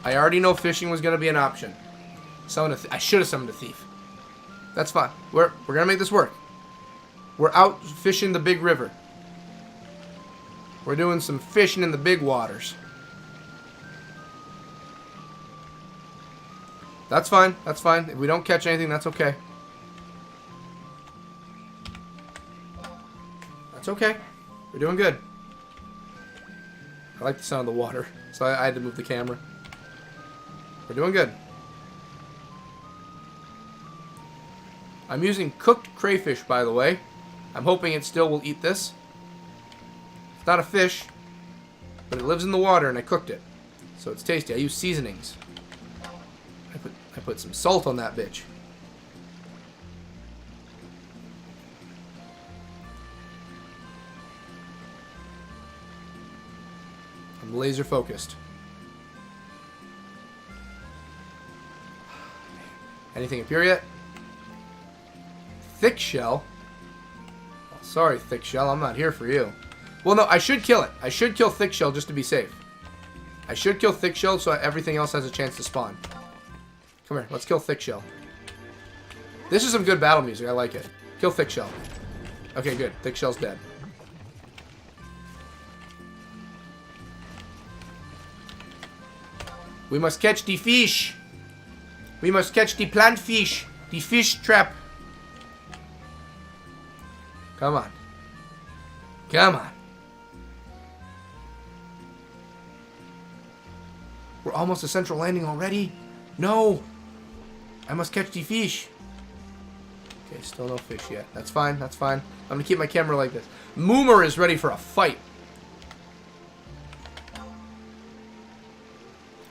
I already know fishing was going to be an option. I should have summoned a thief. That's fine. We're going to make this work. We're out fishing the big river. We're doing some fishing in the big waters. That's fine. That's fine. If we don't catch anything, that's okay. That's okay. We're doing good. I like the sound of the water, so I had to move the camera. We're doing good. I'm using cooked crayfish, by the way. I'm hoping it still will eat this. It's not a fish, but it lives in the water, and I cooked it. So it's tasty. I use seasonings. I put some salt on that bitch. I'm laser focused. Anything appear yet? Thick shell? Oh, sorry, thick shell. I'm not here for you. Well, no, I should kill it. I should kill thick shell just to be safe. I should kill thick shell so everything else has a chance to spawn. Come here. Let's kill thick shell. This is some good battle music. I like it. Kill thick shell. Okay, good. Thick shell's dead. We must catch the fish. We must catch the plant fish. The fish trap. Come on. Come on. We're almost to central landing already. No. I must catch the fish. Okay, still no fish yet. That's fine. That's fine. I'm going to keep my camera like this. Moomer is ready for a fight.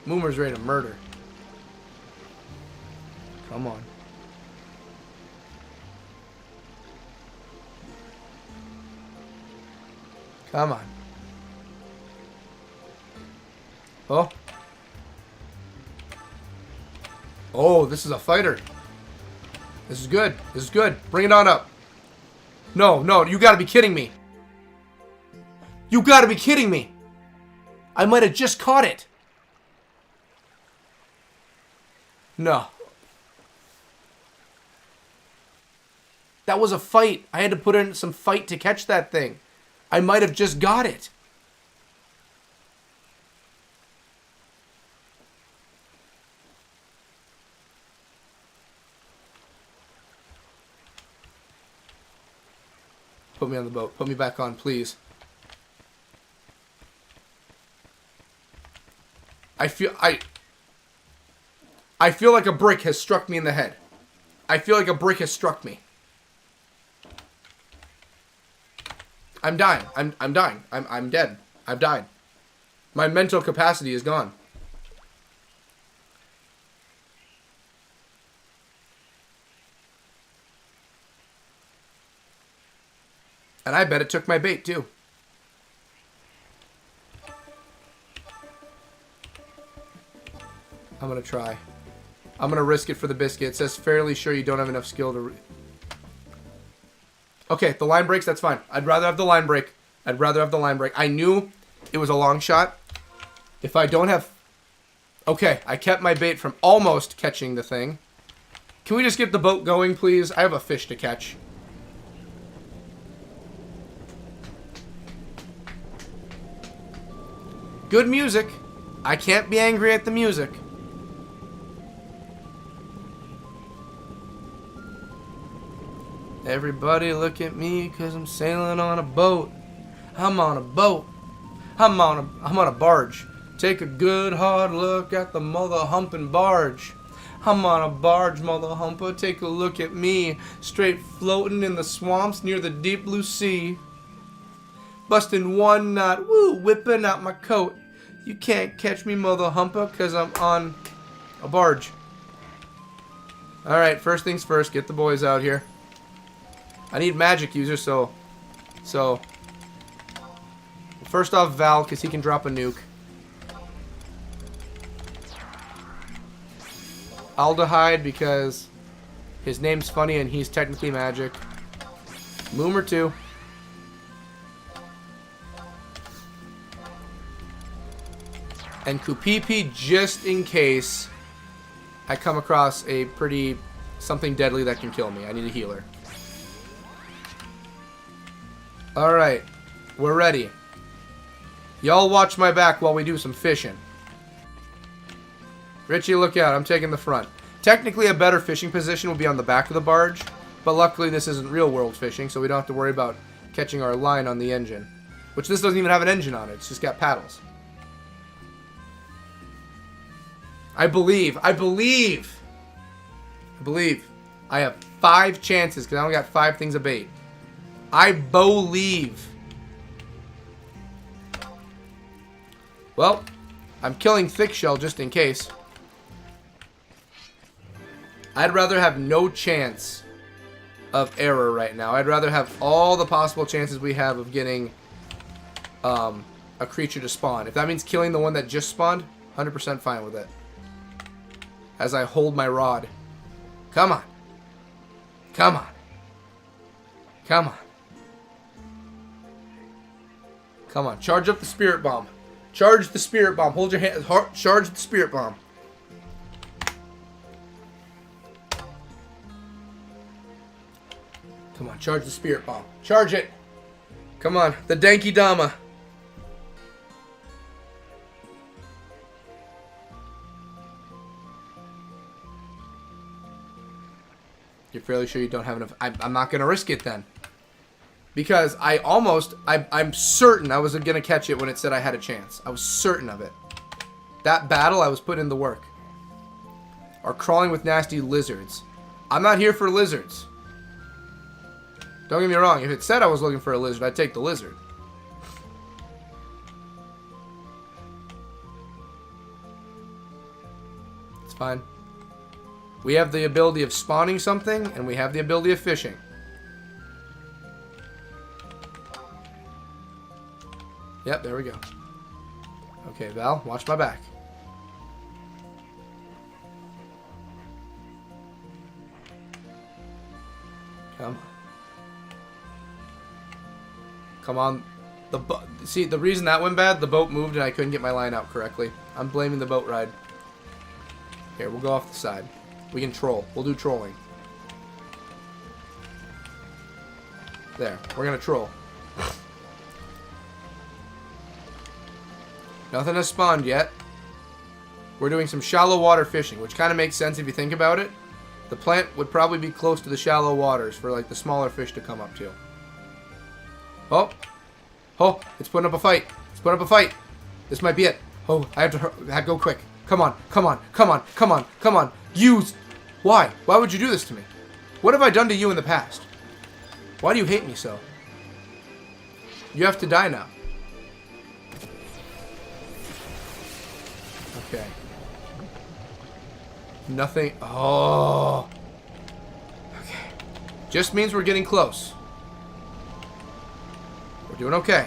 Moomer's ready to murder. Come on. Come on. Oh. Oh, this is a fighter. This is good. This is good. Bring it on up. No, no, you gotta be kidding me. You gotta be kidding me. I might have just caught it. No. That was a fight. I had to put in some fight to catch that thing. I might have just got it. Put me on the boat. Put me back on, please. I feel like a brick has struck me in the head. I feel like a brick has struck me. I'm dying. I'm dying. I'm dead. I've died. My mental capacity is gone. And I bet it took my bait too. I'm gonna try. I'm gonna risk it for the biscuit. It says fairly sure you don't have enough skill to... Okay, the line breaks, that's fine. I'd rather have the line break. I'd rather have the line break. I knew it was a long shot. If I don't have... Okay, I kept my bait from almost catching the thing. Can we just get the boat going, please? I have a fish to catch. Good music. I can't be angry at the music. Everybody look at me, cause I'm sailing on a boat. I'm on a boat. I'm on a barge. Take a good hard look at the mother humping barge. I'm on a barge, mother humper. Take a look at me, straight floating in the swamps near the deep blue sea. Busting one knot, woo, whipping out my coat. You can't catch me, mother humper, cause I'm on a barge. Alright, first things first, get the boys out here. I need magic users, so first off Val, because he can drop a nuke. Aldehyde, because his name's funny and he's technically magic. Moomer too. And Kupipi, just in case I come across a something deadly that can kill me. I need a healer. Alright, we're ready. Y'all watch my back while we do some fishing. Richie, look out. I'm taking the front. Technically, a better fishing position will be on the back of the barge, but luckily this isn't real-world fishing, so we don't have to worry about catching our line on the engine. Which this doesn't even have an engine on it. It's just got paddles. I believe. I have 5 chances, because I only got 5 things of bait. I believe. Well, I'm killing thick shell just in case. I'd rather have no chance of error right now. I'd rather have all the possible chances we have of getting a creature to spawn. If that means killing the one that just spawned, 100% fine with it. As I hold my rod. Come on. Come on. Come on. Come on. Charge up the spirit bomb. Charge the spirit bomb. Hold your hand. Charge the spirit bomb. Come on. Charge the spirit bomb. Charge it. Come on. The Danky Dama. You're fairly sure you don't have enough. I'm not going to risk it then. Because I'm certain I was going to catch it when it said I had a chance. I was certain of it. That battle, I was putting in the work. Or crawling with nasty lizards. I'm not here for lizards. Don't get me wrong. If it said I was looking for a lizard, I'd take the lizard. It's fine. We have the ability of spawning something, and we have the ability of fishing. Yep, there we go. Okay, Val, watch my back. Come on. Come on. See, the reason that went bad, the boat moved and I couldn't get my line out correctly. I'm blaming the boat ride. Here, we'll go off the side. We can troll. We'll do trolling. There. We're going to troll. Nothing has spawned yet. We're doing some shallow water fishing, which kind of makes sense if you think about it. The plant would probably be close to the shallow waters for like the smaller fish to come up to. Oh. Oh, it's putting up a fight. It's putting up a fight. This might be it. Oh, I have to go quick. Come on, come on, come on, come on, come on. Use. Why? Why would you do this to me? What have I done to you in the past? Why do you hate me so? You have to die now. Okay. Nothing. Oh. Okay. Just means we're getting close. We're doing okay.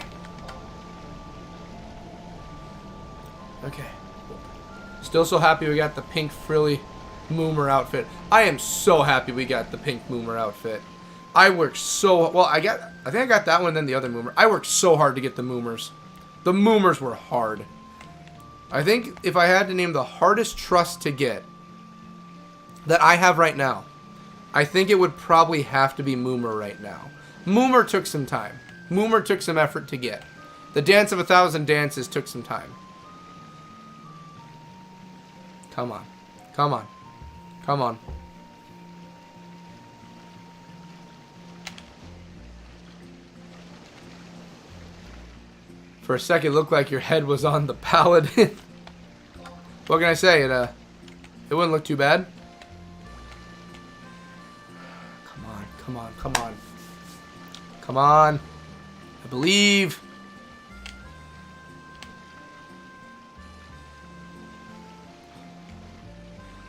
Okay. Still so happy we got the pink frilly Moomer outfit. I am so happy we got the pink Moomer outfit. I worked so well. I think I got that one, then the other Moomer. I worked so hard to get the Moomers. The Moomers were hard. I think if I had to name the hardest trust to get that I have right now, I think it would probably have to be Moomer right now. Moomer took some time. Moomer took some effort to get. The Dance of 1,000 Dances took some time. Come on. Come on. Come on. For a second, it looked like your head was on the paladin. What can I say? It wouldn't look too bad. Come on, come on, come on. Come on. I believe.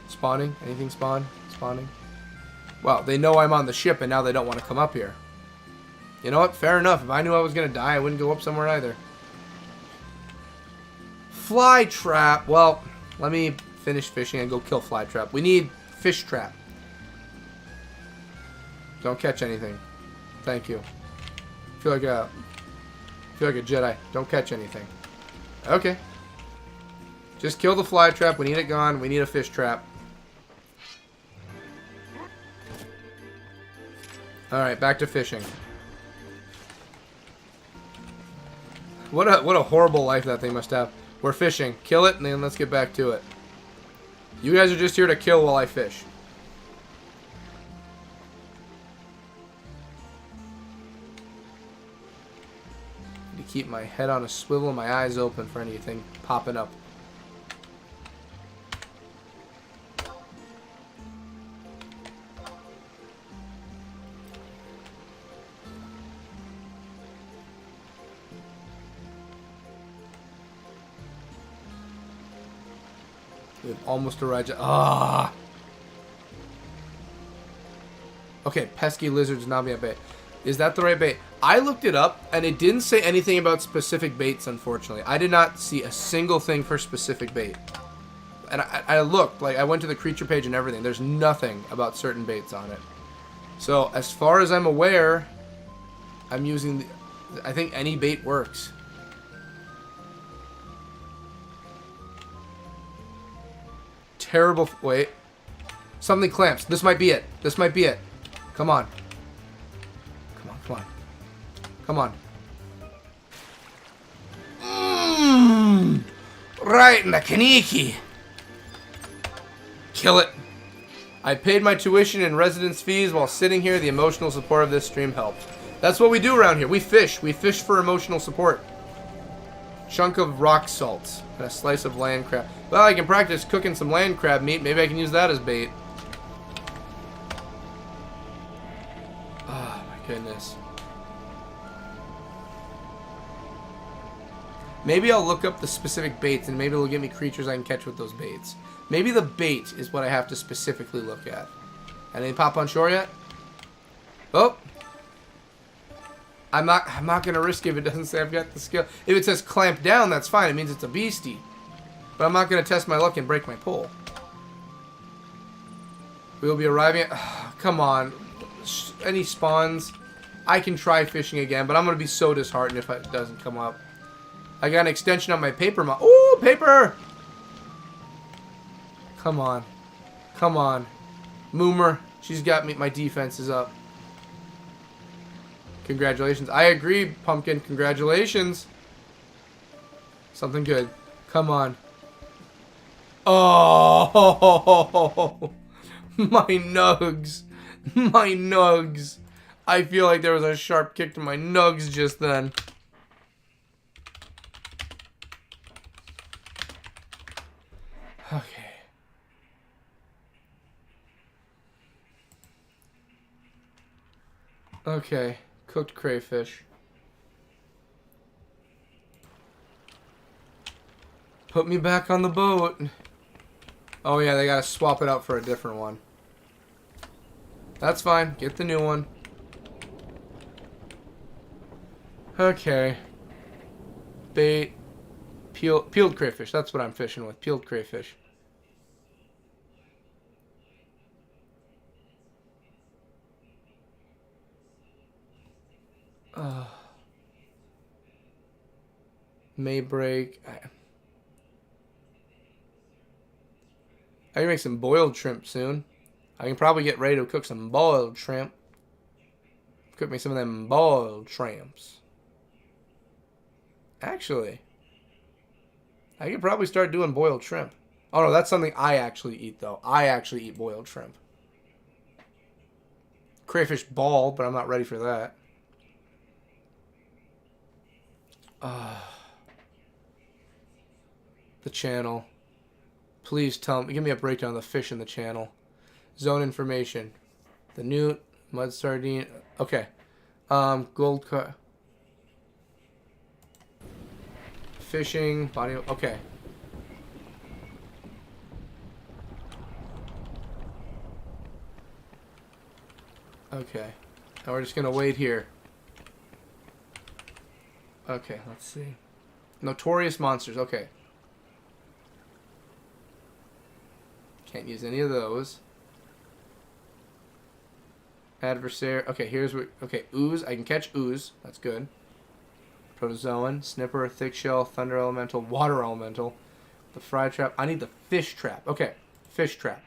Spawning? Anything spawn? Spawning? Well, they know I'm on the ship and now they don't want to come up here. You know what? Fair enough. If I knew I was going to die, I wouldn't go up somewhere either. Fly trap. Well, let me finish fishing and go kill fly trap. We need fish trap. Don't catch anything. Thank you. Feel like a Jedi. Don't catch anything. Okay. Just kill the fly trap. We need it gone. We need a fish trap. Alright, back to fishing. What a horrible life that thing must have. We're fishing. Kill it, and then let's get back to it. You guys are just here to kill while I fish. To keep my head on a swivel and my eyes open for anything popping up. We've almost arrived. Ah. Okay, pesky lizards not be a bait. Is that the right bait? I looked it up, and it didn't say anything about specific baits, unfortunately. I did not see a single thing for specific bait. And I looked, like, I went to the creature page and everything. There's nothing about certain baits on it. So, as far as I'm aware, I'm using I think any bait works. Terrible. Wait. Something clamps. This might be it. This might be it. Come on. Come on, come on. Come on. Right in the kaniki. Kill it. I paid my tuition and residence fees while sitting here. The emotional support of this stream helped. That's what we do around here. We fish. We fish for emotional support. Chunk of rock salt and a slice of land crab. Well, I can practice cooking some land crab meat. Maybe I can use that as bait. Oh, my goodness. Maybe I'll look up the specific baits and maybe it'll give me creatures I can catch with those baits. Maybe the bait is what I have to specifically look at. Anything pop on shore yet? Oh. I'm not gonna risk it if it doesn't say I've got the skill. If it says clamp down, that's fine. It means it's a beastie. But I'm not gonna test my luck and break my pole. We will be arriving at... come on. Any spawns? I can try fishing again, but I'm going to be so disheartened if it doesn't come up. I got an extension on my paper. Ooh, paper! Come on. Come on. Moomer. She's got me. My defense is up. Congratulations. I agree, Pumpkin. Congratulations. Something good. Come on. Oh! My nugs. My nugs. I feel like there was a sharp kick to my nugs just then. Okay. Okay. Cooked crayfish. Put me back on the boat. Oh yeah, they gotta swap it out for a different one. That's fine. Get the new one. Okay. Bait. Peeled crayfish. That's what I'm fishing with. Peeled crayfish. May break. I can make some boiled shrimp soon. I can probably get ready to cook some boiled shrimp. Cook me some of them boiled shrimps. Actually, I could probably start doing boiled shrimp. Oh no, that's something I actually eat though. I actually eat boiled shrimp. Crayfish ball, but I'm not ready for that. The channel. Please tell me. Give me a breakdown of the fish in the channel. Zone information. The newt, mud sardine. Okay. Gold cut. Fishing. Body. Okay. Okay. Now we're just gonna wait here. Okay, let's see. Notorious monsters. Okay. Can't use any of those. Adversary. Okay, here's what. Okay, ooze. I can catch ooze. That's good. Protozoan, snipper, thick shell, thunder elemental, water elemental. The fry trap. I need the fish trap. Okay, fish trap.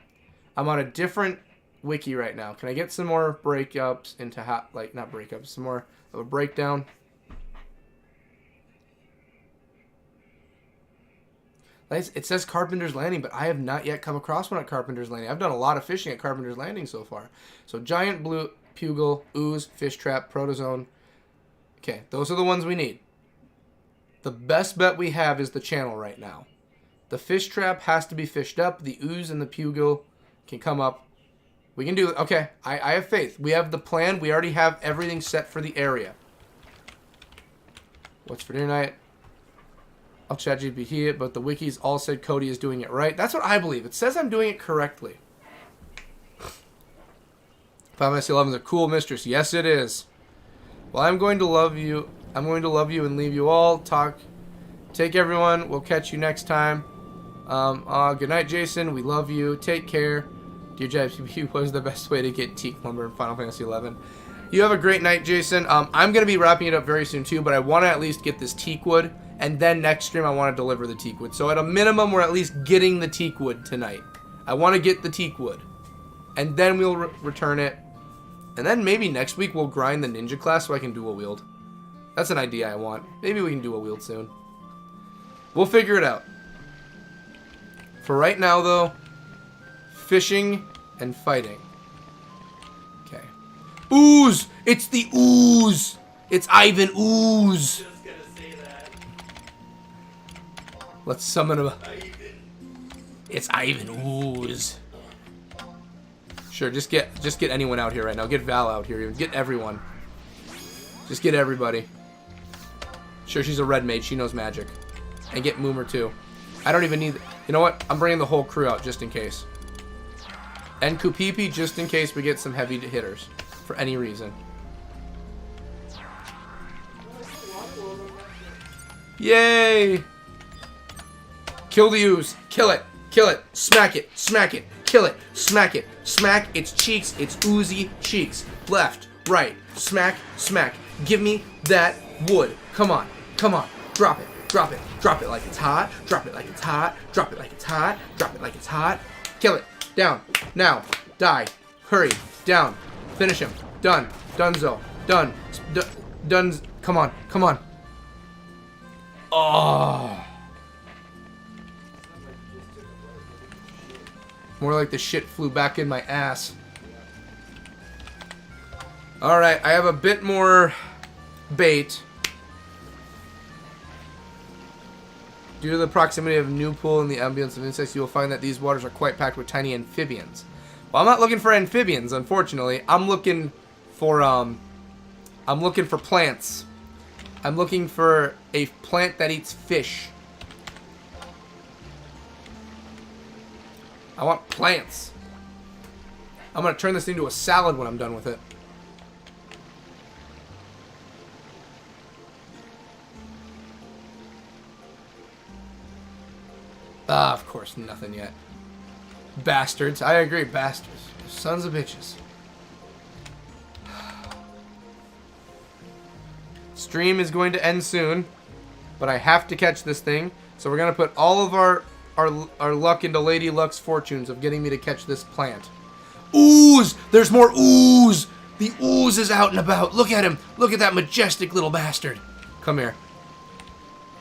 I'm on a different wiki right now. Can I get some more breakups into like not breakups, some more of a breakdown? It says Carpenter's Landing, but I have not yet come across one at Carpenter's Landing. I've done a lot of fishing at Carpenter's Landing so far. So giant blue pugil, ooze, fish trap, protozoan. Okay, those are the ones we need. The best bet we have is the channel right now. The fish trap has to be fished up. The ooze and the pugil can come up. We can do it. Okay, I have faith. We have the plan. We already have everything set for the area. What's for dinner night? I'll chat GPT it, but the wikis all said Cody is doing it right. That's what I believe. It says I'm doing it correctly. Final Fantasy 11 is a cool mistress. Yes, it is. Well, I'm going to love you. I'm going to love you and leave you all. Take everyone. We'll catch you next time. Good night, Jason. We love you. Take care. Dear JPP, what is the best way to get teak lumber in Final Fantasy 11? You have a great night, Jason. I'm going to be wrapping it up very soon, too, but I want to at least get this teak wood. And then next stream, I want to deliver the teak wood. So at a minimum, we're at least getting the teak wood tonight. I want to get the teak wood. And then we'll return it. And then maybe next week, we'll grind the ninja class so I can dual wield. That's an idea I want. Maybe we can dual wield soon. We'll figure it out. For right now, though, fishing and fighting. Okay. Ooze! It's the ooze! It's Ivan Ooze! Let's summon him. It's Ivan Ooze. Sure, just get anyone out here right now. Get Val out here. Even get everyone. Just get everybody. Sure, she's a red mage. She knows magic. And get Moomer too. I don't even need. You know what? I'm bringing the whole crew out just in case. And Kupipi just in case we get some heavy hitters for any reason. Yay! Kill the ooze. Kill it. Kill it. Smack it. Smack it. Kill it. Smack it. Smack its cheeks. Its oozy cheeks. Left. right. Smack, smack. Give me that wood. Come on, come on. Drop it, drop it. Drop it like it's hot. Drop it like it's hot. Drop it like it's hot. Drop it like it's hot. Kill it. Down. Now. Die. Hurry. Down. Finish him. Done. Dunzo. Done. Done. Come on. Come on. Oh. More like the shit flew back in my ass. Alright, I have a bit more bait. Due to the proximity of new pool and the ambience of insects, you will find that these waters are quite packed with tiny amphibians. Well, I'm not looking for amphibians, unfortunately. I'm looking for plants. I'm looking for a plant that eats fish. I want plants. I'm gonna turn this into a salad when I'm done with it. Ah, of course, nothing yet. Bastards. I agree, bastards. Sons of bitches. Stream is going to end soon, but I have to catch this thing. So we're going to put all of our luck into Lady Luck's fortunes of getting me to catch this plant. Ooze! There's more ooze! The ooze is out and about. Look at him. Look at that majestic little bastard. Come here.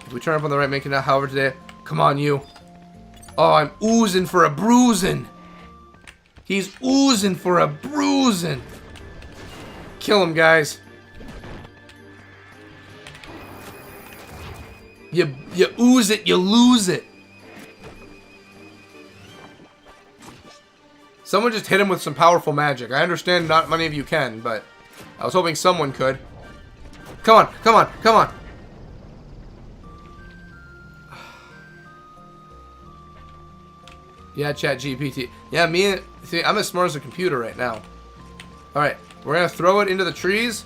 If we turn up on the right, making it however today. Come on, you. Oh, I'm oozing for a bruising. He's oozing for a bruising. Kill him, guys. You ooze it, you lose it. Someone just hit him with some powerful magic. I understand not many of you can, but I was hoping someone could. Come on, come on, come on. Yeah, chat GPT. Yeah, see, I'm as smart as a computer right now. Alright, we're going to throw it into the trees,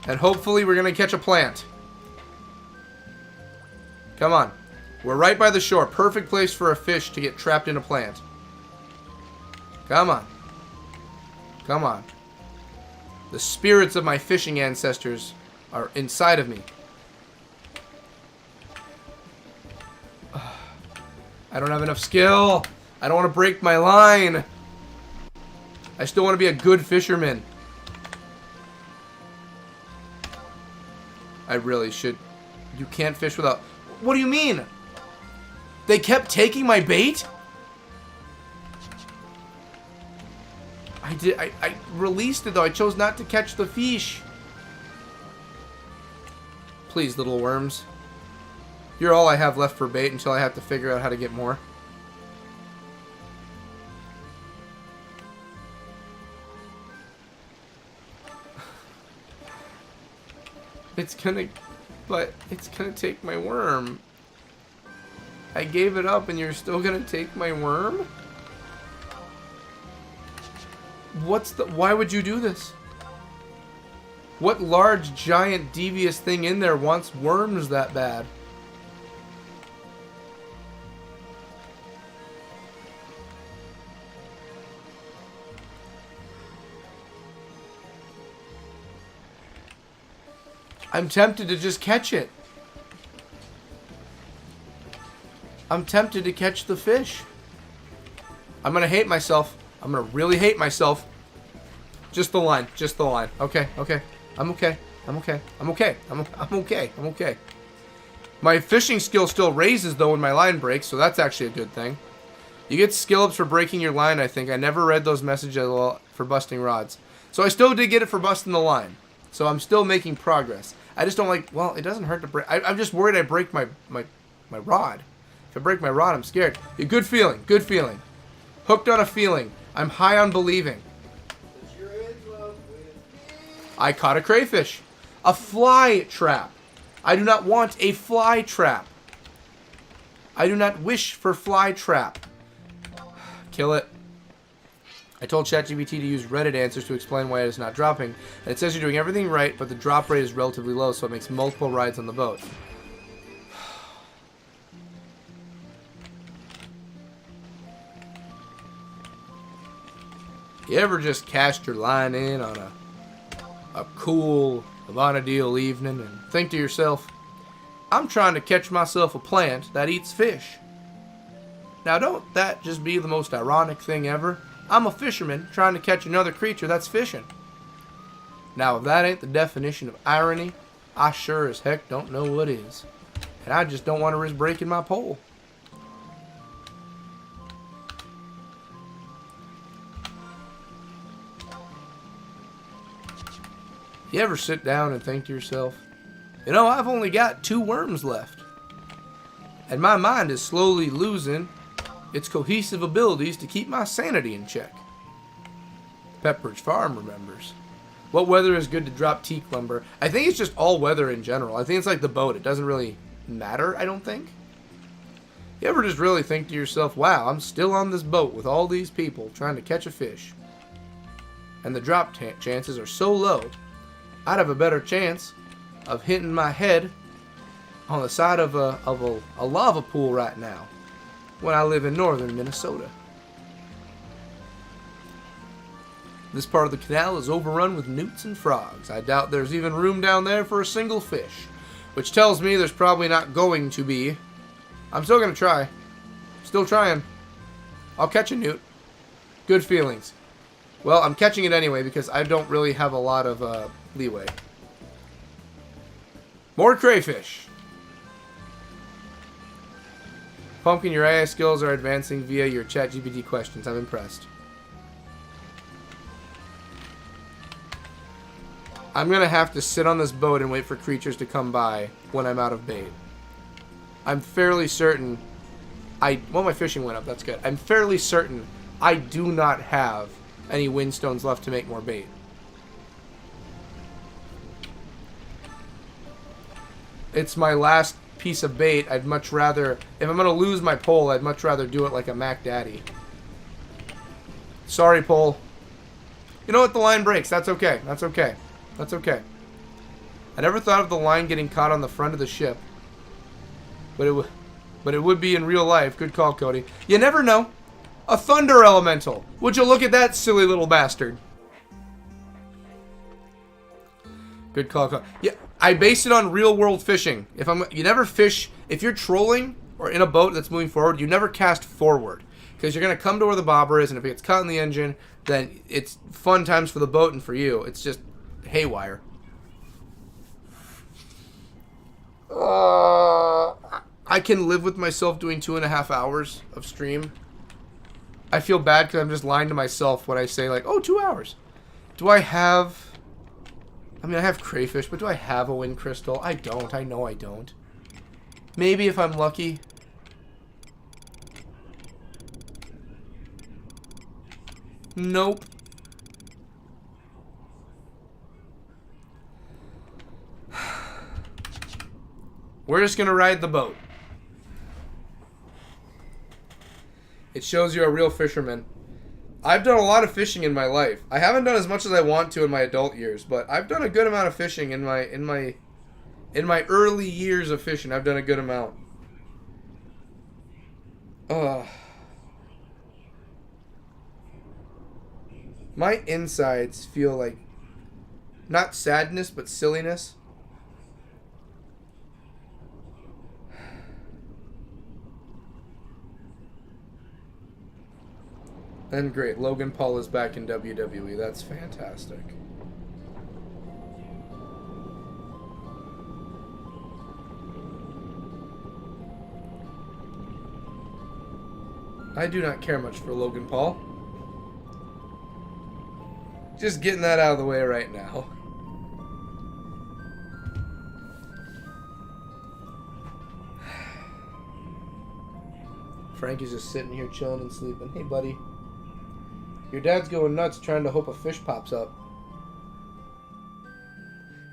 and hopefully we're going to catch a plant. Come on. We're right by the shore. Perfect place for a fish to get trapped in a plant. Come on. Come on. The spirits of my fishing ancestors are inside of me. I don't have enough skill. I don't want to break my line. I still want to be a good fisherman. I really should. You can't fish without... What do you mean? They kept taking my bait? I released it though. I chose not to catch the fish. Please, little worms. You're all I have left for bait until I have to figure out how to get more. It's gonna take my worm. I gave it up and you're still gonna take my worm? Why would you do this? What large, giant, devious thing in there wants worms that bad? I'm tempted to just catch it. I'm tempted to catch the fish. I'm gonna hate myself. I'm gonna really hate myself. Just the line. Just the line. Okay, okay. I'm okay. I'm okay. I'm okay. I'm okay. I'm okay. My fishing skill still raises, though, when my line breaks, so that's actually a good thing. You get skill ups for breaking your line, I think. I never read those messages for busting rods. So I still did get it for busting the line. So I'm still making progress. I just don't like... Well, it doesn't hurt to break... I'm just worried I break my rod. If I break my rod, I'm scared. Good feeling. Good feeling. Hooked on a feeling. I'm high on believing. I caught a crayfish. A fly trap. I do not want a fly trap. I do not wish for fly trap. Kill it. I told ChatGPT to use Reddit answers to explain why it is not dropping. And it says you're doing everything right, but the drop rate is relatively low, so it makes multiple rides on the boat. You ever just cast your line in on a cool Vanadil evening and think to yourself, I'm trying to catch myself a plant that eats fish. Now don't that just be the most ironic thing ever? I'm a fisherman trying to catch another creature that's fishing. Now if that ain't the definition of irony, I sure as heck don't know what is. And I just don't want to risk breaking my pole. You ever sit down and think to yourself, you know, I've only got 2 worms left. And my mind is slowly losing its cohesive abilities to keep my sanity in check. Pepperidge Farm remembers. What weather is good to drop teak lumber? I think it's just all weather in general. I think it's like the boat. It doesn't really matter, I don't think. You ever just really think to yourself, wow, I'm still on this boat with all these people trying to catch a fish. And the drop chances are so low, I'd have a better chance of hitting my head on the side of a lava pool right now when I live in northern Minnesota. This part of the canal is overrun with newts and frogs. I doubt there's even room down there for a single fish, which tells me there's probably not going to be. I'm still going to try. Still trying. I'll catch a newt. Good feelings. Well, I'm catching it anyway because I don't really have a lot of leeway. More crayfish. Pumpkin, your AI skills are advancing via your ChatGPT questions. I'm impressed. I'm going to have to sit on this boat and wait for creatures to come by when I'm out of bait. I'm fairly certain... Well, my fishing went up. That's good. I'm fairly certain I do not have any windstones left to make more bait. It's my last piece of bait. I'd much rather... If I'm going to lose my pole, I'd much rather do it like a Mac Daddy. Sorry, pole. You know what? The line breaks. That's okay. That's okay. That's okay. I never thought of the line getting caught on the front of the ship. But it would be in real life. Good call, Cody. You never know. A thunder elemental. Would you look at that silly little bastard? Good call, Cody. Yeah, I base it on real world fishing. You never fish if you're trolling or in a boat that's moving forward, you never cast forward. Because you're going to come to where the bobber is, and if it gets caught in the engine, then it's fun times for the boat and for you. It's just haywire. I can live with myself doing 2.5 hours of stream. I feel bad because I'm just lying to myself when I say, like, oh, 2 hours. Do I have... I mean, I have crayfish, but do I have a wind crystal? I don't. I know I don't. Maybe if I'm lucky. Nope. We're just going to ride the boat. It shows you're a real fisherman. I've done a lot of fishing in my life. I haven't done as much as I want to in my adult years, but I've done a good amount of fishing in my early years of fishing. I've done a good amount. My insides feel like not sadness, but silliness. And great, Logan Paul is back in WWE. That's fantastic. I do not care much for Logan Paul. Just getting that out of the way right now. Frankie's just sitting here chilling and sleeping. Hey, buddy. Your dad's going nuts trying to hope a fish pops up.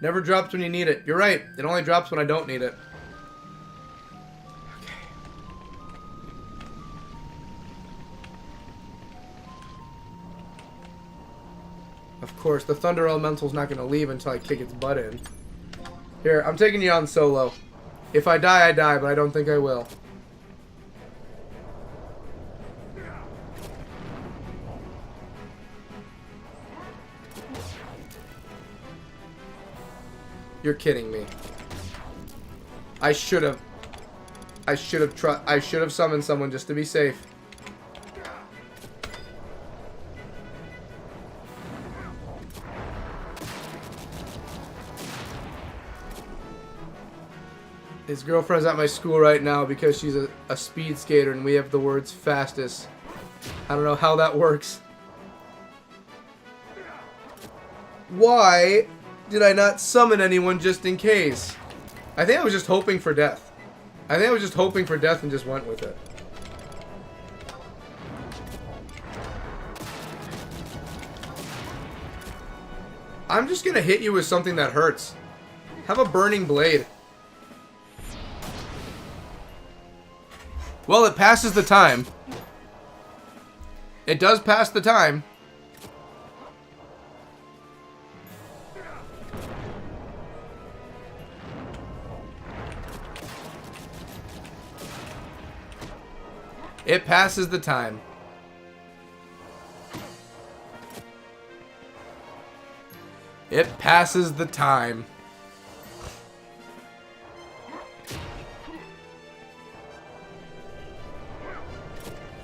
Never drops when you need it. You're right. It only drops when I don't need it. Okay. Of course, the Thunder Elemental's not going to leave until I kick its butt in. Here, I'm taking you on solo. If I die, I die, but I don't think I will. You're kidding me. I should have summoned someone just to be safe. His girlfriend's at my school right now because she's a speed skater and we have the words fastest. I don't know how that works. Why did I not summon anyone just in case? I think I was just hoping for death. I think I was just hoping for death and just went with it. I'm just gonna hit you with something that hurts. Have a burning blade. Well, it passes the time. It does pass the time. It passes the time. It passes the time.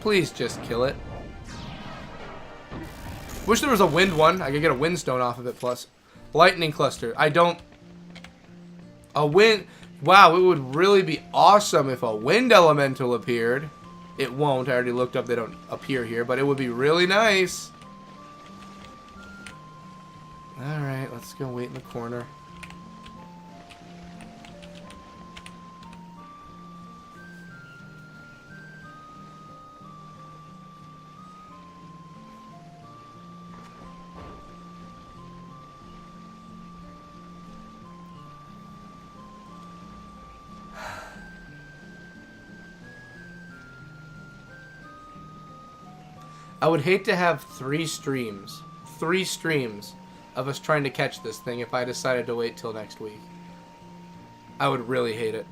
Please just kill it. Wish there was a wind one. I could get a windstone off of it plus. Lightning cluster. I don't... A wind... Wow, it would really be awesome if a wind elemental appeared. It won't. I already looked up. They don't appear here. But it would be really nice. Alright, let's go wait in the corner. I would hate to have 3 streams of us trying to catch this thing if I decided to wait till next week. I would really hate it.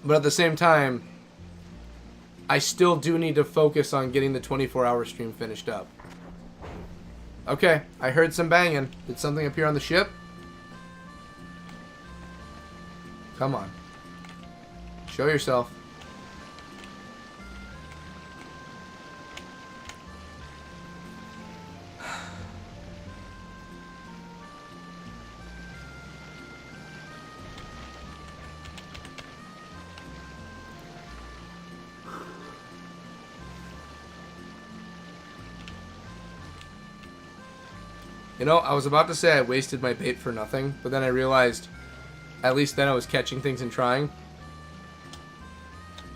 But at the same time, I still do need to focus on getting the 24-hour stream finished up. Okay, I heard some banging. Did something appear on the ship? Come on. Show yourself. You know, I was about to say I wasted my bait for nothing, but then I realized at least then I was catching things and trying.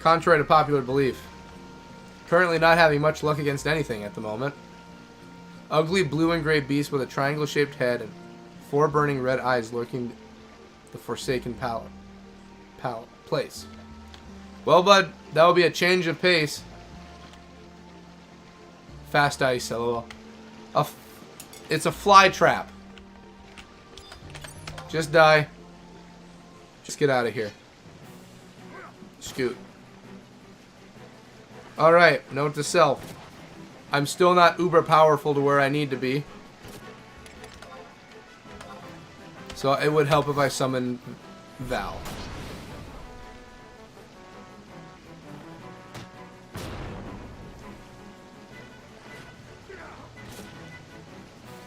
Contrary to popular belief. Currently not having much luck against anything at the moment. Ugly blue and gray beast with a triangle-shaped head and 4 burning red eyes lurking the forsaken place. Well, bud, that will be a change of pace. Fast ice, lol. It's a fly trap. Just die. Just get out of here. Scoot. Alright, note to self. I'm still not uber powerful to where I need to be. So it would help if I summon Val.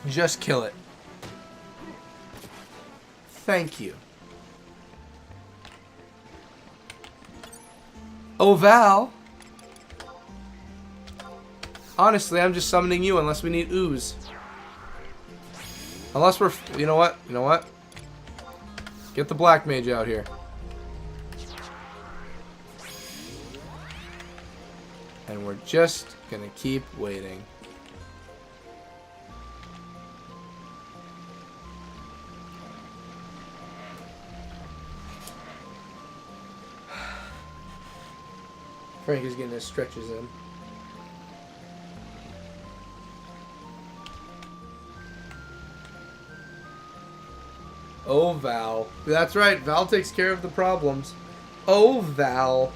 Just kill it. Thank you. Oh, Val. Honestly, I'm just summoning you unless we need ooze. Unless we're... You know what? You know what? Get the black mage out here. And we're just gonna keep waiting. Frank is getting his stretches in. Oh, Val. That's right, Val takes care of the problems. Oh, Val.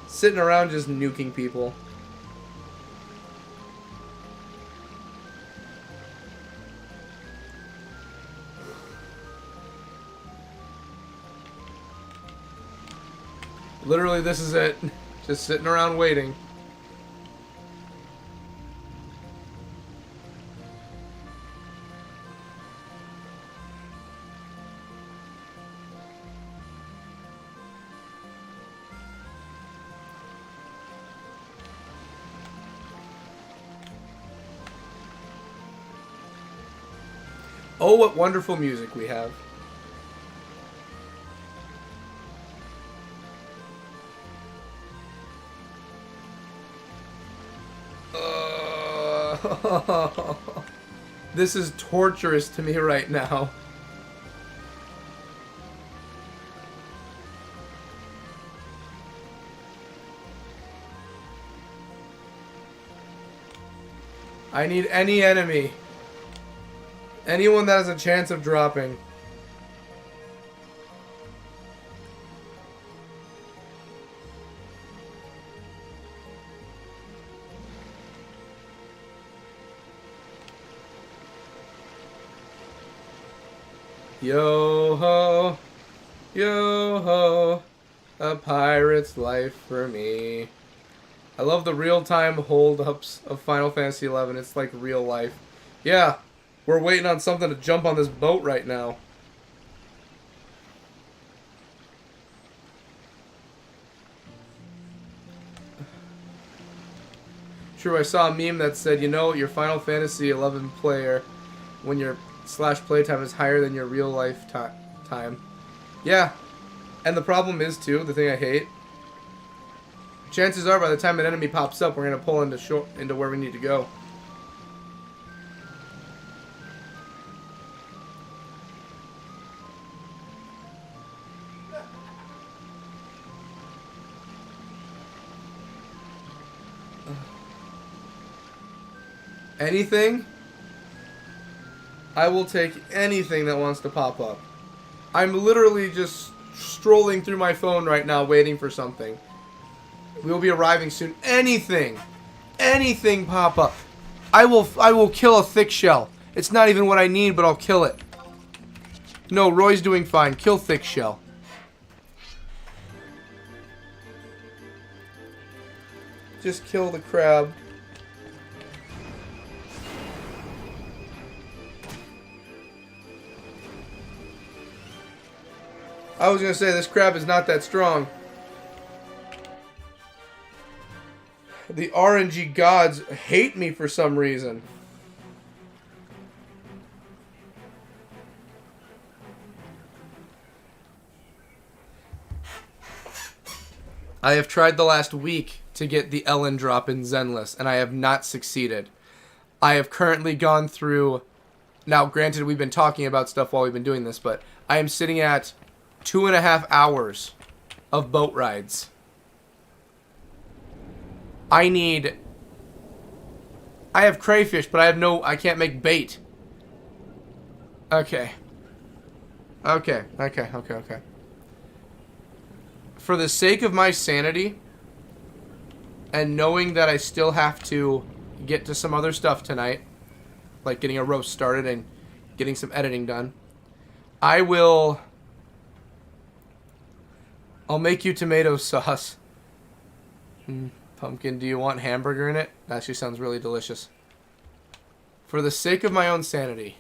Sitting around just nuking people. Literally, this is it. Just sitting around waiting. Oh, what wonderful music we have. This is torturous to me right now. I need any enemy. Anyone that has a chance of dropping. Yo ho, a pirate's life for me. I love the real-time hold-ups of Final Fantasy XI. It's like real life. Yeah, we're waiting on something to jump on this boat right now. True, I saw a meme that said, you know, your Final Fantasy XI player, when your /playtime is higher than your real life time. Yeah, and the problem is too, the thing I hate, chances are by the time an enemy pops up, we're gonna pull into where we need to go. Anything? I will take anything that wants to pop up. I'm literally just strolling through my phone right now waiting for something. We will be arriving soon. Anything. Anything pop up. I will kill a thick shell. It's not even what I need, but I'll kill it. No, Roy's doing fine. Kill thick shell. Just kill the crab. I was gonna say, this crab is not that strong. The RNG gods hate me for some reason. I have tried the last week to get the Ellen drop in Zenless, and I have not succeeded. I have currently gone through... Now, granted, we've been talking about stuff while we've been doing this, but I am sitting at 2.5 hours of boat rides. I have crayfish, but I can't make bait. Okay. Okay. For the sake of my sanity, and knowing that I still have to get to some other stuff tonight, like getting a roast started and getting some editing done, I'll make you tomato sauce. Pumpkin, do you want hamburger in it? That actually sounds really delicious. For the sake of my own sanity,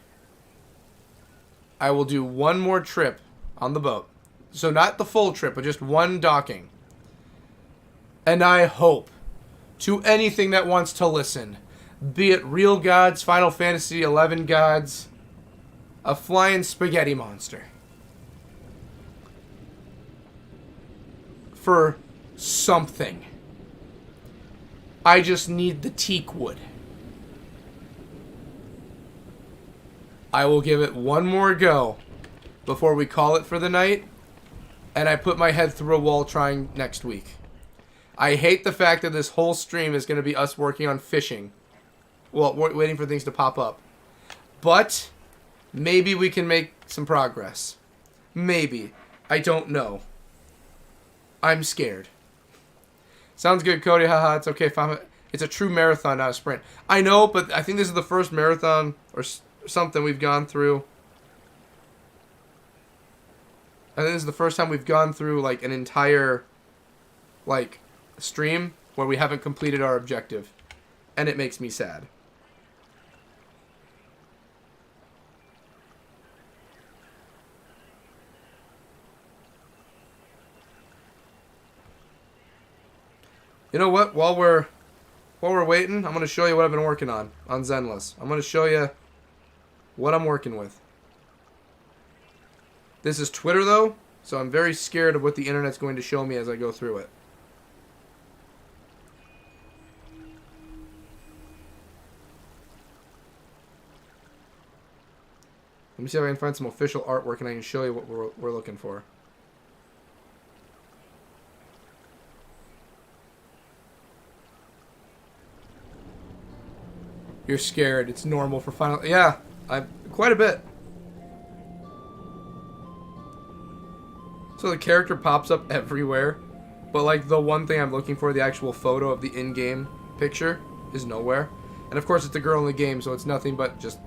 I will do one more trip on the boat. So not the full trip, but just one docking. And I hope, to anything that wants to listen, be it real gods, Final Fantasy XI gods, a flying spaghetti monster, for something. I just need the teak wood. I will give it one more go before we call it for the night, and I put my head through a wall trying next week. I hate the fact that this whole stream is going to be us working on fishing. Well, waiting for things to pop up. But maybe we can make some progress. Maybe. I don't know. I'm scared. Sounds good, Cody. Haha, it's okay. It's a true marathon, not a sprint. I know, but I think this is the first marathon or something we've gone through. I think this is the first time we've gone through like an entire like, stream where we haven't completed our objective. And it makes me sad. You know what? While we're waiting, I'm going to show you what I've been working on Zenless. I'm going to show you what I'm working with. This is Twitter, though, so I'm very scared of what the internet's going to show me as I go through it. Let me see if I can find some official artwork and I can show you what we're looking for. You're scared. It's normal for final... Yeah, quite a bit. So the character pops up everywhere, but like the one thing I'm looking for, the actual photo of the in-game picture, is nowhere. And of course it's a girl in the game, so it's nothing but just,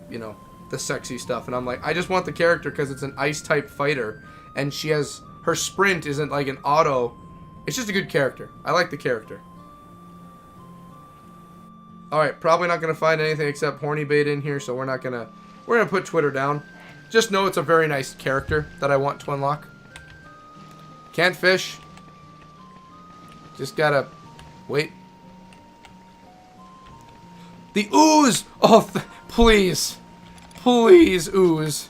you know, the sexy stuff. And I'm like, I just want the character because it's an ice-type fighter, and she has... Her sprint isn't like an auto. It's just a good character. I like the character. Alright, probably not going to find anything except horny bait in here, so we're going to put Twitter down. Just know it's a very nice character that I want to unlock. Can't fish. Just gotta wait. The ooze! Oh, please. Please, ooze.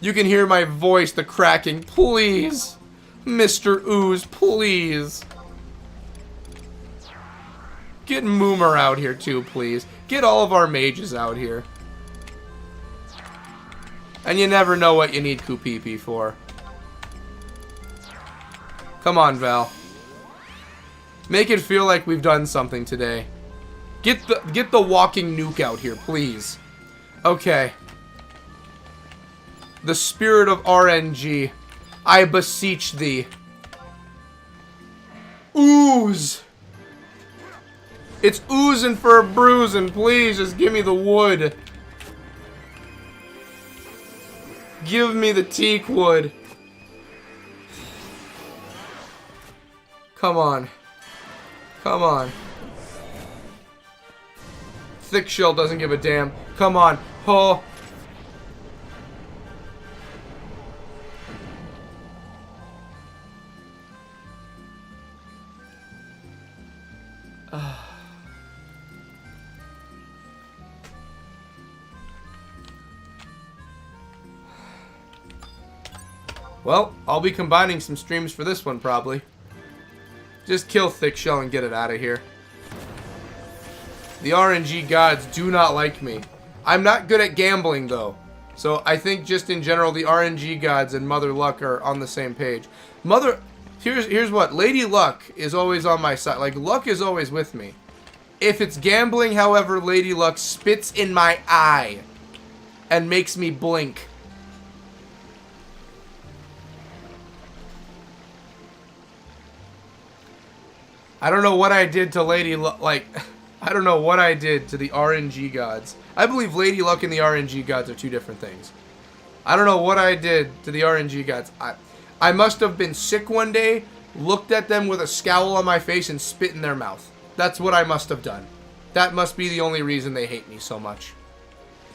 You can hear my voice, the cracking. Please. Mr. Ooze, please. Get Moomer out here too, please. Get all of our mages out here. And you never know what you need Kupipi for. Come on, Val. Make it feel like we've done something today. Get the walking nuke out here, please. Okay. The spirit of RNG, I beseech thee. Ooze! It's oozing for a bruising. Please, just give me the wood. Give me the teak wood. Come on. Come on. Thick shell doesn't give a damn. Come on. Oh. Well, I'll be combining some streams for this one, probably. Just kill Thick Shell and get it out of here. The RNG gods do not like me. I'm not good at gambling, though. So I think just in general, the RNG gods and Mother Luck are on the same page. Here's what. Lady Luck is always on my side. Like, Luck is always with me. If it's gambling, however, Lady Luck spits in my eye and makes me blink. I don't know what I did to Lady Luck, I don't know what I did to the RNG gods. I believe Lady Luck and the RNG gods are two different things. I don't know what I did to the RNG gods. I must have been sick one day, looked at them with a scowl on my face, and spit in their mouth. That's what I must have done. That must be the only reason they hate me so much.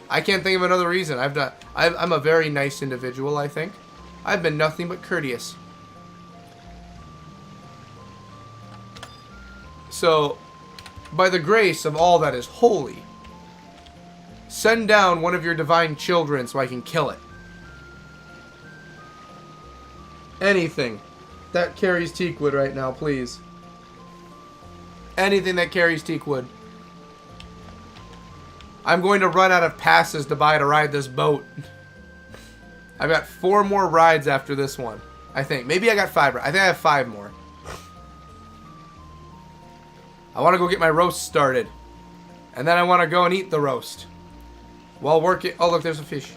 I can't think of another reason. I'm a very nice individual, I think. I've been nothing but courteous. So, by the grace of all that is holy, send down one of your divine children so I can kill it. Anything that carries teakwood right now, please. Anything that carries teakwood. I'm going to run out of passes to buy to ride this boat. I've got 4 more rides after this one, I think. Maybe I got 5. I think I have 5 more. I want to go get my roast started. And then I want to go and eat the roast. While working... Oh, look, there's a fish.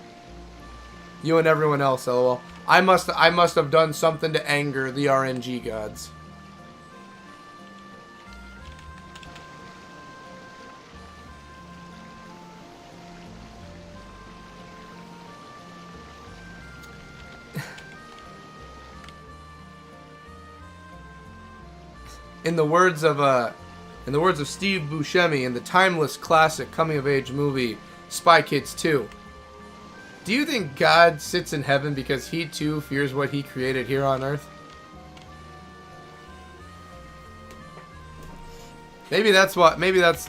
You and everyone else, lol. I must have done something to anger the RNG gods. in the words of Steve Buscemi in the timeless classic coming-of-age movie Spy Kids 2, do you think God sits in heaven because he too fears what he created here on earth? Maybe that's what. Maybe that's.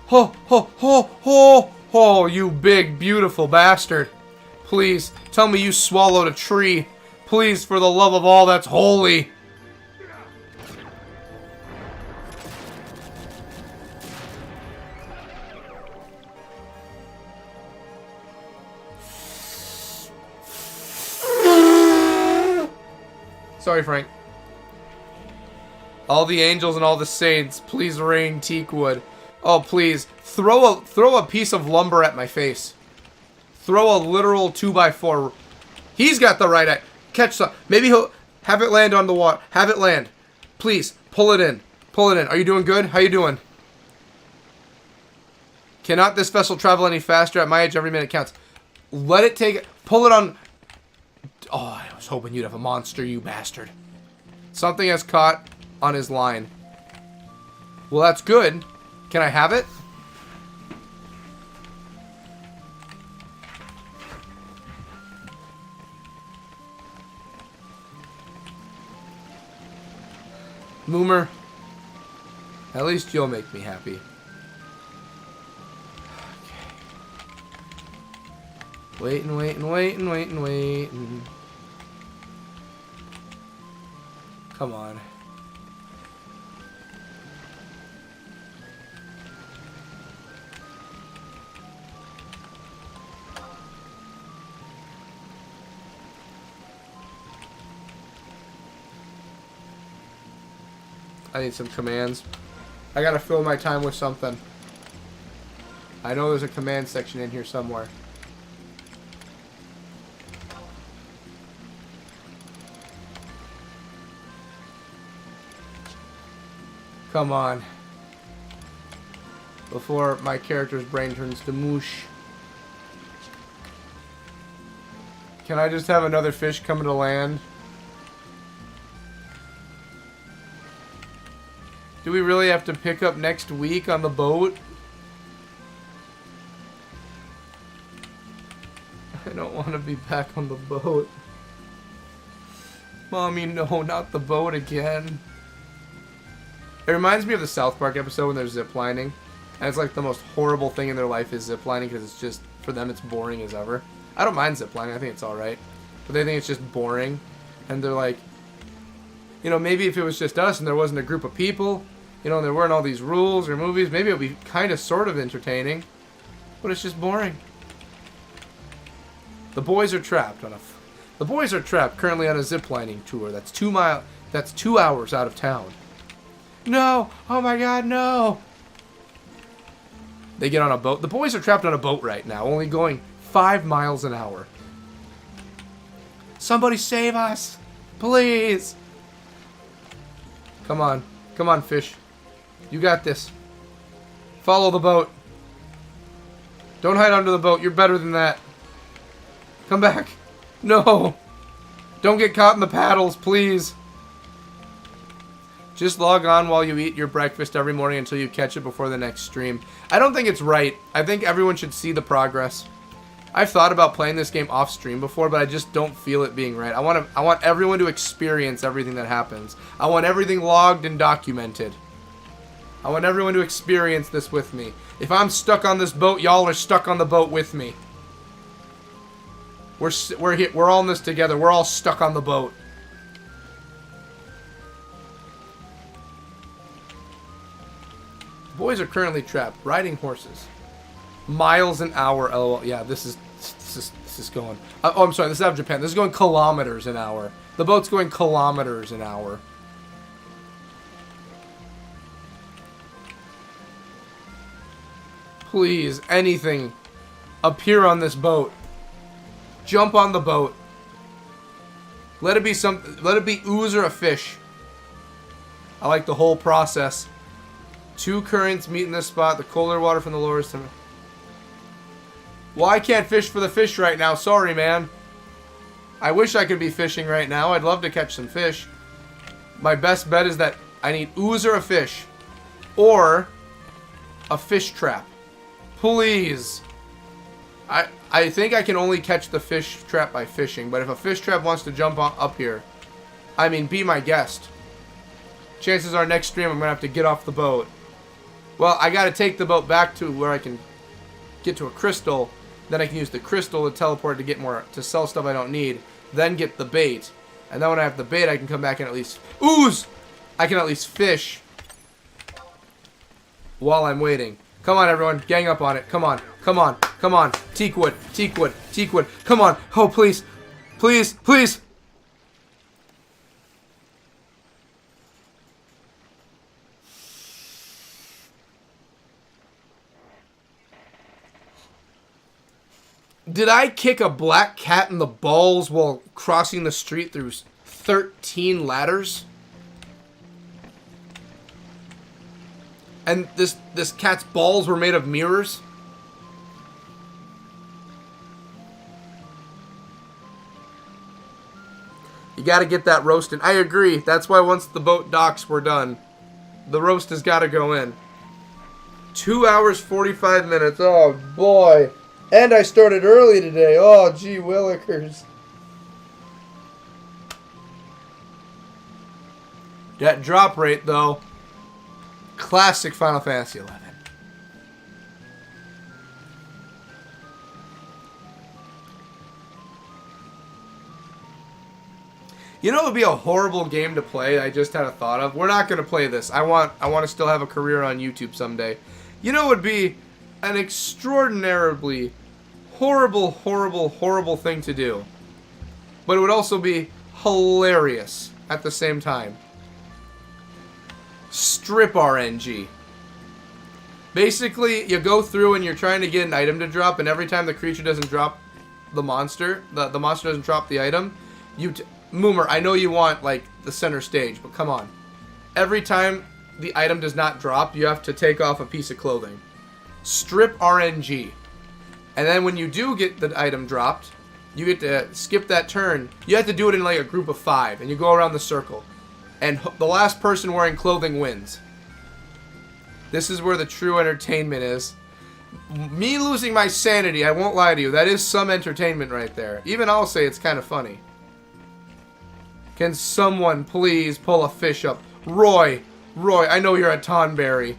Ho ho ho ho ho! You big beautiful bastard! Please tell me you swallowed a tree. Please, for the love of all that's holy. Sorry, Frank. All the angels and all the saints, please rain teakwood. Oh, please. Throw a piece of lumber at my face. Throw a literal 2x4. He's got the right eye. Catch some. Maybe he'll have it land on the water. Have it land. Please, pull it in. Pull it in. Are you doing good? How you doing? Cannot this vessel travel any faster? At my age, every minute counts. Let it take... Pull it on... Oh, I was hoping you'd have a monster, you bastard. Something has caught on his line. Well, that's good. Can I have it? Moomer, at least you'll make me happy. Okay. Waiting. Come on. I need some commands. I gotta fill my time with something. I know there's a command section in here somewhere. Come on. Before my character's brain turns to moosh. Can I just have another fish coming to land? Do we really have to pick up next week on the boat? I don't want to be back on the boat. Mommy, no, not the boat again. It reminds me of the South Park episode when they're ziplining. And it's like the most horrible thing in their life is ziplining because it's just, for them, it's boring as ever. I don't mind ziplining. I think it's alright. But they think it's just boring. And they're like, you know, maybe if it was just us and there wasn't a group of people, you know, and there weren't all these rules or movies, maybe it would be kind of sort of entertaining. But it's just boring. The boys are trapped on the boys are trapped currently on a ziplining tour. That's 2 hours out of town. No! Oh my god, no! They get on a boat. The boys are trapped on a boat right now, only going 5 miles an hour. Somebody save us! Please! Come on. Come on, fish. You got this. Follow the boat. Don't hide under the boat. You're better than that. Come back. No! Don't get caught in the paddles, please. Just log on while you eat your breakfast every morning until you catch it before the next stream. I don't think it's right. I think everyone should see the progress. I've thought about playing this game off stream before, but I just don't feel it being right. I want everyone to experience everything that happens. I want everything logged and documented. I want everyone to experience this with me. If I'm stuck on this boat, y'all are stuck on the boat with me. We're here. We're all in this together. We're all stuck on the boat. The boys are currently trapped, riding horses. Miles an hour, lol. Yeah, this is going... oh, I'm sorry, this is out of Japan. This is going kilometers an hour. The boat's going kilometers an hour. Please, anything. Appear on this boat. Jump on the boat. Let it be ooze or a fish. I like the whole process. 2 currents meet in this spot. The colder water from the lower is... Well, I can't fish for the fish right now. Sorry, man. I wish I could be fishing right now. I'd love to catch some fish. My best bet is that I need ooze or a fish. Or a fish trap. Please. I think I can only catch the fish trap by fishing. But if a fish trap wants to jump on, up here, I mean, be my guest. Chances are next stream I'm going to have to get off the boat. Well, I got to take the boat back to where I can get to a crystal. Then I can use the crystal to teleport to get more, to sell stuff I don't need. Then get the bait. And then when I have the bait, I can come back and at least ooze. I can at least fish while I'm waiting. Come on, everyone. Gang up on it. Come on. Come on. Come on. Teakwood. Teakwood. Teakwood. Come on. Oh, please. Please. Please. Did I kick a black cat in the balls while crossing the street through 13 ladders? And this cat's balls were made of mirrors? You gotta get that roast in. I agree. That's why once the boat docks, we're done. The roast has gotta go in. 2 hours, 45 minutes. Oh, boy. And I started early today. Oh, gee willikers. That drop rate, though. Classic Final Fantasy XI. You know, it would be a horrible game to play. I just had a thought of. We're not going to play this. I want to still have a career on YouTube someday. You know, it would be an extraordinarily horrible, horrible, horrible thing to do. But it would also be hilarious at the same time. Strip RNG. Basically, you go through and you're trying to get an item to drop, and every time the creature doesn't drop the monster, the monster doesn't drop the item, Moomer, I know you want, like, the center stage, but come on. Every time the item does not drop, you have to take off a piece of clothing. Strip RNG. And then when you do get the item dropped, you get to skip that turn. You have to do it in, like, a group of 5, and you go around the circle. And the last person wearing clothing wins. This is where the true entertainment is. Me losing my sanity, I won't lie to you, that is some entertainment right there. Even I'll say it's kind of funny. Can someone please pull a fish up? Roy, I know you're a Tonberry.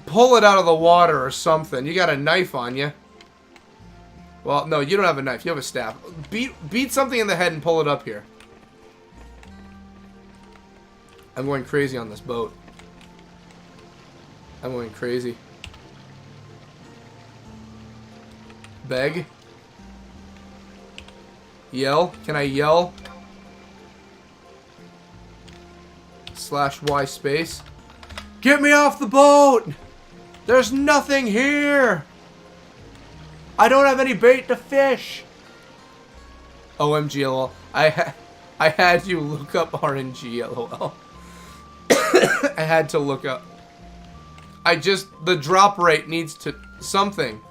Pull it out of the water or something. You got a knife on you. Well, no, you don't have a knife. You have a staff. Beat something in the head and pull it up here. I'm going crazy on this boat. I'm going crazy. Beg. Yell. Can I yell? /Y space. Get me off the boat! There's nothing here! I don't have any bait to fish! OMG LOL. I had you look up RNG LOL. I had to look up. The drop rate needs to something.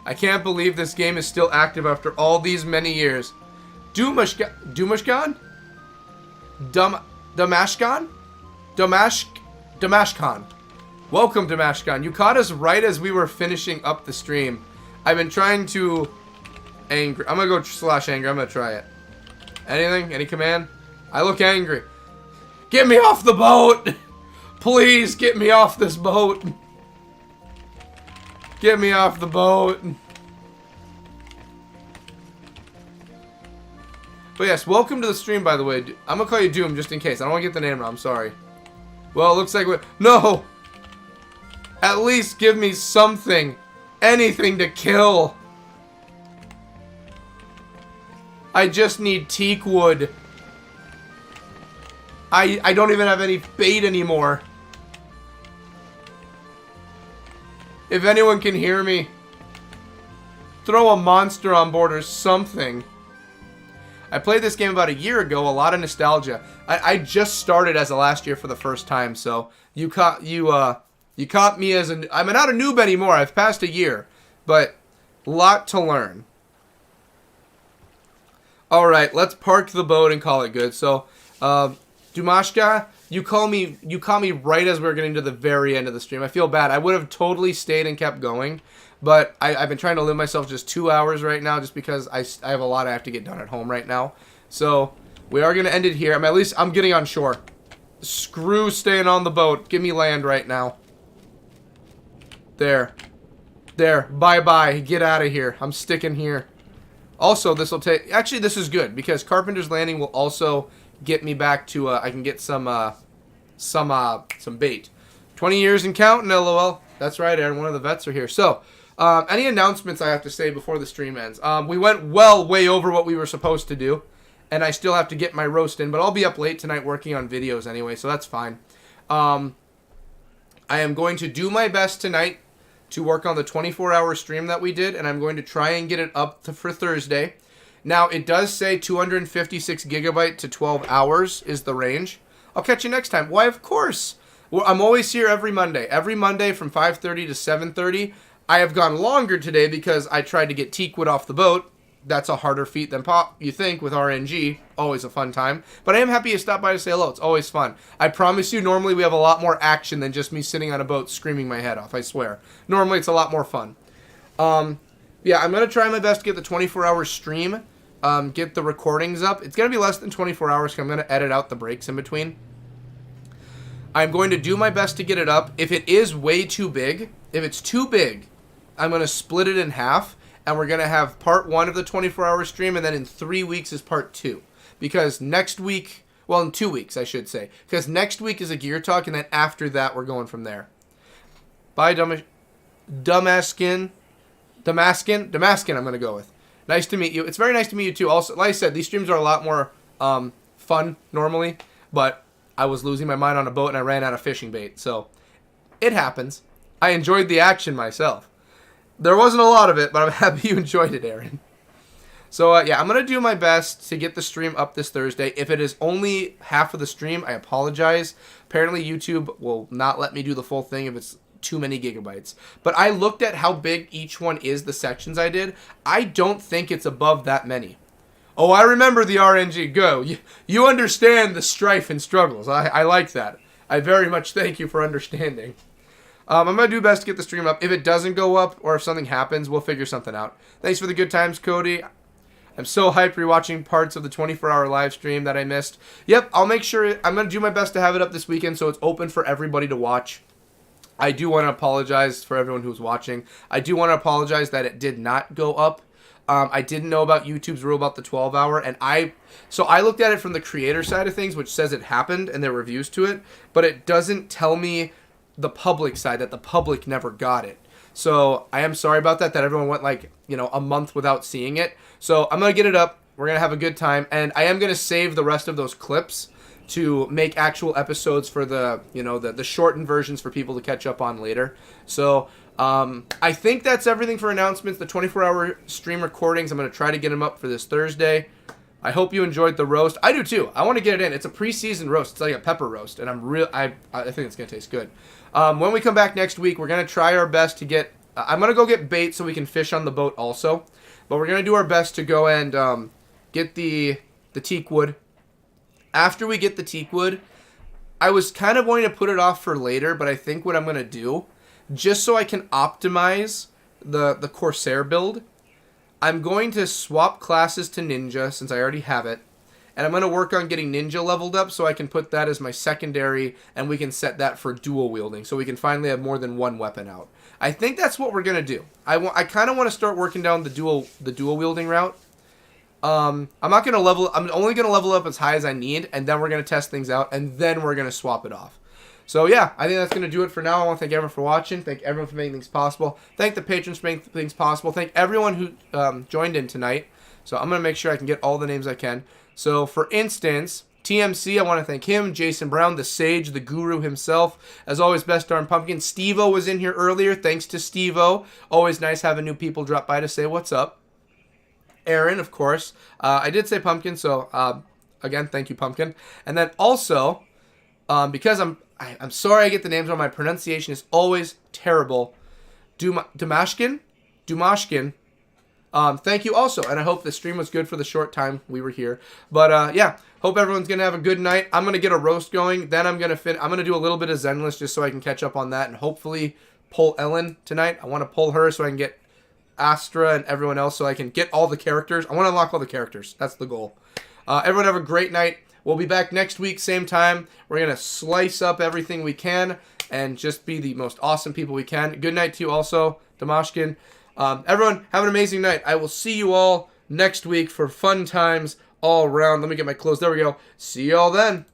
I can't believe this game is still active after all these many years. Dumashkan? Damashkan? Damashkan. Welcome, Damashkan. You caught us right as we were finishing up the stream. I've been trying to... Angry. I'm gonna go /angry. I'm gonna try it. Anything? Any command? I look angry. Get me off the boat! Please, get me off this boat. Get me off the boat. But yes, welcome to the stream, by the way. I'm gonna call you Doom just in case. I don't want to get the name wrong. I'm sorry. Well, it looks like we... No! At least give me something. Anything to kill. I just need teak wood. I don't even have any bait anymore. If anyone can hear me, throw a monster on board or something. I played this game about a year ago, a lot of nostalgia. I just started as a last year for the first time, so you caught me as I'm not a noob anymore. I've passed a year, but lot to learn. All right, let's park the boat and call it good. So Dumashka, you call me right as we were getting to the very end of the stream. I feel bad. I would have totally stayed and kept going, but I've been trying to limit myself just 2 hours right now, just because I have a lot I have to get done at home right now. So we are going to end it here. At least I'm getting on shore. Screw staying on the boat. Give me land right now. There. Bye-bye. Get out of here. I'm sticking here. Also, this will take... Actually, this is good, because Carpenter's Landing will also get me back to... I can get some bait. 20 years and counting, LOL. That's right, Aaron. One of the vets are here. So, any announcements I have to say before the stream ends? We went way over what we were supposed to do, and I still have to get my roast in, but I'll be up late tonight working on videos anyway, so that's fine. I am going to do my best tonight to work on the 24-hour stream that we did, and I'm going to try and get it up for Thursday. Now, it does say 256 gigabyte to 12 hours is the range. I'll catch you next time. Why, of course. Well, I'm always here every Monday. Every Monday from 5:30 to 7:30. I have gone longer today because I tried to get teakwood off the boat. That's a harder feat than you think with RNG. Always a fun time. But I am happy to stop by to say hello. It's always fun. I promise you, normally we have a lot more action than just me sitting on a boat screaming my head off. I swear. Normally it's a lot more fun. Yeah, I'm going to try my best to get the 24-hour stream. Get the recordings up. It's going to be less than 24 hours because I'm going to edit out the breaks in between. I'm going to do my best to get it up. If it is way too big, if it's too big, I'm going to split it in half. And we're going to have part 1 of the 24-hour stream, and then in 3 weeks is part 2. Because next week, well, in 2 weeks, I should say. Because next week is a gear talk, and then after that, we're going from there. Bye, Damaskin, I'm going to go with. Nice to meet you. It's very nice to meet you, too. Also, like I said, these streams are a lot more fun normally, but I was losing my mind on a boat, and I ran out of fishing bait. So, it happens. I enjoyed the action myself. There wasn't a lot of it, but I'm happy you enjoyed it, Aaron. So, yeah, I'm going to do my best to get the stream up this Thursday. If it is only half of the stream, I apologize. Apparently, YouTube will not let me do the full thing if it's too many gigabytes. But I looked at how big each one is, the sections I did. I don't think it's above that many. Oh, I remember the RNG. Go. You understand the strife and struggles. I like that. I very much thank you for understanding. I'm going to do best to get the stream up. If it doesn't go up or if something happens, we'll figure something out. Thanks for the good times, Cody. I'm so hyped rewatching parts of the 24-hour live stream that I missed. Yep, I'll make sure. I'm going to do my best to have it up this weekend so it's open for everybody to watch. I do want to apologize for everyone who's watching. I do want to apologize that it did not go up. I didn't know about YouTube's rule about the 12-hour, and I looked at it from the creator side of things, which says it happened and their reviews to it, but it doesn't tell me the public side, that the public never got it. So I am sorry about that everyone went a month without seeing it. So I'm going to get it up. We're going to have a good time. And I am going to save the rest of those clips to make actual episodes for the shortened versions for people to catch up on later. So I think that's everything for announcements. The 24-hour stream recordings, I'm going to try to get them up for this Thursday. I hope you enjoyed the roast. I do too. I want to get it in. It's a pre-seasoned roast. It's like a pepper roast, and I think it's going to taste good. When we come back next week, we're going to try our best to get... I'm going to go get bait so we can fish on the boat also. But we're going to do our best to go and get the teak wood. After we get the teak wood, I was kind of going to put it off for later, but I think what I'm going to do, just so I can optimize the Corsair build, I'm going to swap classes to Ninja since I already have it. And I'm going to work on getting Ninja leveled up so I can put that as my secondary and we can set that for dual wielding so we can finally have more than one weapon out. I think that's what we're going to do. I kind of want to start working down the dual wielding route. I'm only going to level up as high as I need, and then we're going to test things out, and then we're going to swap it off. So yeah, I think that's going to do it for now. I want to thank everyone for watching. Thank everyone for making things possible. Thank the patrons for making things possible. Thank everyone who joined in tonight. So I'm going to make sure I can get all the names I can. So for instance, TMC, I want to thank him. Jason Brown, the sage, the guru himself. As always, best darn pumpkin. Steve-O was in here earlier. Thanks to Steve-O. Always nice having new people drop by to say what's up. Aaron, of course. I did say pumpkin, so again, thank you, pumpkin. And then also, because I'm sorry I get the names wrong. My pronunciation is always terrible. Dumashkin. Thank you also, and I hope the stream was good for the short time we were here. But yeah, Hope everyone's gonna have a good night. I'm gonna get a roast going. Then I'm gonna do a little bit of Zenless just so I can catch up on that and hopefully pull Ellen tonight. I want to pull her so I can get Astra and everyone else so I can get all the characters. I want to unlock all the characters. That's the goal. Everyone have a great night. We'll be back next week, same time. We're gonna slice up everything we can and just be the most awesome people we can. Good night to you also, Damashkin. Everyone, have an amazing night. I will see you all next week for fun times all around. Let me get my clothes. There we go. See you all then.